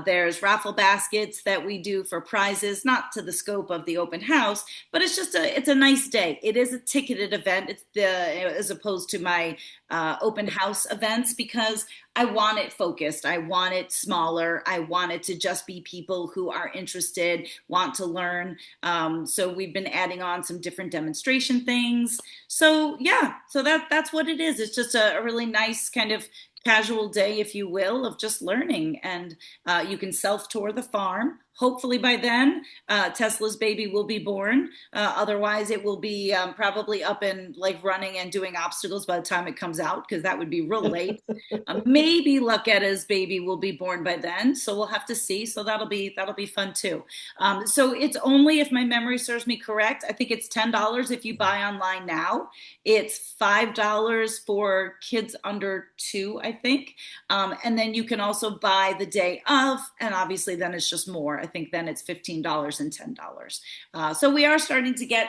There's raffle baskets that we do for prizes, not to the scope of the open house, but it's a nice day. It is a ticketed event. It's as opposed to my open house events, because I want it focused. I want it smaller. I want it to just be people who are interested, want to learn. So we've been adding on some different demonstration things. So yeah, so that's what it is. It's just a really nice kind of casual day, if you will, of just learning. And you can self-tour the farm. Hopefully by then, Tesla's baby will be born. Otherwise, it will be probably up and like running and doing obstacles by the time it comes out, because that would be real late. Maybe Lucketta's baby will be born by then, so we'll have to see. So that'll be fun too. So it's only, if my memory serves me correct, I think it's $10 if you buy online now. It's $5 for kids under 2, I think. And then you can also buy the day of, and obviously then it's just more. I think then it's $15 and $10. So we are starting to get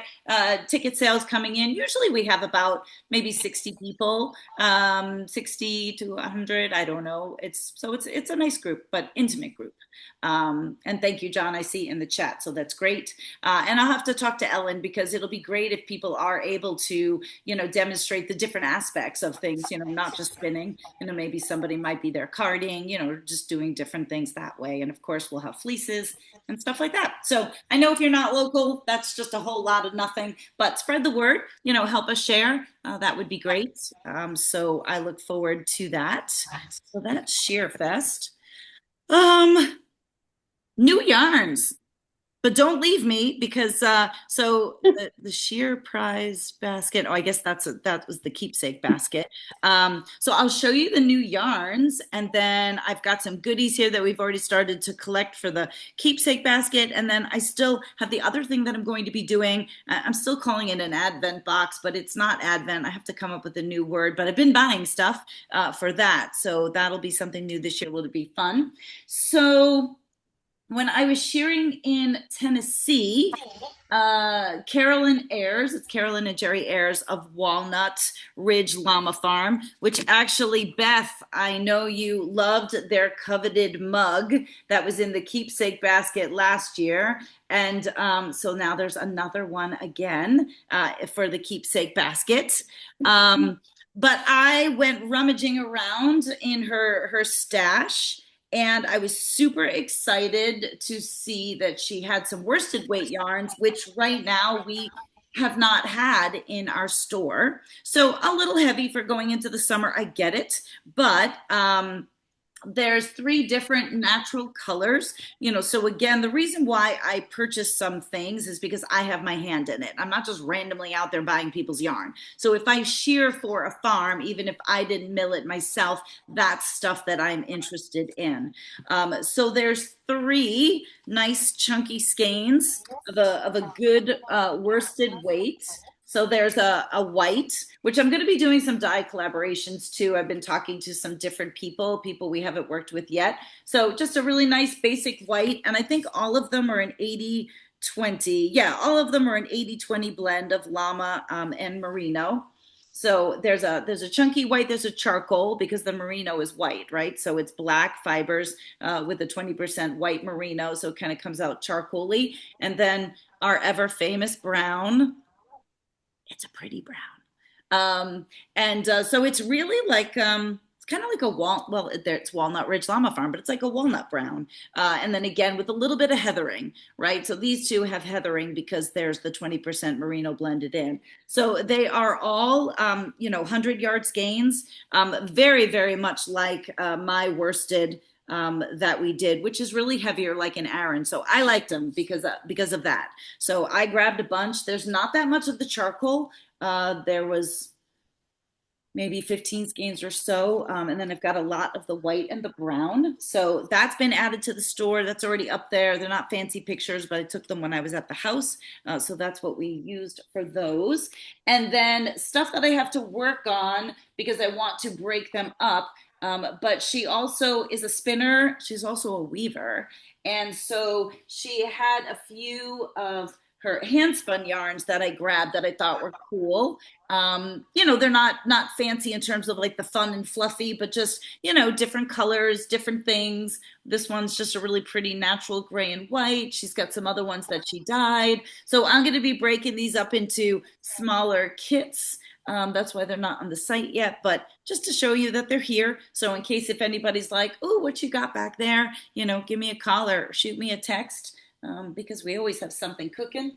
ticket sales coming in. Usually we have about maybe 60 people, 60 to 100. I don't know. It's a nice group, but intimate group. And thank you, John. I see in the chat, so that's great. And I'll have to talk to Ellen, because it'll be great if people are able to, demonstrate the different aspects of things. Not just spinning. Maybe somebody might be there carding. Just doing different things that way. And of course, we'll have fleeces and stuff like that. So I know if you're not local, that's just a whole lot of nothing. But spread the word. Help us share. That would be great. So I look forward to that. So that's Sheer Fest. New yarns, but don't leave me, because so the sheer prize basket. Oh, I guess that was the keepsake basket. So I'll show you the new yarns, and then I've got some goodies here that we've already started to collect for the keepsake basket. And then I still have the other thing that I'm going to be doing. I'm still calling it an Advent box, but it's not Advent. I have to come up with a new word, but I've been buying stuff for that. So that'll be something new this year. Will be fun. So when I was shearing in Tennessee, Carolyn Ayers, it's Carolyn and Jerry Ayers of Walnut Ridge Llama Farm, which actually, Beth, I know you loved their coveted mug that was in the keepsake basket last year. And so now there's another one again for the keepsake basket. But I went rummaging around in her stash, and I was super excited to see that she had some worsted weight yarns, which right now we have not had in our store. So a little heavy for going into the summer, I get it. But there's 3 different natural colors, so again, the reason why I purchased some things is because I have my hand in it. I'm not just randomly out there buying people's yarn. So if I shear for a farm, even if I didn't mill it myself, that's stuff that I'm interested in. So there's 3 nice chunky skeins of a good worsted weight. So there's a white, which I'm going to be doing some dye collaborations too. I've been talking to some different people we haven't worked with yet. So just a really nice basic white. And I think all of them are an 80-20. Yeah, all of them are an 80-20 blend of llama and merino. So there's a chunky white, there's a charcoal, because the merino is white, right? So it's black fibers with a 20% white merino. So it kind of comes out charcoaly. And then our ever famous brown. It's a pretty brown. So it's really like, it's kind of like it's Walnut Ridge Llama Farm, but it's like a walnut brown. And then again, with a little bit of heathering, right? So these 2 have heathering because there's the 20% merino blended in. So they are all, 100-yard skeins, very, very much like my worsted that we did, which is really heavier, like an Aran. So I liked them because of that. So I grabbed a bunch. There's not that much of the charcoal. There was maybe 15 skeins or so. And then I've got a lot of the white and the brown. So that's been added to the store. That's already up there. They're not fancy pictures, but I took them when I was at the house. So that's what we used for those. And then stuff that I have to work on because I want to break them up. But she also is a spinner. She's also a weaver. And so she had a few of her hand spun yarns that I grabbed that I thought were cool. They're not fancy in terms of like the fun and fluffy, but just, different colors, different things. This one's just a really pretty natural gray and white. She's got some other ones that she dyed. So I'm going to be breaking these up into smaller kits. That's why they're not on the site yet, but just to show you that they're here. So in case if anybody's like, oh, what you got back there, give me a call or shoot me a text, because we always have something cooking.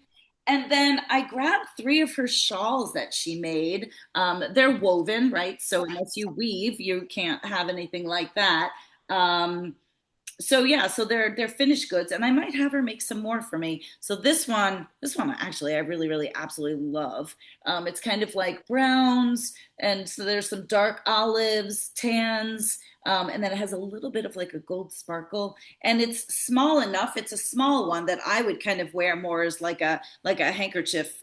And then I grabbed 3 of her shawls that she made. They're woven, right? So unless you weave, you can't have anything like that. Um, so yeah, so they're finished goods, and I might have her make some more for me. So this one actually I really, really absolutely love. It's kind of like browns, and so there's some dark olives, tans, and then it has a little bit of like a gold sparkle, and it's small enough. It's a small one that I would kind of wear more as like a handkerchief.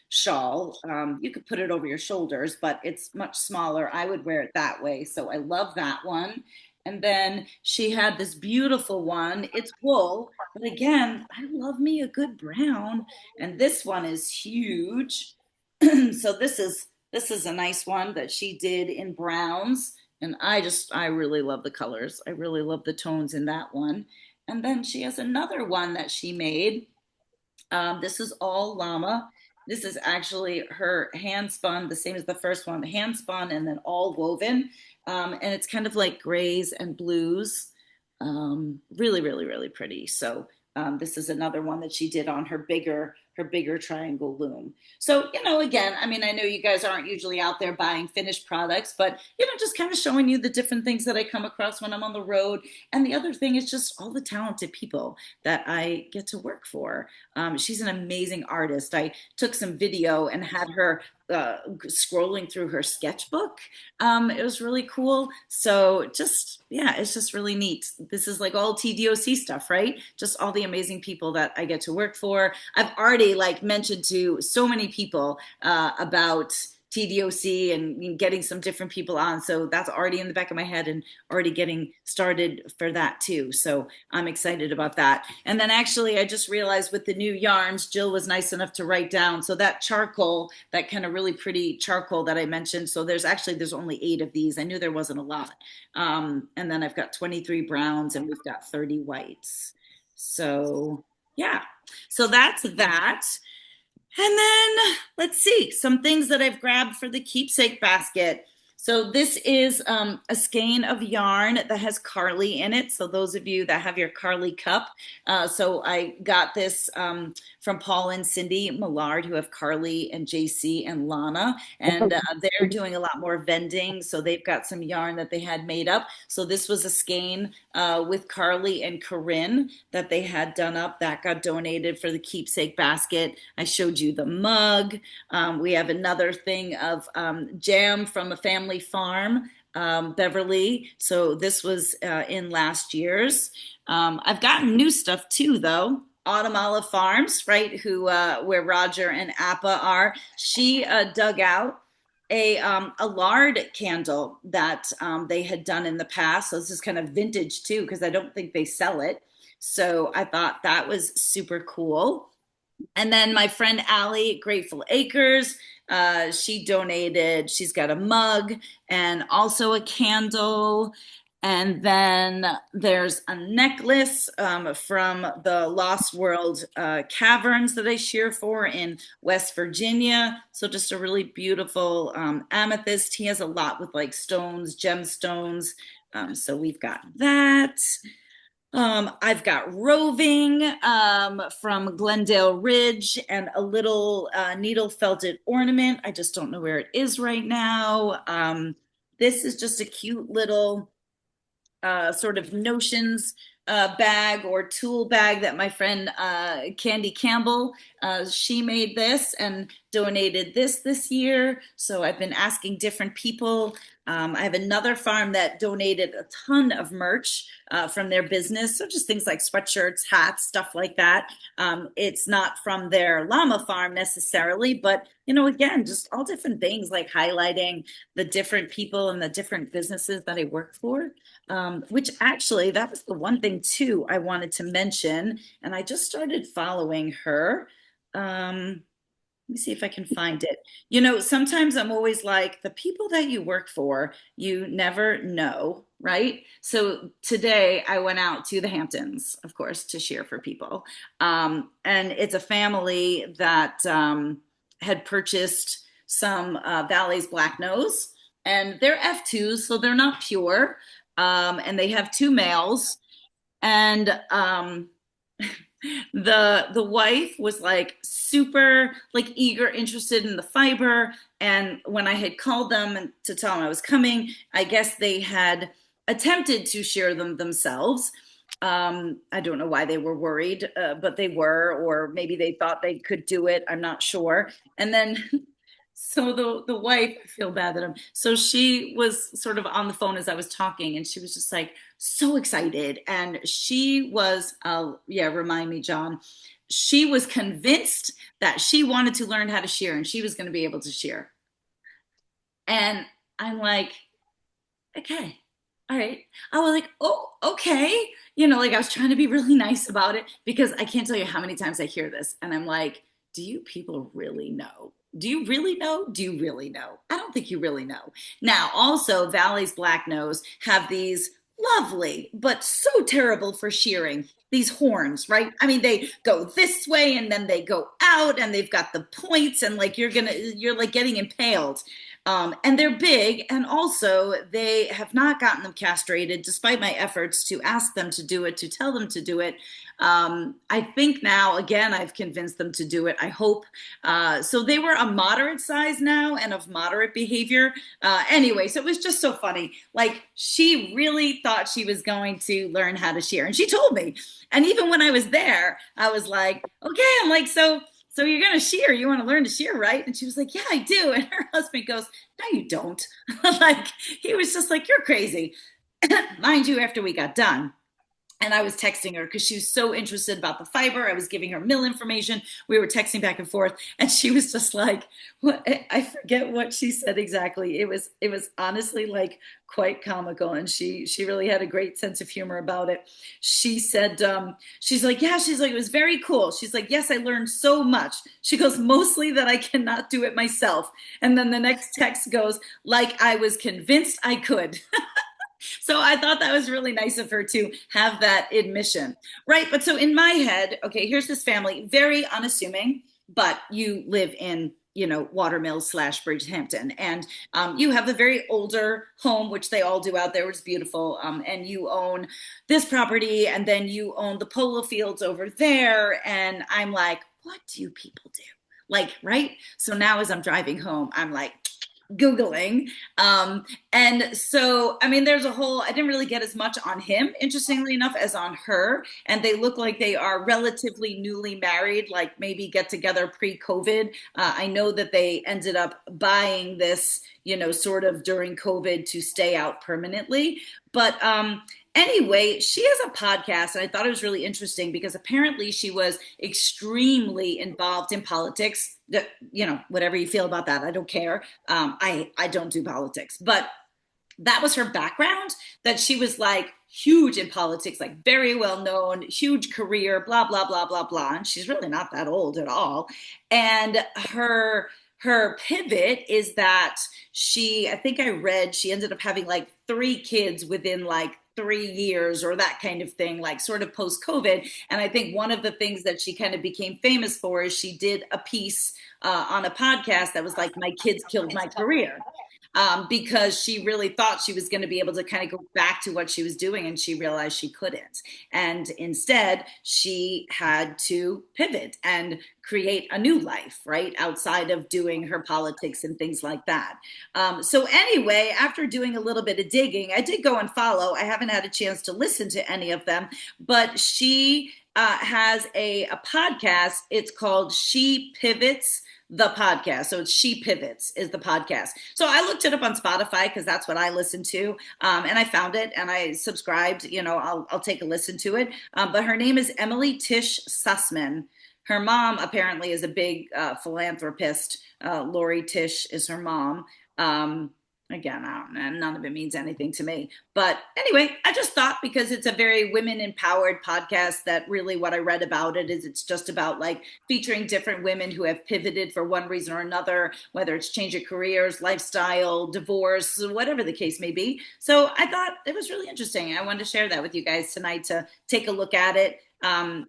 Shawl. You could put it over your shoulders, but it's much smaller. I would wear it that way. So I love that one. And then she had this beautiful one. It's wool, but again, I love me a good brown. And this one is huge. So this is a nice one that she did in browns. And I really love the colors. I really love the tones in that one. And then she has another one that she made. This is all llama. This is actually her hand spun, the same as the first one, hand spun and then all woven. And it's kind of like grays and blues. Really, really, really pretty. So this is another one that she did on her bigger triangle loom. So, again, I mean, I know you guys aren't usually out there buying finished products, but, just kind of showing you the different things that I come across when I'm on the road. And the other thing is just all the talented people that I get to work for. She's an amazing artist. I took some video and had her scrolling through her sketchbook. It was really cool. So yeah, it's just really neat. This is like all TDOC stuff, right? Just all the amazing people that I get to work for. I've already mentioned to so many people about TDOC and getting some different people on. So that's already in the back of my head and already getting started for that too. So I'm excited about that. And then actually, I just realized with the new yarns, Jill was nice enough to write down. So that charcoal, that kind of really pretty charcoal that I mentioned. So there's only 8 of these. I knew there wasn't a lot. And then I've got 23 browns and we've got 30 whites. So yeah, so that's that. And then let's see, some things that I've grabbed for the keepsake basket. So this is a skein of yarn that has Carly in it. So those of you that have your Carly cup. So I got this from Paul and Cindy Millard, who have Carly and JC and Lana. And they're doing a lot more vending. So they've got some yarn that they had made up. So this was a skein with Carly and Corinne that they had done up. That got donated for the keepsake basket. I showed you the mug. We have another thing of jam from a family farm, Beverly. So this was in last year's. I've gotten new stuff too, though. Autumn Olive Farms, right? Where Roger and Appa are. She dug out a lard candle that they had done in the past. So this is kind of vintage too, because I don't think they sell it. So I thought that was super cool. And then my friend Allie, Grateful Acres, she's got a mug and also a candle. And then there's a necklace from the Lost World Caverns that I shear for in West Virginia. So just a really beautiful amethyst. He has a lot with stones, gemstones. So we've got that. I've got roving from Glendale Ridge and a little needle felted ornament. I just don't know where it is right now. This is just a cute little sort of notions bag or tool bag that my friend Candy Campbell, she made this and donated this year. So I've been asking different people. I have another farm that donated a ton of merch from their business. So just things like sweatshirts, hats, stuff like that. It's not from their llama farm necessarily, but again, just all different things like highlighting the different people and the different businesses that I work for. Which actually, that was the one thing too I wanted to mention. And I just started following her. Let me see if I can find it. Sometimes I'm always like, the people that you work for, you never know, right? So today I went out to the Hamptons, of course, to shear for people. And it's a family that had purchased some Valley's Black Nose. And they're F2s, so they're not pure. And they have 2 males. And the wife was like super like eager, interested in the fiber. And when I had called them and to tell them I was coming, I guess they had attempted to share them themselves. I don't know why they were worried, but they were, or maybe they thought they could do it. I'm not sure. And then so the wife, I feel bad that I'm, so she was sort of on the phone as I was talking, and she was just like so excited. And she was, yeah, remind me, John, she was convinced that she wanted to learn how to shear and she was going to be able to shear. And I'm like, okay, all right. I was like, oh, okay. You know, like I was trying to be really nice about it because I can't tell you how many times I hear this. And I'm like, do you people really know? Do you really know? Do you really know? I don't think you really know. Now, also, Valley's Black Nose have these lovely, but so terrible for shearing, these horns, right? I mean, they go this way and then they go out and they've got the points and like you're like getting impaled. And they're big, and also they have not gotten them castrated, despite my efforts to ask them to do it, to tell them to do it. I think now, again, I've convinced them to do it, I hope. So they were a moderate size now and of moderate behavior. Anyway, so it was just so funny. Like, she really thought she was going to learn how to shear, and she told me. And even when I was there, I was like, okay, I'm like, so you're going to shear. You want to learn to shear, right? And she was like, yeah, I do. And her husband goes, no, you don't. Like, he was just like, you're crazy. Mind you, after we got done, and I was texting her because she was so interested about the fiber. I was giving her mill information. We were texting back and forth, and she was just like, "What?" I forget what she said exactly. It was honestly like quite comical, and she really had a great sense of humor about it. She said, she's like, yeah, she's like, it was very cool. She's like, yes, I learned so much. She goes, mostly that I cannot do it myself. And then the next text goes, like I was convinced I could. So I thought that was really nice of her to have that admission, right? But so in my head, okay, here's this family, very unassuming, but you live in, you know, Watermills / Bridgehampton, and you have a very older home, which they all do out there, which is beautiful, and you own this property, and then you own the polo fields over there, and I'm like, what do you people do? Like, right? So now as I'm driving home, I'm like, Googling. And so, I mean, there's a whole, I didn't really get as much on him, interestingly enough, as on her. And they look like they are relatively newly married, like maybe get together pre-COVID. I know that they ended up buying this, you know, sort of during COVID to stay out permanently. But anyway, she has a podcast, and I thought it was really interesting because apparently she was extremely involved in politics. That, you know, whatever you feel about that, I don't care. I don't do politics, but that was her background, that she was like huge in politics, like very well known, huge career, blah, blah, blah, blah, blah. And she's really not that old at all. And her pivot is that I think I read she ended up having like 3 kids within like 3 years or that kind of thing, like sort of post COVID. And I think one of the things that she kind of became famous for is she did a piece on a podcast that was like, my kids killed my career. Because she really thought she was going to be able to kind of go back to what she was doing, and she realized she couldn't. And instead, she had to pivot and create a new life, right, outside of doing her politics and things like that. So anyway, after doing a little bit of digging, I did go and follow. I haven't had a chance to listen to any of them, but she has a podcast. It's called She Pivots, the podcast. So it's She Pivots is the podcast. So I looked it up on Spotify because that's what I listen to. And I found it and I subscribed, you know, I'll take a listen to it. But her name is Emily Tish Sussman. Her mom apparently is a big philanthropist. Lori Tish is her mom. Again, I don't know, none of it means anything to me. But anyway, I just thought, because it's a very women empowered podcast, that really what I read about it is it's just about like featuring different women who have pivoted for one reason or another, whether it's change of careers, lifestyle, divorce, whatever the case may be. So I thought it was really interesting. I wanted to share that with you guys tonight to take a look at it.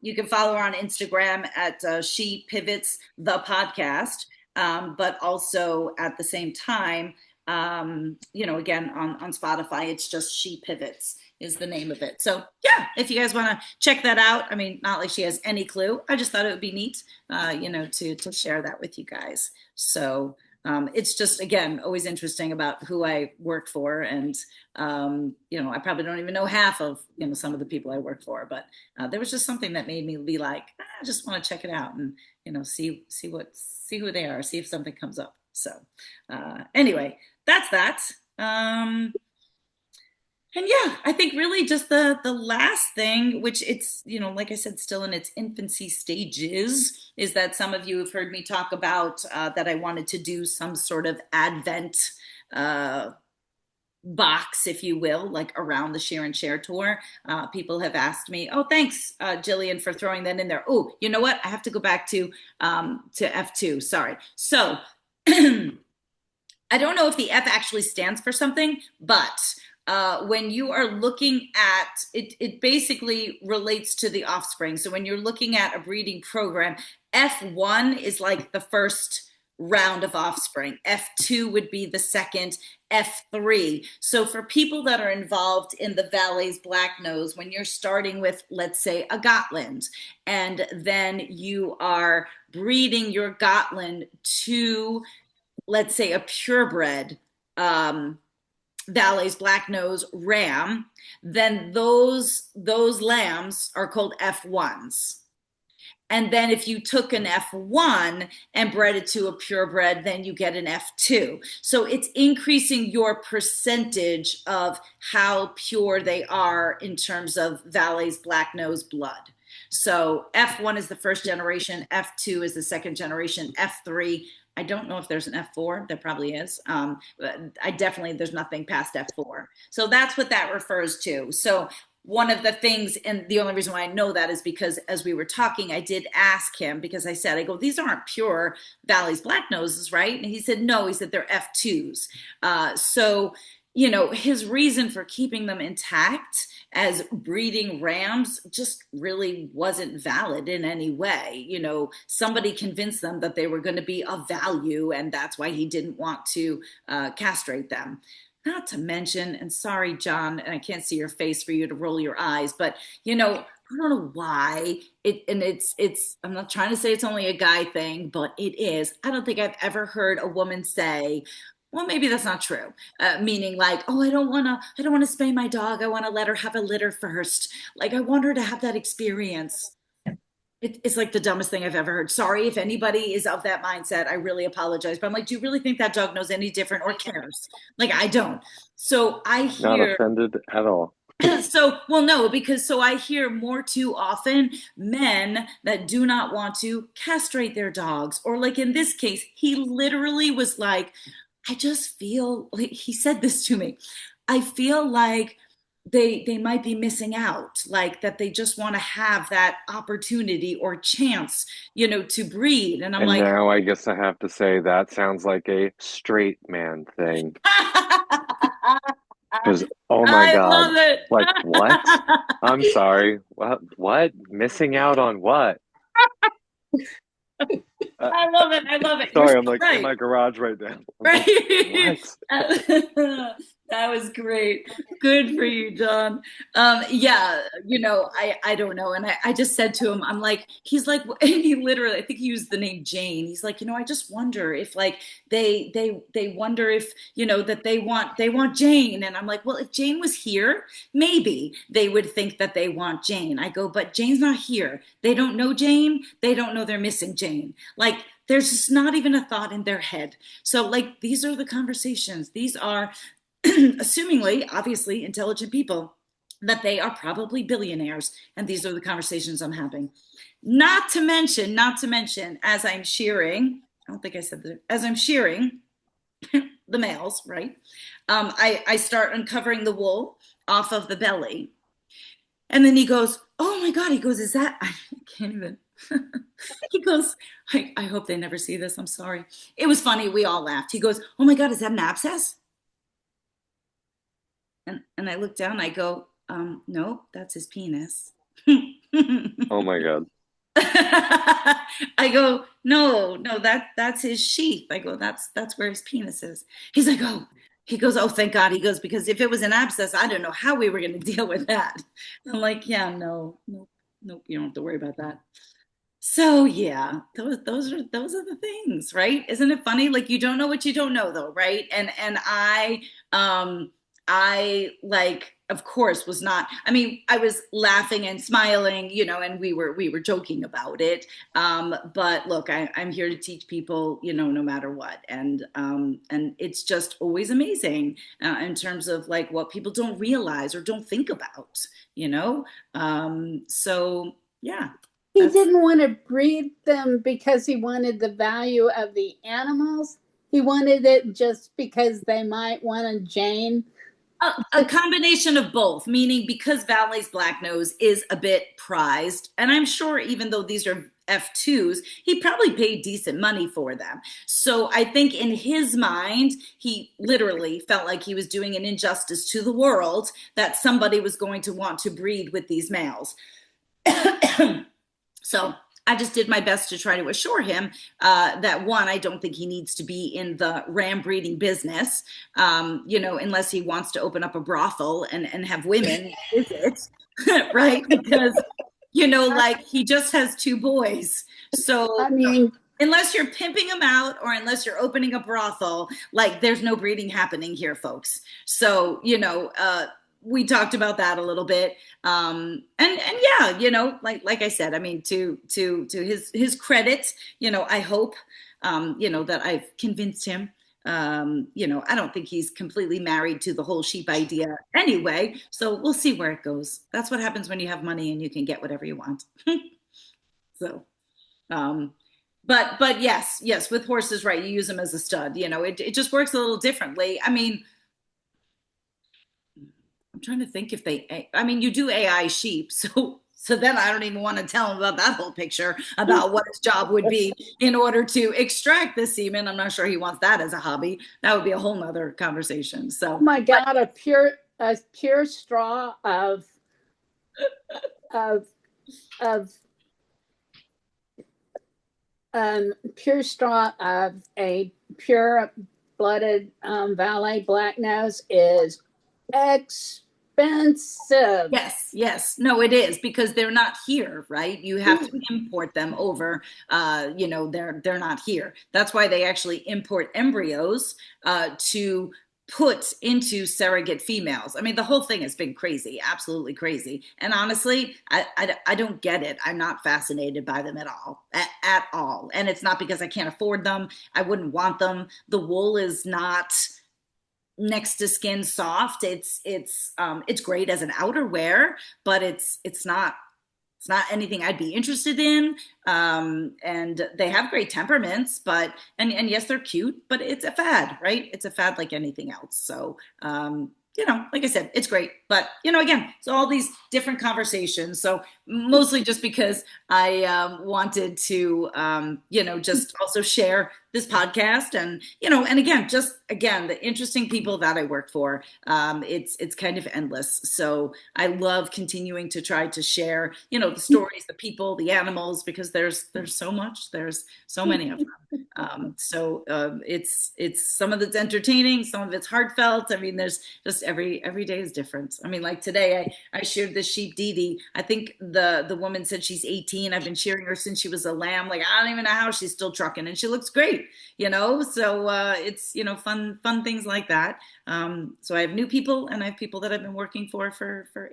You can follow her on Instagram at She Pivots the podcast. But also at the same time, Again, on Spotify, it's just She Pivots is the name of it. So yeah, if you guys want to check that out, I mean, not like she has any clue. I just thought it would be neat, to share that with you guys. So it's just, again, always interesting about who I work for. And, I probably don't even know half of, some of the people I work for, but there was just something that made me be like, I just want to check it out and, see who they are, see if something comes up. So anyway, that's that. And yeah, I think really just the last thing, which it's, like I said, still in its infancy stages, is that some of you have heard me talk about that I wanted to do some sort of Advent box, if you will, like around the Share and Share tour. People have asked me, oh, thanks, Jillian, for throwing that in there. Oh, you know what? I have to go back to F2. Sorry. So I don't know if the F actually stands for something, but when you are looking at it, it basicully relates to the offspring. So when you're looking at a breeding program, F1 is like the first round of offspring. F2 would be the second, F3. So for people that are involved in the Valleys black nose, when you're starting with, let's say, a Gotland, and then you are breeding your Gotland to, let's say, a purebred Valleys black nose ram, then those lambs are called F1s. And then if you took an F1 and bred it to a purebred, then you get an F2. So it's increasing your percentage of how pure they are in terms of Valleys black nose blood. So F1 is the first generation, F2 is the second generation, F3. I don't know if there's an F4. There probably is. But there's nothing past F4. So that's what that refers to. So one of the things, and the only reason why I know that is because as we were talking, I did ask him, because I said, these aren't pure Valleys black noses, right? And he said, no, he said they're F2s. So, his reason for keeping them intact as breeding rams just really wasn't valid in any way. Somebody convinced them that they were going to be of value, and that's why he didn't want to castrate them. Not to mention, and sorry, John, and I can't see your face for you to roll your eyes, but I don't know why I'm not trying to say it's only a guy thing, but it is. I don't think I've ever heard a woman say, well, maybe that's not true. Meaning like, oh, I don't want to spay my dog. I want to let her have a litter first. Like, I want her to have that experience. It's like the dumbest thing I've ever heard. Sorry if anybody is of that mindset. I really apologize. But I'm like, do you really think that dog knows any different or cares? Like, I don't. So I Not hear. offended at all. So I hear more too often men that do not want to castrate their dogs. Or like in this case, he literally was like, I just feel like, he said this to me, I feel like they might be missing out, like that they just want to have that opportunity or chance, to breed. And I'm And like, now I guess I have to say that sounds like a straight man thing. Because, oh my I God, love it. like what? I'm sorry. What? Missing out on what? I love it. I love it. Sorry, You're I'm like right. in my garage right now. Right. Like, what? That was great. Good for you, John. Yeah, I don't know. And I just said to him, I'm like, he's like, and he literally, I think he used the name Jane. He's like, I just wonder if like they wonder if, that they want Jane. And I'm like, well, if Jane was here, maybe they would think that they want Jane. I go, but Jane's not here. They don't know Jane. They don't know they're missing Jane. Like, there's just not even a thought in their head. So like, these are the conversations. These are assumingly, obviously, intelligent people, that they are probably billionaires. And these are the conversations I'm having. Not to mention, as I'm shearing, I don't think I said that, as I'm shearing the males, right? I start uncovering the wool off of the belly. And then he goes, oh my God, he goes, is that, I can't even. He goes, I hope they never see this. I'm sorry. It was funny. We all laughed. He goes, oh my God, is that an abscess? And I look down, I go, no, that's his penis. Oh my God. I go, no, that's his sheath. I go, that's where his penis is. He's like, oh, he goes, oh, thank God. He goes, because if it was an abscess, I don't know how we were going to deal with that. I'm like, yeah, no, nope, nope, you don't have to worry about that. So yeah, those are the things, right? Isn't it funny? Like you don't know what you don't know though, right? And I like of course was not, I mean, I was laughing and smiling, and we were joking about it. But look, I'm here to teach people, no matter what. And it's just always amazing in terms of like what people don't realize or don't think about, so yeah. He didn't want to breed them because he wanted the value of the animals. He wanted it just because they might want a Jane. A combination of both, meaning because Valet's black nose is a bit prized, and I'm sure even though these are F2s, he probably paid decent money for them. So I think in his mind, he literally felt like he was doing an injustice to the world that somebody was going to want to breed with these males. So I just did my best to try to assure him that one, I don't think he needs to be in the ram breeding business, unless he wants to open up a brothel and have women visit, right? Because, like he just has 2 boys. So I mean, unless you're pimping them out or unless you're opening a brothel, like there's no breeding happening here, folks. So, we talked about that a little bit. And yeah, like I said, I mean, to his credit, I hope, that I've convinced him. I don't think he's completely married to the whole sheep idea anyway. So we'll see where it goes. That's what happens when you have money and you can get whatever you want. So, but yes, with horses, right? You use them as a stud. It just works a little differently. I mean, I'm trying to think if you do AI sheep, so then I don't even want to tell him about that whole picture about what his job would be in order to extract the semen. I'm not sure he wants that as a hobby. That would be a whole nother conversation. So, oh my God, a pure straw of pure straw of a pure blooded Valet black nose is expensive. Yes. No, it is because they're not here, right? You have to import them over. They're not here. That's why they actually import embryos to put into surrogate females. I mean, the whole thing has been crazy, absolutely crazy. And honestly, I don't get it. I'm not fascinated by them at all. And it's not because I can't afford them. I wouldn't want them. The wool is not next to skin soft. It's great as an outerwear, but it's not anything I'd be interested in. And they have great temperaments, but and yes, they're cute, but it's a fad, right? It's a fad like anything else. So like I said, it's great. But, again, so all these different conversations. So mostly just because I wanted to, just also share this podcast and, and again, the interesting people that I work for. It's kind of endless. So I love continuing to try to share, the stories, the people, the animals, because there's so much, there's so many of them. It's some of it's entertaining, some of it's heartfelt. I mean, there's just every day is different. I mean, like today I sheared this sheep Dee Dee. I think the woman said she's 18. I've been shearing her since she was a lamb. Like, I don't even know how she's still trucking and she looks great, so it's, fun things like that. So I have new people and I have people that I've been working for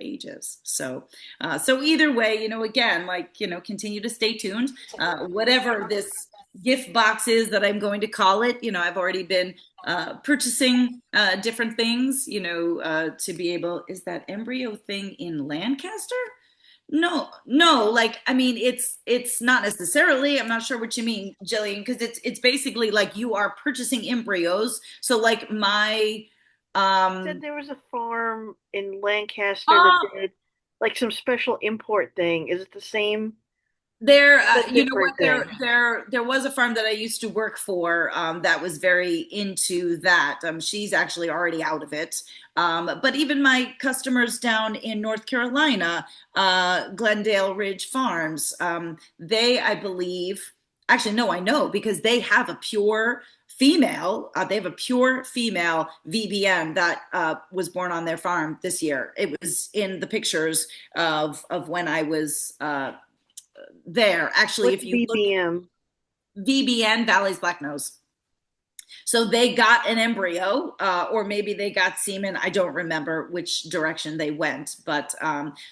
ages. So either way, again, continue to stay tuned, whatever this gift boxes that I'm going to call it. I've already been purchasing different things, to be able, is that embryo thing in Lancaster? No, like, I mean, it's not necessarily, I'm not sure what you mean, Jillian, because it's basically like you are purchasing embryos. So like my, said there was a farm in Lancaster that did like some special import thing. Is it the same There, It's a you know what? different thing. There was a farm that I used to work for that was very into that. She's actually already out of it. But even my customers down in North Carolina, Glendale Ridge Farms, they, I believe, actually, no, I know because they have a pure female. They have a pure female VBN that was born on their farm this year. It was in the pictures of when I was there. Actually, What's if you look, BBM? VBN, Valley's Black Nose. So they got an embryo, or maybe they got semen. I don't remember which direction they went, but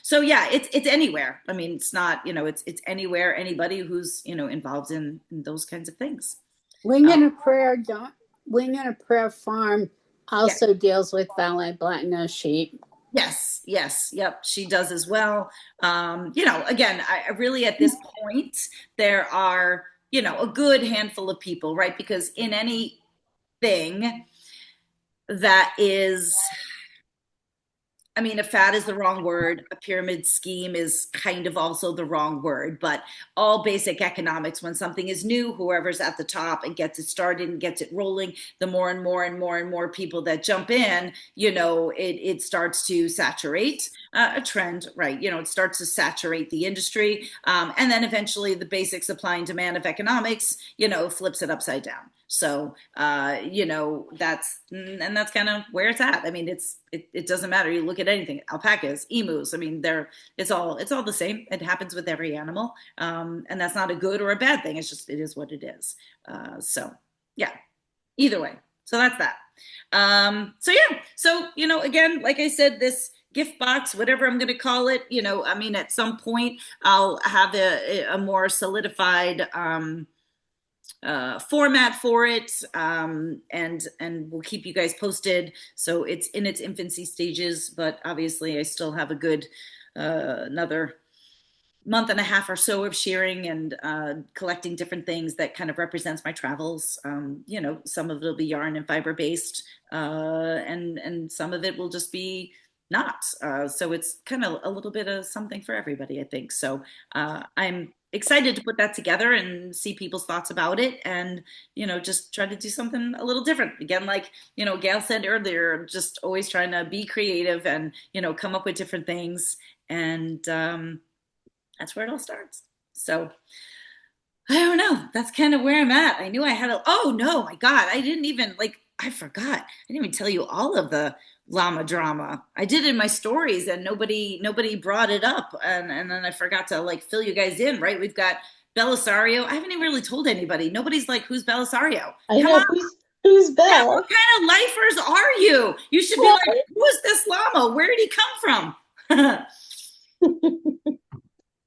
so yeah, it's anywhere. I mean, it's not, it's anywhere. Anybody who's involved in those kinds of things. Wing and a Prayer don't Wing and a Prayer Farm Yeah. also deals with Valley Black Nose sheep. Yes, yes, yep, she does as well. Again, I really at this point there are a good handful of people, right? Because in anything that is, I mean, a fad is the wrong word. A pyramid scheme is kind of also the wrong word, but all basic economics, when something is new, whoever's at the top and gets it started and gets it rolling, the more and more and more and more people that jump in, it starts to saturate a trend, right? It starts to saturate the industry. And then eventually the basic supply and demand of economics, flips it upside down. So, that's kind of where it's at. I mean, it doesn't matter. You look at anything, alpacas, emus. I mean, it's all the same. It happens with every animal. And that's not a good or a bad thing. It's just, it is what it is. So yeah, either way. So that's that. So, again, like I said, this gift box, whatever I'm going to call it, I mean, at some point I'll have a more solidified, format for it, and we'll keep you guys posted. So it's in its infancy stages, but obviously I still have a good another month and a half or so of sharing and collecting different things that kind of represents my travels. Some of it will be yarn and fiber based, and some of it will just be not. So it's kind of a little bit of something for everybody, I think. So I'm excited to put that together and see people's thoughts about it, and just try to do something a little different again. Like Gail said earlier, just always trying to be creative and come up with different things, and that's where it all starts. So I don't know, that's kind of where I'm at. I knew I had oh no, my God, I forgot, I didn't even tell you all of the llama drama. I did in my stories and nobody brought it up, and then I forgot to fill you guys in, right? We've got Belisario. I haven't even really told anybody. Nobody's like, who's Belisario? I know who's Belle. Yeah, what kind of lifers are you? You should be like, who is this llama? Where did he come from?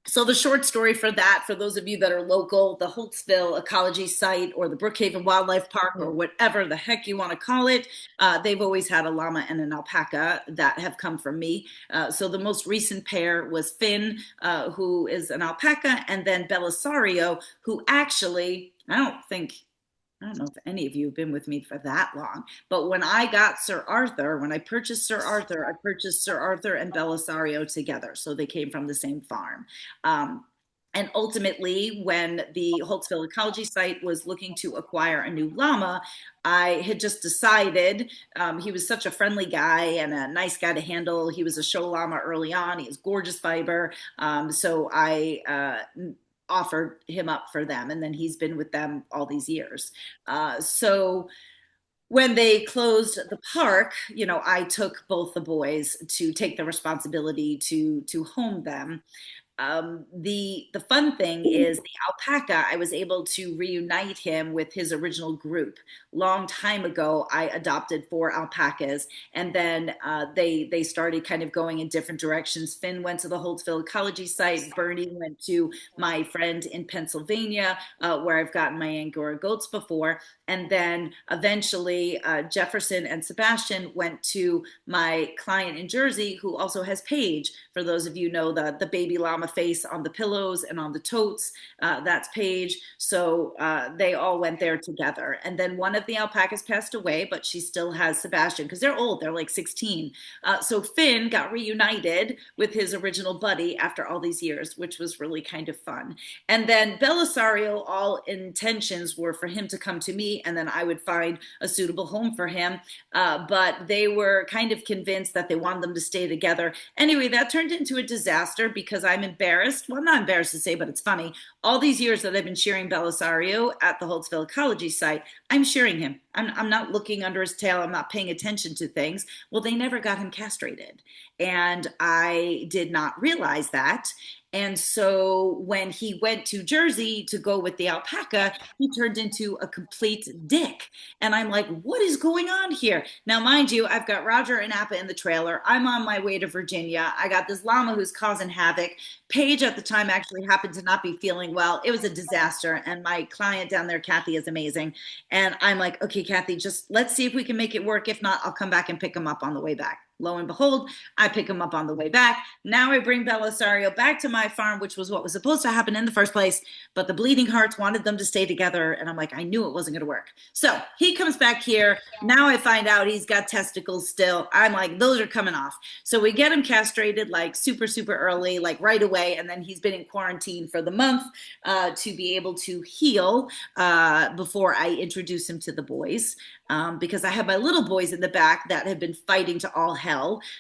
So the short story for that, for those of you that are local, the Holtzville Ecology Site or the Brookhaven Wildlife Park or whatever the heck you want to call it, they've always had a llama and an alpaca that have come from me. So the most recent pair was Finn, who is an alpaca, and then Belisario, who actually, I don't know if any of you have been with me for that long, but when I got Sir Arthur, when I purchased Sir Arthur, I purchased Sir Arthur and Belisario together. So they came from the same farm. And ultimately, when the Holtzville Ecology Site was looking to acquire a new llama, I had just decided, he was such a friendly guy and a nice guy to handle. He was a show llama early on. He has gorgeous fiber. So I offered him up for them, and then he's been with them all these years. So when they closed the park, I took both the boys to take the responsibility to home them. The fun thing is the alpaca, I was able to reunite him with his original group. Long time ago, I adopted 4 alpacas, and then they started kind of going in different directions. Finn went to the Holtzville Ecology Site. Bernie went to my friend in Pennsylvania, where I've gotten my Angora goats before. And then eventually Jefferson and Sebastian went to my client in Jersey, who also has Paige. For those of you know, the baby llama llama face on the pillows and on the totes. That's Paige. So they all went there together. And then one of the alpacas passed away, but she still has Sebastian because they're old. They're like 16. So Finn got reunited with his original buddy after all these years, which was really kind of fun. And then Belisario, all intentions were for him to come to me, and then I would find a suitable home for him. But they were kind of convinced that they wanted them to stay together. Anyway, that turned into a disaster because I'm embarrassed. Well, I'm not embarrassed to say, but it's funny. All these years that I've been cheering Belisario at the Holtzville Ecology site, I'm cheering him. I'm not looking under his tail. I'm not paying attention to things. Well, they never got him castrated. And I did not realize that. And so when he went to Jersey to go with the alpaca, he turned into a complete dick. And I'm like, what is going on here? Now, mind you, I've got Roger and Appa in the trailer. I'm on my way to Virginia. I got this llama who's causing havoc. Paige at the time actually happened to not be feeling well. It was a disaster. And my client down there, Kathy, is amazing. And I'm like, okay, Kathy, just let's see if we can make it work. If not, I'll come back and pick him up on the way back. Lo and behold, I pick him up on the way back. Now I bring Belisario back to my farm, which was what was supposed to happen in the first place. But the Bleeding Hearts wanted them to stay together. And I'm like, I knew it wasn't going to work. So he comes back here. Now I find out he's got testicles still. I'm like, those are coming off. So we get him castrated like super, super early, like right away. And then he's been in quarantine for the month to be able to heal before I introduce him to the boys. Because I have my little boys in the back that have been fighting to all hell.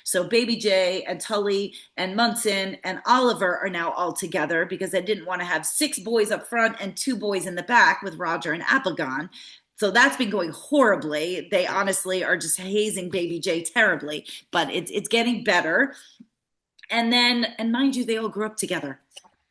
So Baby J and Tully and Munson and Oliver are now all together because I didn't want to have 6 boys up front and 2 boys in the back with Roger and Appagon. So that's been going horribly. They honestly are just hazing Baby J terribly, but it's getting better. And mind you, they all grew up together.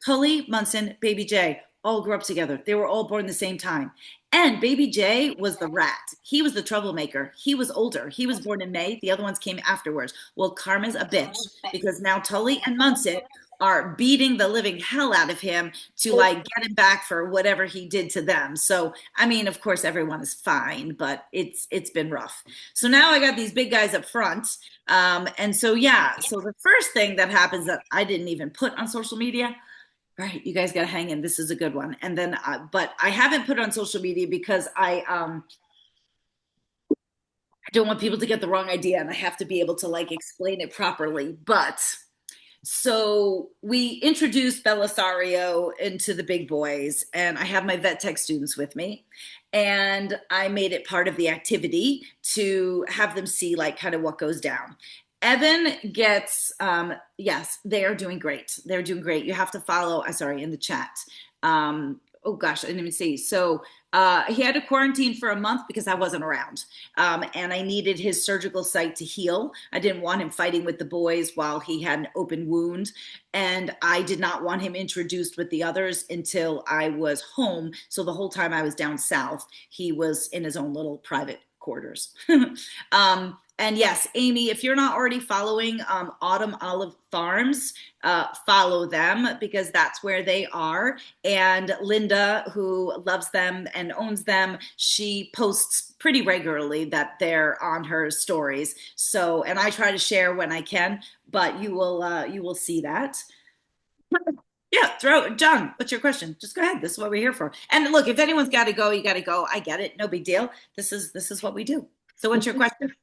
Tully, Munson, Baby J all grew up together. They were all born the same time. And Baby J was the rat. He was the troublemaker. He was older. He was born in May. The other ones came afterwards. Well, Karma's a bitch because now Tully and Munson are beating the living hell out of him to like get him back for whatever he did to them. So, I mean, of course, everyone is fine, but it's been rough. So now I got these big guys up front. And so, yeah, so the first thing that happens that I didn't even put on social media, all right, you guys got to hang in. This is a good one. And then, but I haven't put it on social media because I don't want people to get the wrong idea and I have to be able to like explain it properly. But so we introduced Belisario into the big boys and I have my vet tech students with me. And I made it part of the activity to have them see like kind of what goes down. Evan gets, yes, they are doing great. They're doing great. You have to follow, sorry, in the chat. Oh gosh, I didn't even see. So he had to quarantine for a month because I wasn't around. And I needed his surgical site to heal. I didn't want him fighting with the boys while he had an open wound. And I did not want him introduced with the others until I was home. So the whole time I was down south, he was in his own little private quarters. And yes, Amy, if you're not already following Autumn Olive Farms, follow them because that's where they are. And Linda, who loves them and owns them, she posts pretty regularly that they're on her stories. So, and I try to share when I can, but you will see that. Yeah, John, what's your question? Just go ahead. This is what we're here for. And look, if anyone's got to go, you got to go. I get it. No big deal. This is what we do. So what's your question?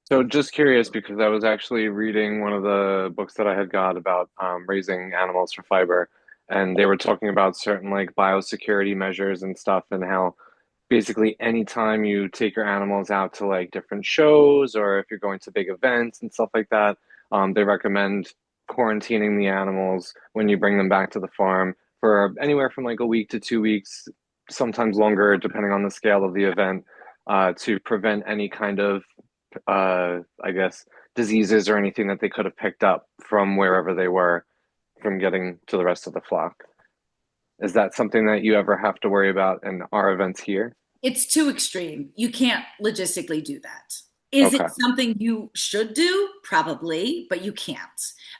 So just curious because I was actually reading one of the books that I had got about raising animals for fiber, and they were talking about certain like biosecurity measures and stuff, and how basically anytime you take your animals out to like different shows or if you're going to big events and stuff like that, they recommend quarantining the animals when you bring them back to the farm for anywhere from like a week to 2 weeks, sometimes longer, depending on the scale of the event, to prevent any kind of, I guess, diseases or anything that they could have picked up from wherever they were from getting to the rest of the flock. Is that something that you ever have to worry about in our events here? It's too extreme. You can't logistically do that. Is it something you should do? Probably, but you can't.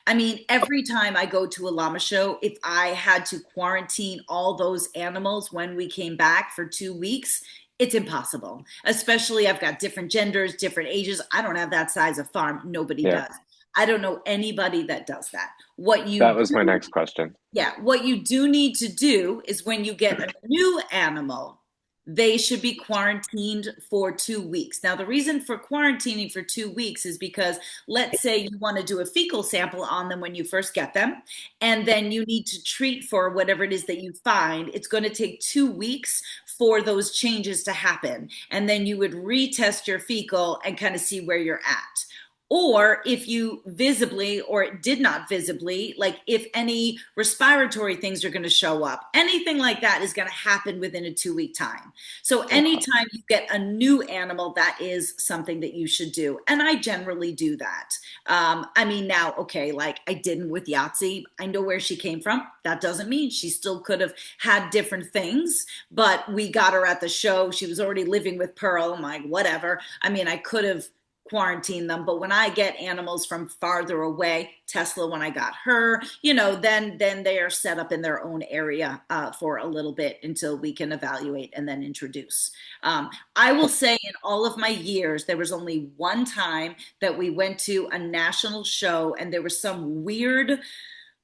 I mean, every time I go to a llama show, if I had to quarantine all those animals when we came back for 2 weeks, it's impossible. Especially I've got different genders, different ages. I don't have that size of farm. Nobody does. I don't know anybody that does that. What you That was my do, next question. yeah, what you do need to do is when you get a new animal, they should be quarantined for 2 weeks. Now, the reason for quarantining for 2 weeks is because let's say you want to do a fecal sample on them when you first get them, and then you need to treat for whatever it is that you find. It's going to take 2 weeks for those changes to happen. And then you would retest your fecal and kind of see where you're at. Or if you visibly or did not visibly, like if any respiratory things are going to show up, anything like that is going to happen within a 2 week time. So anytime you get a new animal, that is something that you should do. And I generally do that. I mean, now, okay, like I didn't with Yahtzee. I know where she came from. That doesn't mean she still could have had different things, but we got her at the show. She was already living with Pearl. I'm like, whatever. I mean, I could have quarantine them, but when I get animals from farther away, Tesla, when I got her, then they are set up in their own area for a little bit until we can evaluate and then introduce. I will say in all of my years, there was only one time that we went to a national show and there was some weird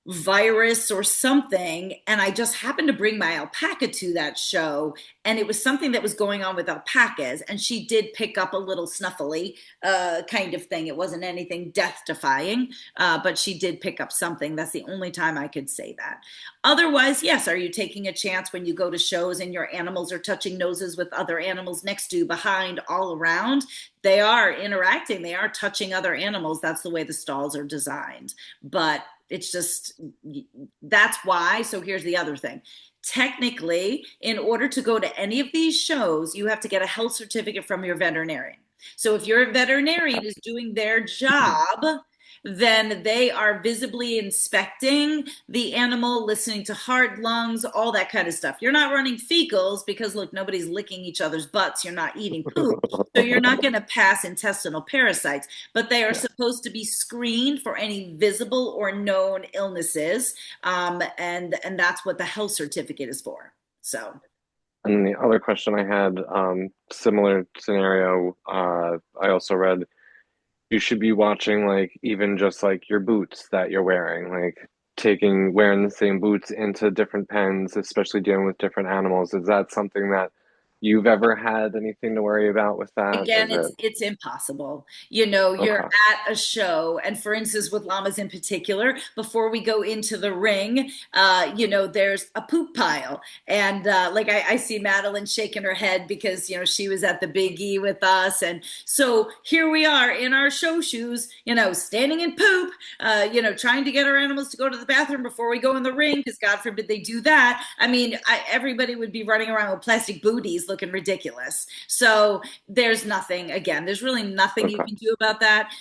virus or something, and I just happened to bring my alpaca to that show, and it was something that was going on with alpacas, and she did pick up a little snuffly kind of thing. It wasn't anything death-defying, but she did pick up something. That's the only time I could say that. Otherwise, yes, are you taking a chance when you go to shows and your animals are touching noses with other animals next to, behind, all around? They are interacting. They are touching other animals. That's the way the stalls are designed. But it's just, that's why. So here's the other thing. Technically, in order to go to any of these shows, you have to get a health certificate from your veterinarian. So if your veterinarian is doing their job, then they are visibly inspecting the animal, listening to heart, lungs, all that kind of stuff. You're not running fecals because, look, nobody's licking each other's butts. You're not eating poop. So you're not going to pass intestinal parasites, but they are supposed to be screened for any visible or known illnesses. And that's what the health certificate is for. So. And the other question I had, similar scenario, I also read you should be watching like even just like your boots that you're wearing, like wearing the same boots into different pens, especially dealing with different animals. Is that something that you've ever had anything to worry about with that? Again, Is it's impossible. You're Okay. at a show, and for instance, with llamas in particular, before we go into the ring, there's a poop pile, and like I see Madeline shaking her head because she was at the Big E with us, and so here we are in our show shoes, standing in poop, trying to get our animals to go to the bathroom before we go in the ring, because God forbid they do that. I mean, everybody would be running around with plastic booties looking ridiculous. So there's really nothing you Okay. can do about that.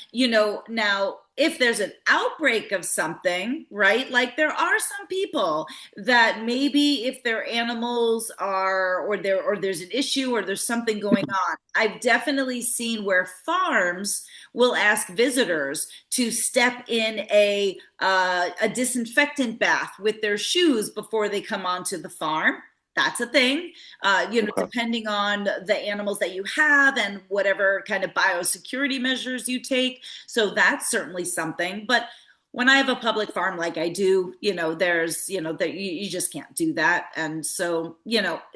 Now, if there's an outbreak of something, right? Like there are some people that maybe if their animals are, or there's an issue or there's something going on. I've definitely seen where farms will ask visitors to step in a disinfectant bath with their shoes before they come onto the farm. That's a thing, Okay. depending on the animals that you have and whatever kind of biosecurity measures you take. So that's certainly something. But when I have a public farm like I do, there's, that you just can't do that. And so,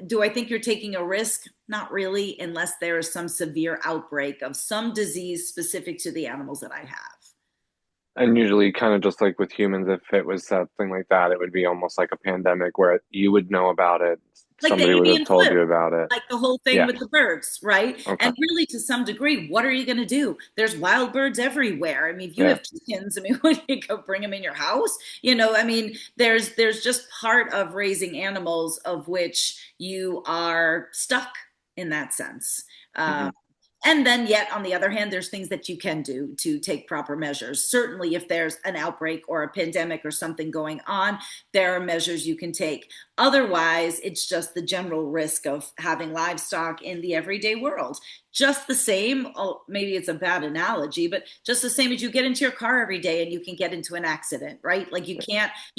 do I think you're taking a risk? Not really, unless there is some severe outbreak of some disease specific to the animals that I have. And usually, kind of just like with humans, if it was something like that, it would be almost like a pandemic where you would know about it. Like the Somebody would have avian told flu, you about it. like the whole thing Yeah. with the birds, right? Okay. And really, to some degree, what are you going to do? There's wild birds everywhere. I mean, if you Yeah. have chickens, I mean, would you go bring them in your house? I mean, there's just part of raising animals of which you are stuck in that sense. Mhm. And then yet, on the other hand, there's things that you can do to take proper measures. Certainly, if there's an outbreak or a pandemic or something going on, there are measures you can take. Otherwise, it's just the general risk of having livestock in the everyday world. Just the same, maybe it's a bad analogy, but just the same as you get into your car every day and you can get into an accident, right? Like you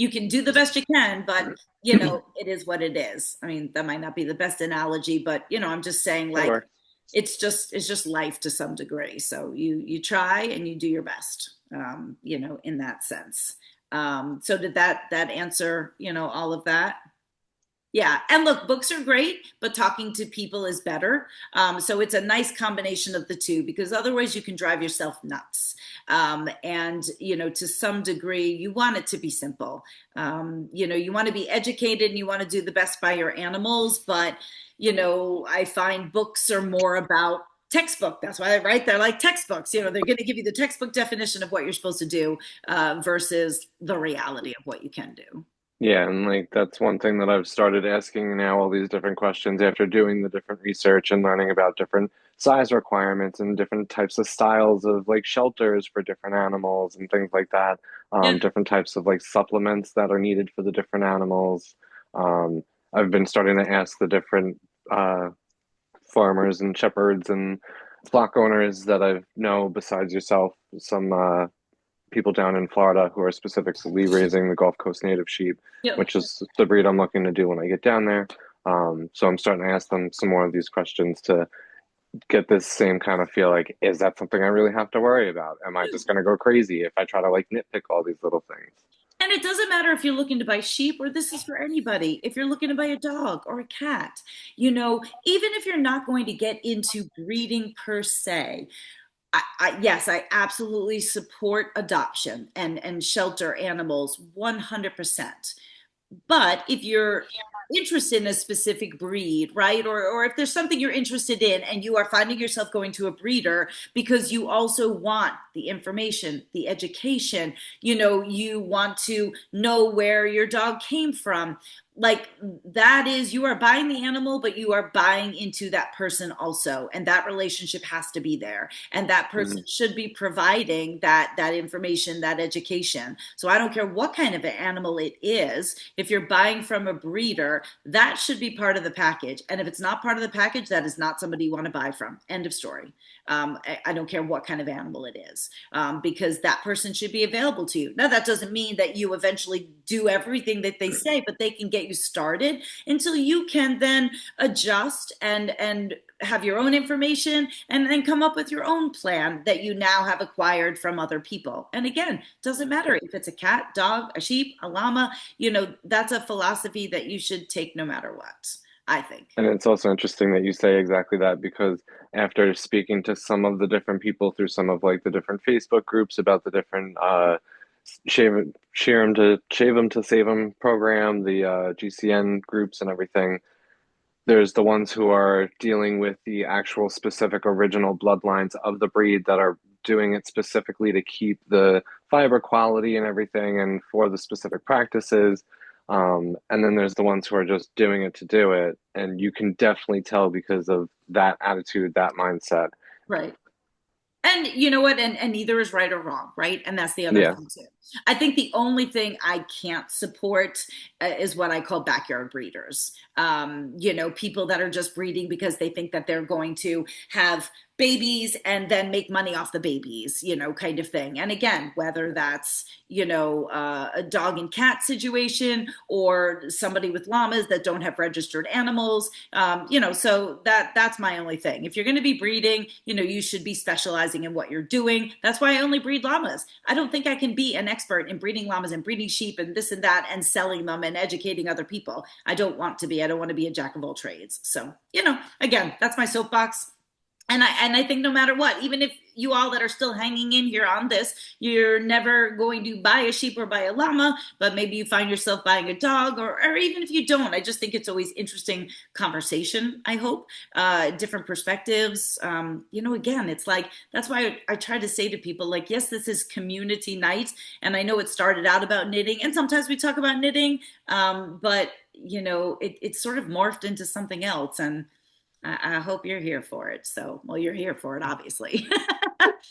can do the best you can, but it is what it is. I mean, that might not be the best analogy, but I'm just saying like, Sure. it's just life to some degree. So you try and you do your best. in that sense. So did that answer, all of that? Yeah. And look, books are great, but talking to people is better. So it's a nice combination of the two, because otherwise you can drive yourself nuts. And, to some degree, you want it to be simple. You want to be educated and you want to do the best by your animals. But, I find books are more about textbook. That's why they're like textbooks. They're going to give you the textbook definition of what you're supposed to do versus the reality of what you can do. Yeah, and like that's one thing that I've started asking now all these different questions after doing the different research and learning about different size requirements and different types of styles of like shelters for different animals and things like that. Yeah. Different types of like supplements that are needed for the different animals. I've been starting to ask the different farmers and shepherds and flock owners that I know besides yourself, some people down in Florida who are specifically raising the Gulf Coast native sheep, Yep. which is the breed I'm looking to do when I get down there. So I'm starting to ask them some more of these questions to get this same kind of feel like, is that something I really have to worry about? Am I just going to go crazy if I try to like nitpick all these little things? And it doesn't matter if you're looking to buy sheep, or this is for anybody. If you're looking to buy a dog or a cat, even if you're not going to get into breeding per se, yes, I absolutely support adoption and shelter animals 100%. But if you're interested in a specific breed, right? Or if there's something you're interested in and you are finding yourself going to a breeder because you also want the information, the education, you want to know where your dog came from. Like that is, you are buying the animal, but you are buying into that person also. And that relationship has to be there. And that person should be providing that information, that education. So I don't care what kind of an animal it is. If you're buying from a breeder, that should be part of the package. And if it's not part of the package, that is not somebody you want to buy from. End of story. I don't care what kind of animal it is, because that person should be available to you. Now, that doesn't mean that you eventually do everything that they say, but they can get you started until you can then adjust and have your own information and then come up with your own plan that you now have acquired from other people. And again, doesn't matter if it's a cat, dog, a sheep, a llama, that's a philosophy that you should take no matter what, I think. And it's also interesting that you say exactly that, because after speaking to some of the different people through some of like the different Facebook groups about the different shave them to save them program, the GCN groups and everything, there's the ones who are dealing with the actual specific original bloodlines of the breed that are doing it specifically to keep the fiber quality and everything and for the specific practices. And then there's the ones who are just doing it to do it. And you can definitely tell because of that attitude, that mindset. Right. And you know what? And neither is right or wrong, right? And that's the other thing too. I think the only thing I can't support is what I call backyard breeders. People that are just breeding because they think that they're going to have babies and then make money off the babies, kind of thing. And again, whether that's, a dog and cat situation or somebody with llamas that don't have registered animals, so that's my only thing. If you're going to be breeding, you should be specializing in what you're doing. That's why I only breed llamas. I don't think I can be an expert in breeding llamas and breeding sheep and this and that and selling them and educating other people. I don't want to be. I don't want to be a jack of all trades. So, again, that's my soapbox. And I think no matter what, even if you all that are still hanging in here on this, you're never going to buy a sheep or buy a llama, but maybe you find yourself buying a dog, or even if you don't, I just think it's always interesting conversation, I hope, different perspectives. Again, it's like, that's why I try to say to people, like, yes, this is community night. And I know it started out about knitting, and sometimes we talk about knitting, but, it's sort of morphed into something else. And I hope you're here for it. So, well, you're here for it, obviously.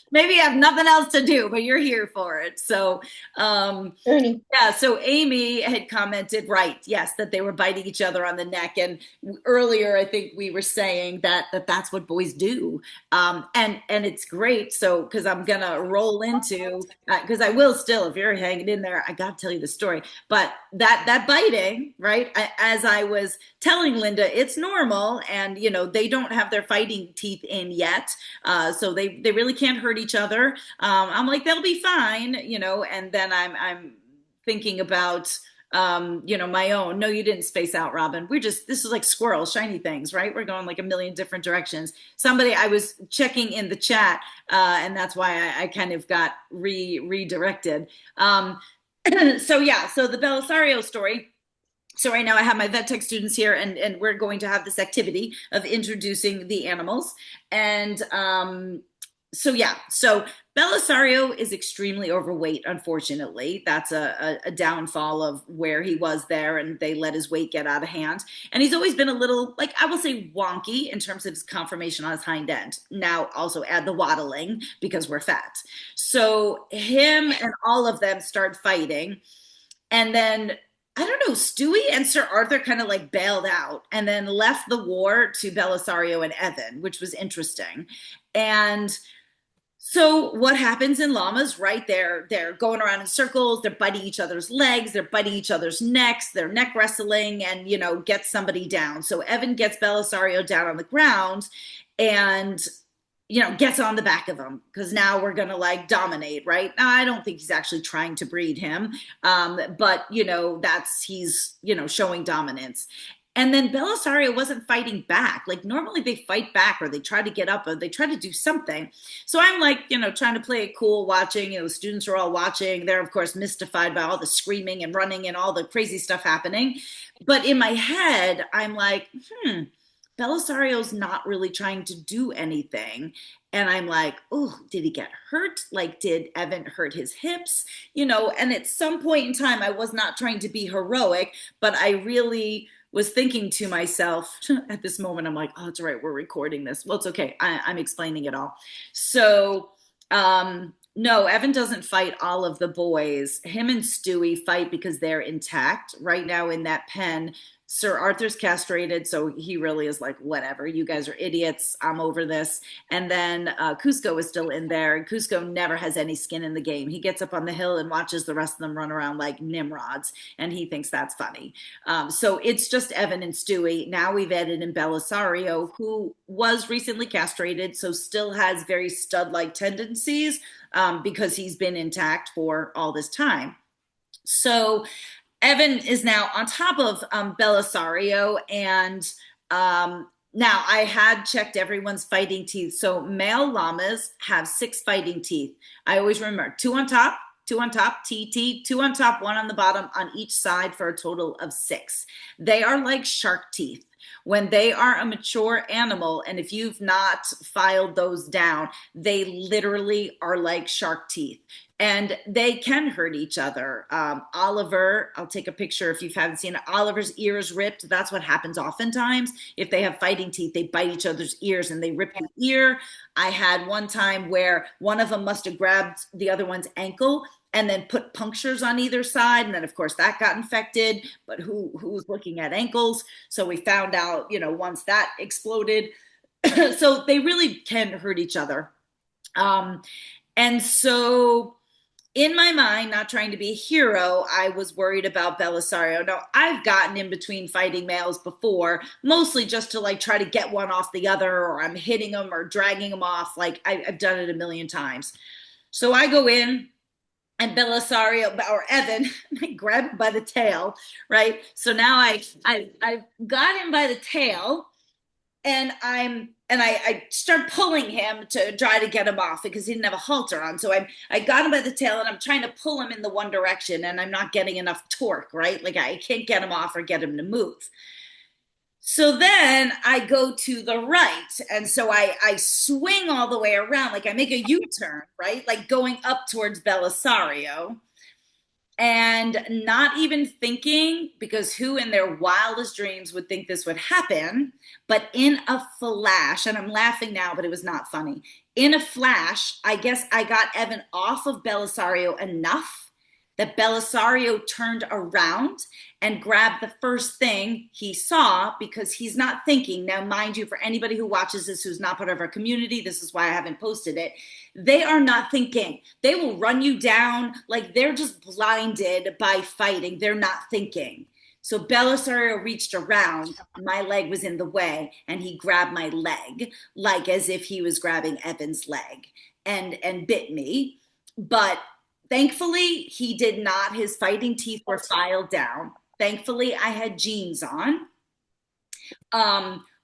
Maybe you have nothing else to do, but you're here for it. So, yeah. So Amy had commented, right? Yes, that they were biting each other on the neck. And earlier, I think we were saying that's what boys do. And it's great. So, because I'm gonna roll into, because I will still, if you're hanging in there, I got to tell you the story. But that biting, right? As I was telling Linda, it's normal, and they don't have their fighting teeth in yet, so they really can't hurt hurt each other. I'm like, they'll be fine, you know, and then I'm thinking about my own. No, you didn't space out, Robin. This is like squirrels, shiny things, right? We're going like a million different directions. I was checking in the chat, and that's why I kind of got redirected. So the Belisario story. So right now I have my vet tech students here, and we're going to have this activity of introducing the animals. And so Belisario is extremely overweight, unfortunately. That's a downfall of where he was there, and they let his weight get out of hand. And he's always been a little, like, I will say wonky in terms of his conformation on his hind end. Now also add the waddling because we're fat. So him and all of them start fighting. And then, I don't know, Stewie and Sir Arthur kind of like bailed out and then left the war to Belisario and Evan, which was interesting. And so what happens in llamas, right? They're going around in circles, they're biting each other's legs, they're biting each other's necks, they're neck wrestling, and, you know, get somebody down. So Evan gets Belisario down on the ground and, you know, gets on the back of him because now we're going to like dominate, right? Now, I don't think he's actually trying to breed him. But, you know, he's, you know, showing dominance. And then Belisario wasn't fighting back. Like normally they fight back or they try to get up or they try to do something. So I'm like, you know, trying to play it cool, watching, you know, the students are all watching. They're of course mystified by all the screaming and running and all the crazy stuff happening. But in my head, I'm like, Belisario's not really trying to do anything. And I'm like, oh, did he get hurt? Like, did Evan hurt his hips? You know, and at some point in time, I was not trying to be heroic, but I really was thinking to myself at this moment, I'm like, oh, it's right, we're recording this. Well, it's okay. I'm explaining it all. So, no, Evan doesn't fight all of the boys. Him and Stewie fight because they're intact. Right now in that pen, Sir Arthur's castrated, so he really is like, whatever, you guys are idiots, I'm over this. And then Cusco is still in there, and Cusco never has any skin in the game. He gets up on the hill and watches the rest of them run around like Nimrods, and he thinks that's funny. So it's just Evan and Stewie. Now we've added in Belisario, who was recently castrated, so still has very stud-like tendencies because he's been intact for all this time. So Evan is now on top of Belisario, and now I had checked everyone's fighting teeth. So male llamas have 6 fighting teeth. I always remember 2 on top, TT, 2 on top, 1 on the bottom on each side for a total of 6. They are like shark teeth. When they are a mature animal, and if you've not filed those down, they literally are like shark teeth. And they can hurt each other. Oliver, I'll take a picture if you haven't seen it. Oliver's ear is ripped. That's what happens oftentimes. If they have fighting teeth, they bite each other's ears and they rip the ear. I had one time where one of them must have grabbed the other one's ankle and then put punctures on either side. And then, of course, that got infected. But who's looking at ankles? So we found out, you know, once that exploded. So they really can hurt each other. And so in my mind, not trying to be a hero, I was worried about Belisario. Now, I've gotten in between fighting males before, mostly just to like try to get one off the other, or I'm hitting them or dragging them off. Like I've done it a million times. So I go in and Belisario or Evan, I grab him by the tail, right? So now I got him by the tail, and I start pulling him to try to get him off because he didn't have a halter on. So I got him by the tail and I'm trying to pull him in the one direction, and I'm not getting enough torque, right? Like I can't get him off or get him to move. So then I go to the right. And so I swing all the way around, like I make a U-turn, right? Like going up towards Belisario. And not even thinking, because who in their wildest dreams would think this would happen, but in a flash, and I'm laughing now, but it was not funny. In a flash, I guess I got Evan off of Belisario enough that Belisario turned around and grabbed the first thing he saw, because he's not thinking. Now, mind you, for anybody who watches this who's not part of our community, this is why I haven't posted it. They are not thinking. They will run you down like they're just blinded by fighting. They're not thinking. So Belisario reached around, my leg was in the way, and he grabbed my leg, like as if he was grabbing Evan's leg. and bit me. But thankfully, he did not. His fighting teeth were filed down. Thankfully, I had jeans on.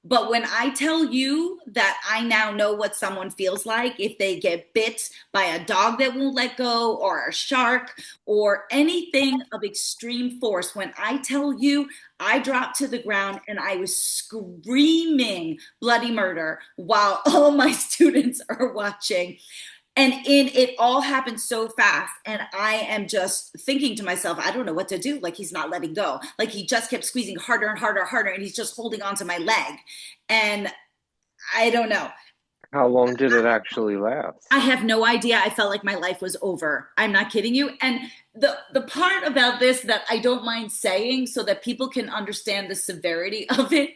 But when I tell you that I now know what someone feels like if they get bit by a dog that won't let go, or a shark, or anything of extreme force, when I tell you I dropped to the ground and I was screaming bloody murder while all my students are watching. And it all happened so fast. And I am just thinking to myself, I don't know what to do. Like, he's not letting go. Like, he just kept squeezing harder and harder and harder. And he's just holding onto my leg. And I don't know. How long did it actually last? I have no idea. I felt like my life was over. I'm not kidding you. And the part about this that I don't mind saying so that people can understand the severity of it,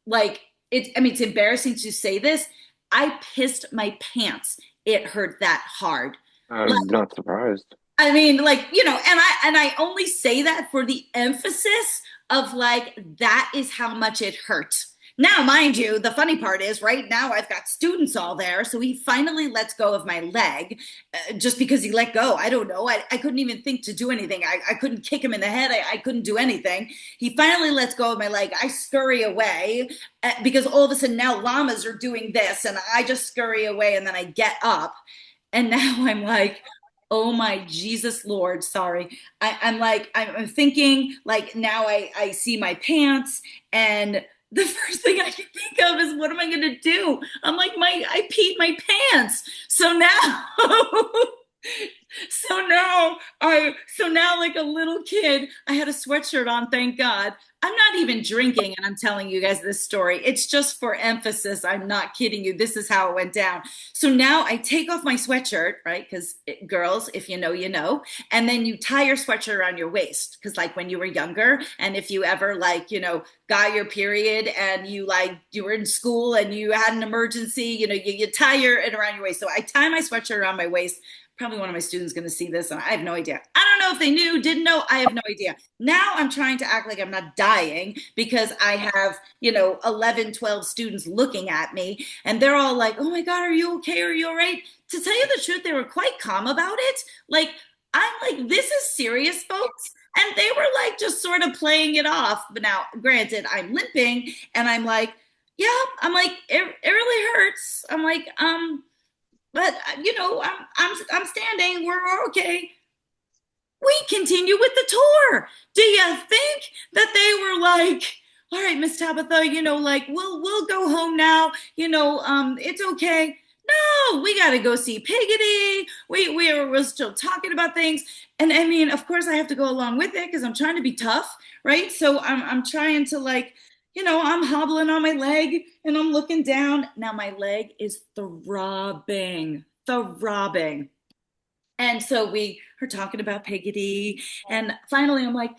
like, it's embarrassing to say this. I pissed my pants. It hurt that hard. I'm not surprised. I mean, like, and I only say that for the emphasis of, like, that is how much it hurt. Now, mind you, the funny part is right now I've got students all there. So he finally lets go of my leg just because he let go. I don't know. I couldn't even think to do anything. I couldn't kick him in the head. I couldn't do anything. He finally lets go of my leg. I scurry away because all of a sudden now llamas are doing this, and I just scurry away, and then I get up, and now I'm like, oh my Jesus Lord, sorry. I'm thinking, like, now I see my pants, and the first thing I can think of is, what am I going to do? I'm like, I peed my pants. So now, so now like a little kid, I had a sweatshirt on, thank God. I'm not even drinking, and I'm telling you guys this story. It's just for emphasis. I'm not kidding you. This is how it went down. So now I take off my sweatshirt, right? Because girls, if you know, you know. And then you tie your sweatshirt around your waist. Because, like, when you were younger, and if you ever, like, got your period, and you were in school and you had an emergency, you tie it around your waist. So I tie my sweatshirt around my waist. Probably one of my students going to see this, and I have no idea. I don't know if they knew, didn't know. I have no idea. Now I'm trying to act like I'm not dying because I have, 11, 12 students looking at me, and they're all like, oh my God, are you okay? Are you all right? To tell you the truth, they were quite calm about it. Like, I'm like, this is serious, folks. And they were like, just sort of playing it off. But now, granted, I'm limping, and I'm like, yeah, I'm like, it really hurts. I'm like, but I'm standing. We're okay. We continue with the tour. Do you think that they were like, all right, Miss Tabitha, like, we'll go home now. It's okay. No, we got to go see Piggity. We're still talking about things. And I mean, of course I have to go along with it because I'm trying to be tough, right? So I'm trying to, like, I'm hobbling on my leg and I'm looking down. Now my leg is throbbing. And so we are talking about Piggity. And finally I'm like,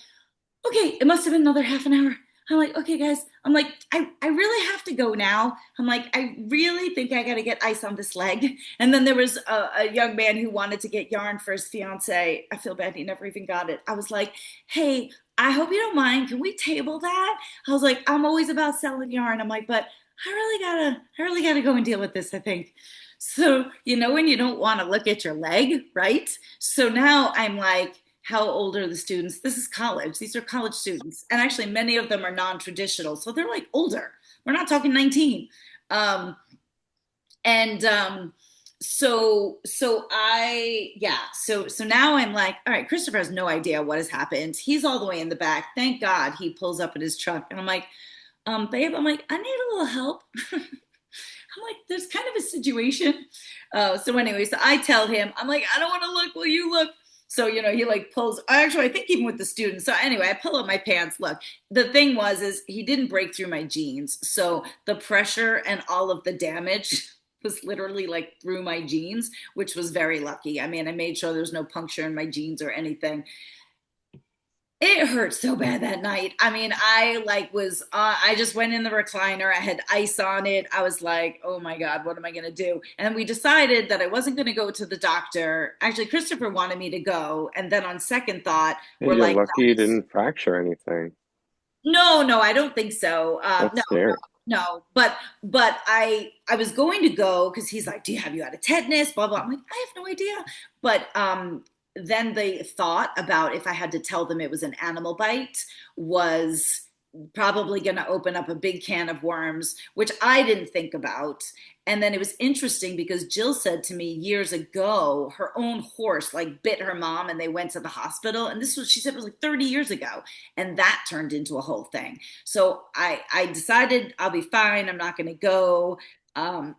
okay, it must have been another half an hour. I'm like, okay, guys. I'm like, I really have to go now. I'm like, I really think I got to get ice on this leg. And then there was a young man who wanted to get yarn for his fiance. I feel bad he never even got it. I was like, hey, I hope you don't mind. Can we table that? I was like, I'm always about selling yarn. I'm like, but I really gotta go and deal with this, I think. So, when you don't want to look at your leg, right? So now I'm like, how old are the students? This is college. These are college students. And actually many of them are non-traditional. So they're like older. We're not talking 19. So now I'm like, all right, Christopher has no idea what has happened. He's all the way in the back. Thank God he pulls up in his truck. And I'm like, babe, I need a little help. I'm like, there's kind of a situation. So I tell him, I'm like, I don't want to look. Will you look? So, he like pulls, actually, I think even with the students. So anyway, I pull up my pants. Look, the thing is he didn't break through my jeans. So the pressure and all of the damage was literally like through my jeans, which was very lucky. I mean, I made sure there's no puncture in my jeans or anything. It hurt so bad that night. I mean, I just went in the recliner. I had ice on it. I was like, oh my God, what am I going to do? And we decided that I wasn't going to go to the doctor. Actually, Christopher wanted me to go. And then on second thought, we're You're like, lucky you didn't fracture anything. No, I don't think so. That's No, scary. No, but I was going to go because he's like, "Do you have you had a tetanus?" Blah blah. I'm like, I have no idea. But then the thought about if I had to tell them it was an animal bite was probably going to open up a big can of worms, which I didn't think about. And then it was interesting because Jill said to me years ago, her own horse like bit her mom and they went to the hospital. And this was, she said it was like 30 years ago. And that turned into a whole thing. So I decided I'll be fine. I'm not going to go. Um,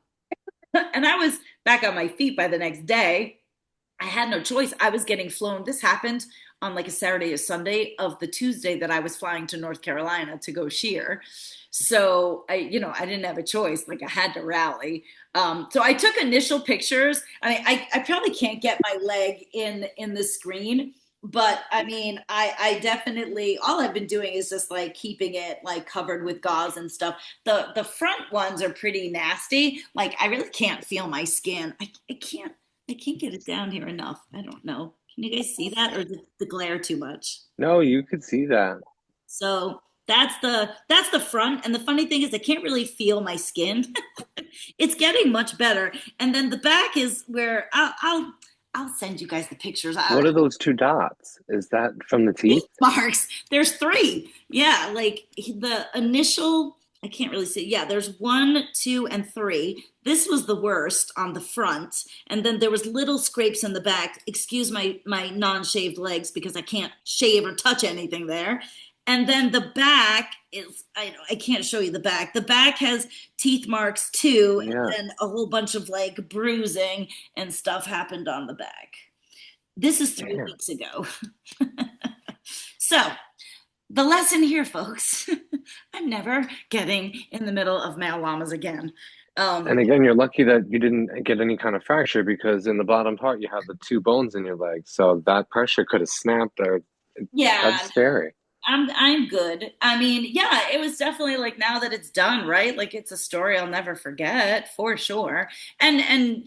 and I was back on my feet by the next day. I had no choice. I was getting flown. This happened on like a Saturday or Sunday of the Tuesday that I was flying to North Carolina to go shear. So I didn't have a choice. Like I had to rally. So I took initial pictures. I mean, I probably can't get my leg in the screen, but I mean, I definitely, all I've been doing is just like keeping it like covered with gauze and stuff. The front ones are pretty nasty. Like I really can't feel my skin. I can't get it down here enough. I don't know. Can you guys see that, or is the glare too much? No, you could see that. So that's the front. And the funny thing is I can't really feel my skin. It's getting much better. And then the back is where I'll send you guys the pictures. What are those two dots? Is that from the teeth? Marks. There's three. Yeah, like the initial, I can't really see. Yeah, there's 1, 2, and 3. This was the worst on the front, and then there was little scrapes in the back. Excuse my non-shaved legs because I can't shave or touch anything there. And then the back is, I can't show you the back. The back has teeth marks too, and Yeah. then a whole bunch of like bruising and stuff happened on the back. This is 3 Damn. weeks ago. So the lesson here, folks, I'm never getting in the middle of male llamas again. And again, you're lucky that you didn't get any kind of fracture because in the bottom part you have the two bones in your leg. So that pressure could have snapped or Yeah, that's scary. I'm good. I mean, yeah, it was definitely like now that it's done, right? Like it's a story I'll never forget for sure. And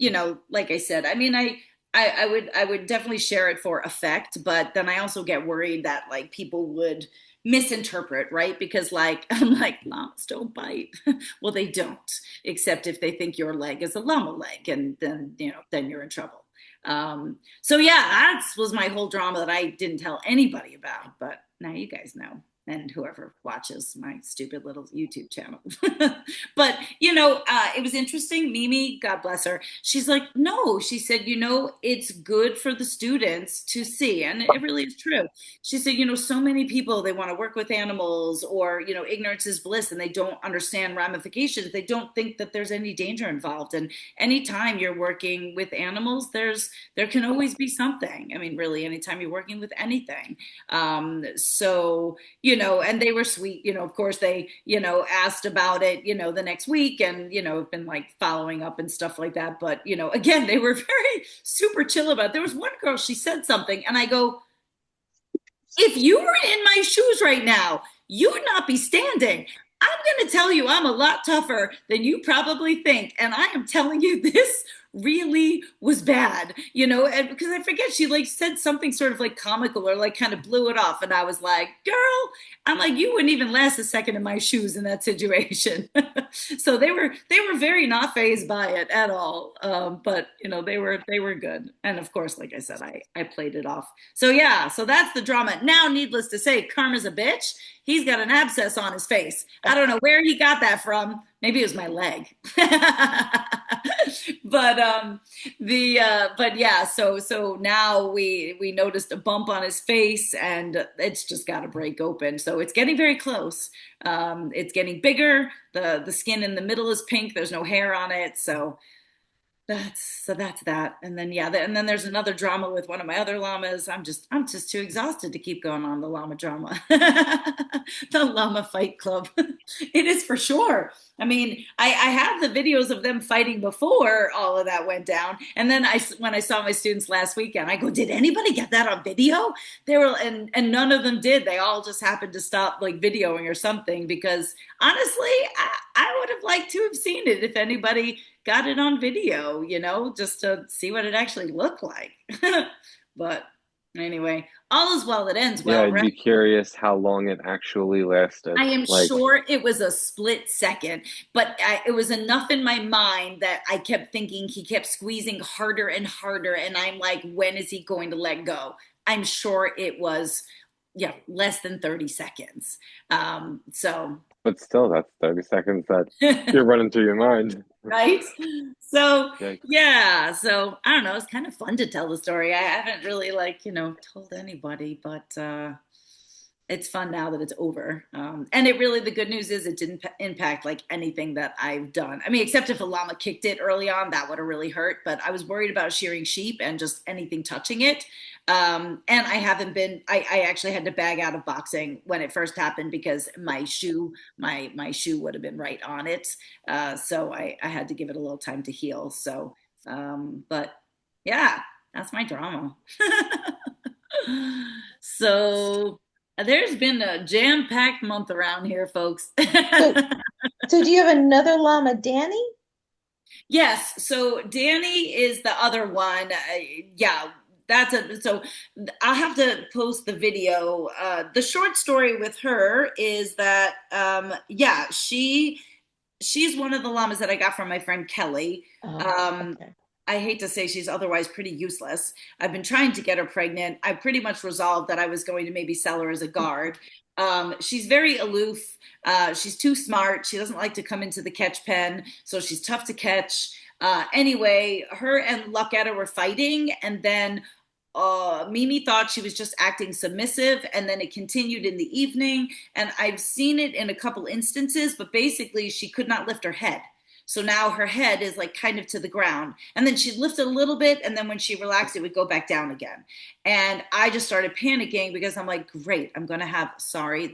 like I said, I mean, I would definitely share it for effect, but then I also get worried that like people would misinterpret, right? Because like I'm like llamas don't bite. Well, they don't, except if they think your leg is a llama leg, and then you're in trouble. So yeah, that was my whole drama that I didn't tell anybody about, but now you guys know, and whoever watches my stupid little YouTube channel. But it was interesting. Mimi, God bless her, she's like, no, she said, it's good for the students to see, and it really is true. She said, so many people, they want to work with animals, or ignorance is bliss, and they don't understand ramifications. They don't think that there's any danger involved, and anytime you're working with animals, there can always be something. I mean, really, anytime you're working with anything. So, and they were sweet, of course they, asked about it, the next week, and, have been like following up and stuff like that. But, again, they were very super chill about it. There was one girl, she said something, and I go, if you were in my shoes right now, you would not be standing. I'm going to tell you, I'm a lot tougher than you probably think. And I am telling you, this really was bad, and because I forget, she like said something sort of like comical or like kind of blew it off. And I was like, girl, I'm like, you wouldn't even last a second in my shoes in that situation. So they were very not fazed by it at all. But they were good. And of course, like I said, I played it off. So yeah, so that's the drama. Now, needless to say, Karma's a bitch. He's got an abscess on his face. I don't know where he got that from. Maybe it was my leg. But yeah, so now we noticed a bump on his face, and it's just got to break open. So it's getting very close. It's getting bigger. The skin in the middle is pink. There's no hair on it. So that's that. And then yeah, and then there's another drama with one of my other llamas. I'm just too exhausted to keep going on the llama drama. The llama fight club. It is for sure. I mean, I have the videos of them fighting before all of that went down. And then when I saw my students last weekend, I go, did anybody get that on video? They were, and none of them did. They all just happened to stop like videoing or something, because honestly, I would have liked to have seen it if anybody got it on video, just to see what it actually looked like. But Anyway, all is well that ends Yeah, well, I'd right? be curious how long it actually lasted. I am Like, sure it was a split second, but it was enough in my mind that I kept thinking he kept squeezing harder and harder. And I'm like, when is he going to let go? I'm sure it was, yeah, less than 30 seconds. So, but still, that's 30 seconds that you're running through your mind. right? So, Yikes. yeah, so I don't know. It's kind of fun to tell the story. I haven't really, like, told anybody, but it's fun now that it's over. And it really, the good news is it didn't impact like anything that I've done. I mean, except if a llama kicked it early on, that would have really hurt. But I was worried about shearing sheep and just anything touching it. And I haven't been, I actually had to bag out of boxing when it first happened because my shoe would have been right on it. So I had to give it a little time to heal. So, but yeah, that's my drama. So there's been a jam-packed month around here, folks. So, so do you have another llama, Danny? Yes, so Danny is the other one. Yeah, so I'll have to post the video. The short story with her is that yeah, she's one of the llamas that I got from my friend Kelly. Okay. I hate to say she's otherwise pretty useless. I've been trying to get her pregnant. I pretty much resolved that I was going to maybe sell her as a guard. She's very aloof. She's too smart. She doesn't like to come into the catch pen, so she's tough to catch. Anyway, her and Lucketta were fighting, and then Mimi thought she was just acting submissive, and then it continued in the evening. And I've seen it in a couple instances, but basically, she could not lift her head. So now her head is like kind of to the ground. And then she'd lift it a little bit. And then when she relaxed, it would go back down again. And I just started panicking because I'm like, great, I'm going to have,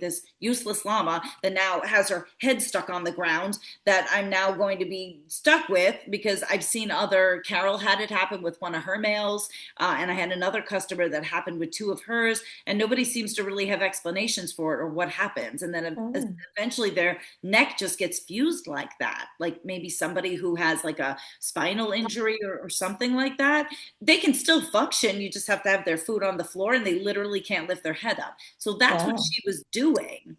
this useless llama that now has her head stuck on the ground that I'm now going to be stuck with because I've seen Carol had it happen with one of her males. And I had another customer that happened with two of hers. And nobody seems to really have explanations for it or what happens. And then eventually their neck just gets fused like that. Like maybe somebody who has like a spinal injury or something like that. They can still function. You just have to have their food on the floor and they literally can't lift their head up. So that's what she was doing.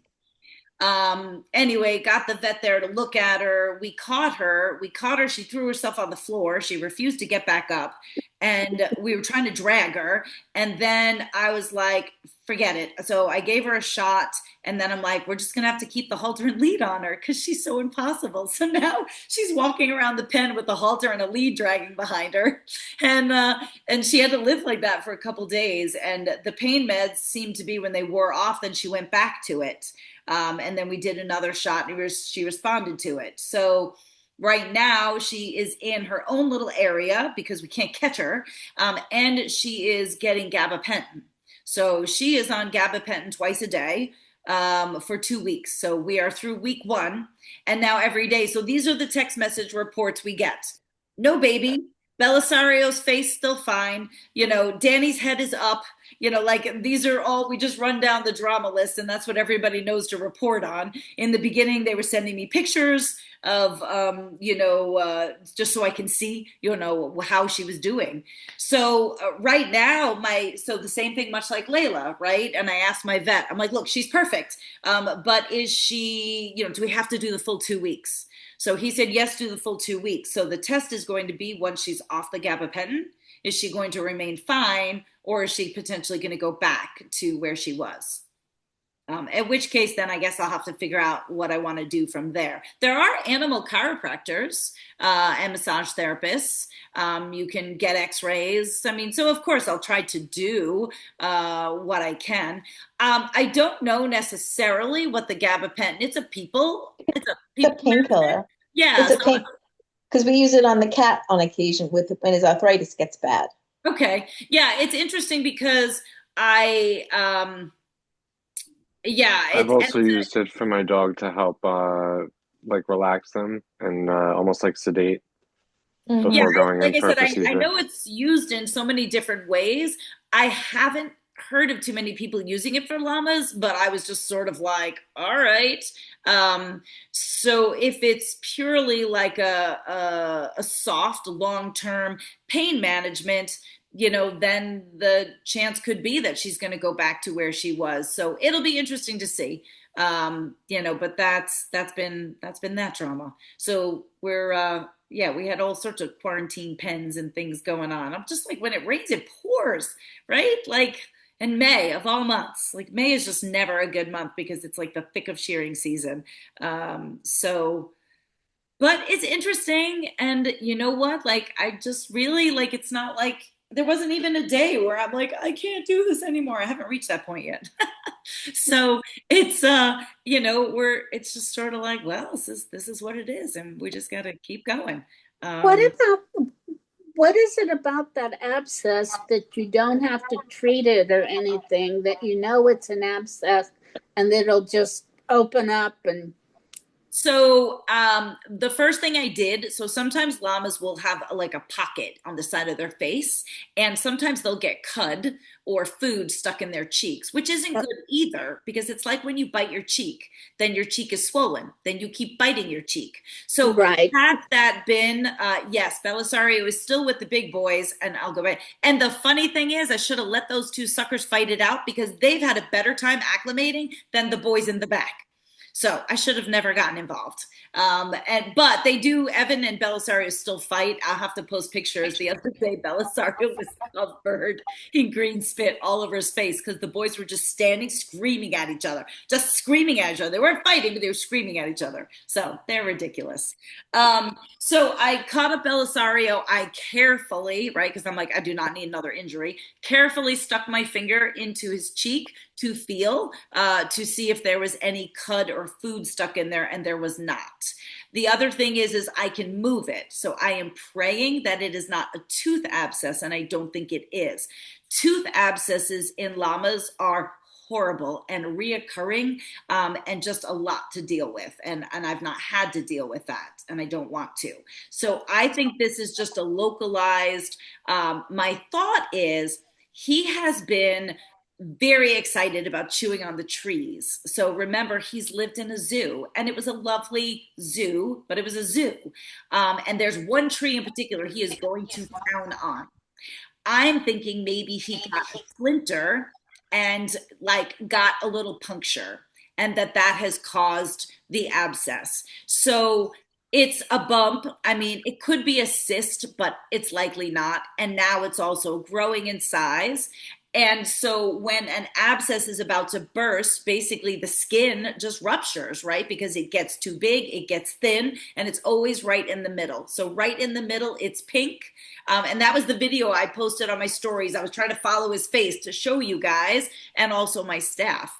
Anyway, got the vet there to look at her. We caught her. She threw herself on the floor. She refused to get back up. And we were trying to drag her. And then I was like, forget it. So I gave her a shot. And then I'm like, we're just going to have to keep the halter and lead on her because she's so impossible. So now she's walking around the pen with the halter and a lead dragging behind her. And she had to live like that for a couple days. And the pain meds seemed to be when they wore off, then she went back to it. And then we did another shot and she responded to it. So right now she is in her own little area because we can't catch her. And she is getting gabapentin. So she is on gabapentin twice a day for 2 weeks. So we are through week 1 and now every day. So these are the text message reports we get. No baby. Belisario's face still fine. Danny's head is up. Like these are all, we just run down the drama list and that's what everybody knows to report on. In the beginning, they were sending me pictures of, just so I can see, how she was doing. So right now, so the same thing, much like Layla, right? And I asked my vet, I'm like, look, she's perfect. But is she, do we have to do the full 2 weeks? So he said, yes, do the full 2 weeks. So the test is going to be once she's off the gabapentin, is she going to remain fine or is she potentially going to go back to where she was? In which case, then I guess I'll have to figure out what I want to do from there. There are animal chiropractors and massage therapists. You can get x-rays. I mean, so of course I'll try to do what I can. I don't know necessarily what the gabapentin, it's a people painkiller. Yeah. It's a pain because we use it on the cat on occasion when his arthritis gets bad. Okay. Yeah, it's interesting because I've also used it for my dog to help like relax them and almost like sedate before going like in I for a said, I procedure. know it's used in so many different ways. I haven't heard of too many people using it for llamas, but I was just sort of like, all right. So if it's purely like a soft long-term pain management, then the chance could be that she's going to go back to where she was. So it'll be interesting to see. But that's been that drama. So we had all sorts of quarantine pens and things going on. I'm just like, when it rains, it pours, right? Like, in May of all months, like May is just never a good month because it's like the thick of shearing season. But it's interesting. And you know what? Like, I just really like, it's not like there wasn't even a day where I'm like, I can't do this anymore. I haven't reached that point yet. So it's, it's just sort of like, well, this is what it is. And we just got to keep going. What is it about that abscess that you don't have to treat it or anything, that it's an abscess and it'll just open up? And so the first thing I did, so sometimes llamas will have like a pocket on the side of their face, and sometimes they'll get cud or food stuck in their cheeks, which isn't good either, because it's like when you bite your cheek, then your cheek is swollen, then you keep biting your cheek. So right. had that been, yes, Belisario is still with the big boys, and I'll go back. And the funny thing is, I should have let those two suckers fight it out, because they've had a better time acclimating than the boys in the back. So I should have never gotten involved. But they do, Evan and Belisario still fight. I'll have to post pictures. The other day, Belisario was covered in green spit all over his face because the boys were just standing, screaming at each other. Just screaming at each other. They weren't fighting, but they were screaming at each other. So they're ridiculous. So I caught up Belisario. I carefully, right, because I'm like, I do not need another injury, carefully stuck my finger into his cheek to feel, to see if there was any cud or food stuck in there, and there was not. The other thing is I can move it. So I am praying that it is not a tooth abscess, and I don't think it is. Tooth abscesses in llamas are horrible and reoccurring, and just a lot to deal with. And I've not had to deal with that, and I don't want to. So I think this is just a localized, my thought is he has been very excited about chewing on the trees. So remember, he's lived in a zoo, and it was a lovely zoo, but it was a zoo. And there's one tree in particular he is going to pound on. I'm thinking maybe he got a splinter and like got a little puncture, and that has caused the abscess. So it's a bump. I mean, it could be a cyst, but it's likely not. And now it's also growing in size. And so when an abscess is about to burst, basically the skin just ruptures, right? Because it gets too big, it gets thin, and it's always right in the middle. So right in the middle, it's pink. And that was the video I posted on my stories. I was trying to follow his face to show you guys and also my staff.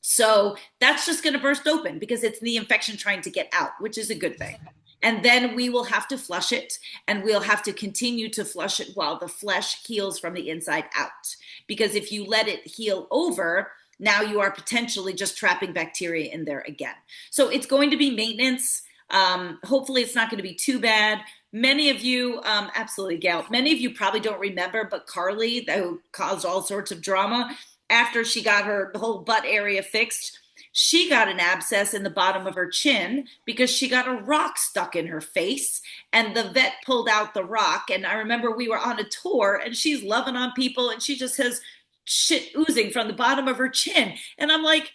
So that's just going to burst open because it's the infection trying to get out, which is a good thing. And then we will have to flush it, and we'll have to continue to flush it while the flesh heals from the inside out. Because if you let it heal over, now you are potentially just trapping bacteria in there again. So it's going to be maintenance. Hopefully it's not going to be too bad. Many of you, absolutely, Gail, many of you probably don't remember, but Carly, who caused all sorts of drama, after she got her whole butt area fixed, she got an abscess in the bottom of her chin because she got a rock stuck in her face, and the vet pulled out the rock. And I remember we were on a tour, and she's loving on people, and she just has shit oozing from the bottom of her chin. And I'm like,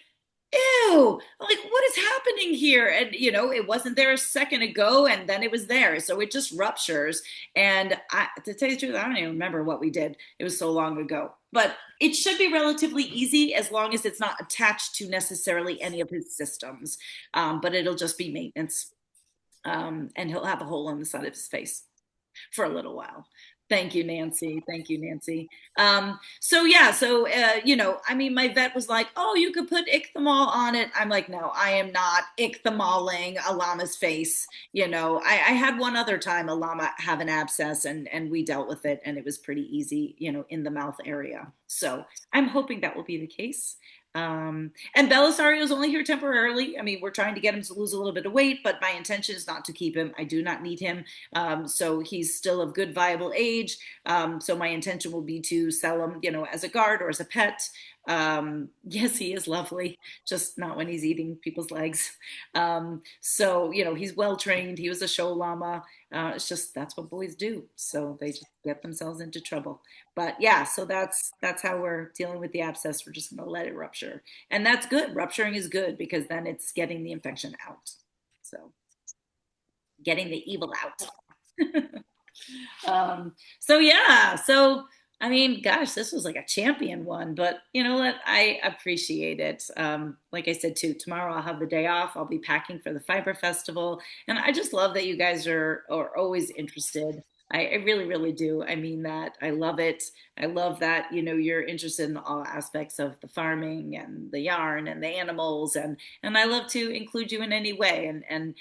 ew, I'm like, what is happening here? And, it wasn't there a second ago, and then it was there. So it just ruptures. And to tell you the truth, I don't even remember what we did. It was so long ago. But it should be relatively easy as long as it's not attached to necessarily any of his systems. But it'll just be maintenance. And he'll have a hole in the side of his face for a little while. Thank you, Nancy. Thank you, Nancy. My vet was like, oh, you could put ichthymol on it. I'm like, no, I am not ichthymolling a llama's face. I had one other time a llama have an abscess, and we dealt with it, and it was pretty easy, in the mouth area. So I'm hoping that will be the case. And Belisario is only here temporarily. I mean, we're trying to get him to lose a little bit of weight, but my intention is not to keep him. I do not need him. So he's still of good, viable age. So my intention will be to sell him, as a guard or as a pet. Yes, he is lovely, just not when he's eating people's legs. So, he's well trained. He was a show llama. It's just that's what boys do. So they just get themselves into trouble. But yeah, so that's how we're dealing with the abscess. We're just gonna let it rupture. And that's good. Rupturing is good because then it's getting the infection out. So getting the evil out. So yeah, so I mean, gosh, this was like a champion one, but you know what? I appreciate it. Like I said too, tomorrow I'll have the day off. I'll be packing for the Fiber Festival, and I just love that you guys are always interested. I really, really do. I mean that. I love it. I love that, you're interested in all aspects of the farming and the yarn and the animals, and I love to include you in any way. And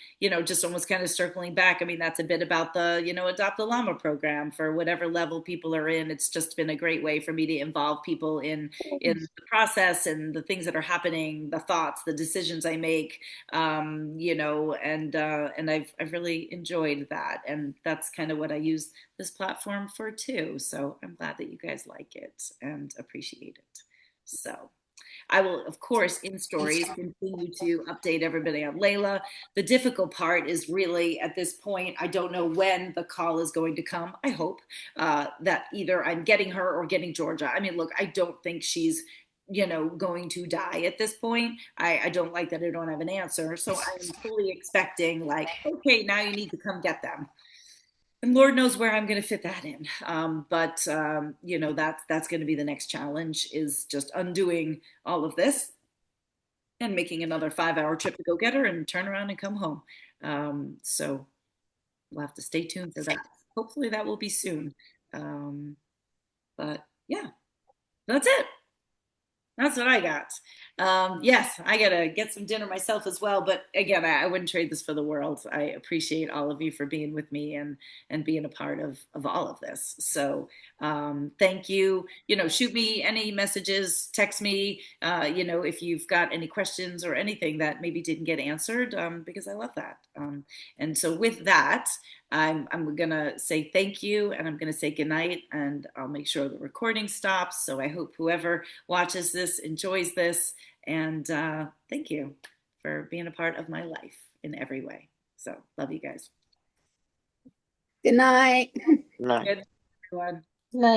just almost kind of circling back. I mean, that's a bit about the, Adopt a Llama program for whatever level people are in. It's just been a great way for me to involve people in the process and the things that are happening, the thoughts, the decisions I make, and I've really enjoyed that. And that's kind of what I use this platform for too. So I'm glad that you guys like it and appreciate it. So I will, of course, in stories, continue to update everybody on Layla. The difficult part is really at this point, I don't know when the call is going to come. I hope that either I'm getting her or getting Georgia. I mean, look, I don't think she's going to die at this point. I don't like that I don't have an answer. So I'm fully expecting like, okay, now you need to come get them. And Lord knows where I'm going to fit that in. But that's going to be the next challenge is just undoing all of this and making another 5-hour trip to go get her and turn around and come home. So we'll have to stay tuned for that. Hopefully that will be soon. But yeah, that's it. That's what I got. Yes, I gotta get some dinner myself as well. But again, I wouldn't trade this for the world. I appreciate all of you for being with me and being a part of all of this. So thank you. Shoot me any messages, text me. If you've got any questions or anything that maybe didn't get answered, because I love that. And so with that, I'm gonna say thank you and I'm gonna say goodnight and I'll make sure the recording stops. So I hope whoever watches this enjoys this and thank you for being a part of my life in every way. So love you guys. Good night. No. Good, everyone. Nice.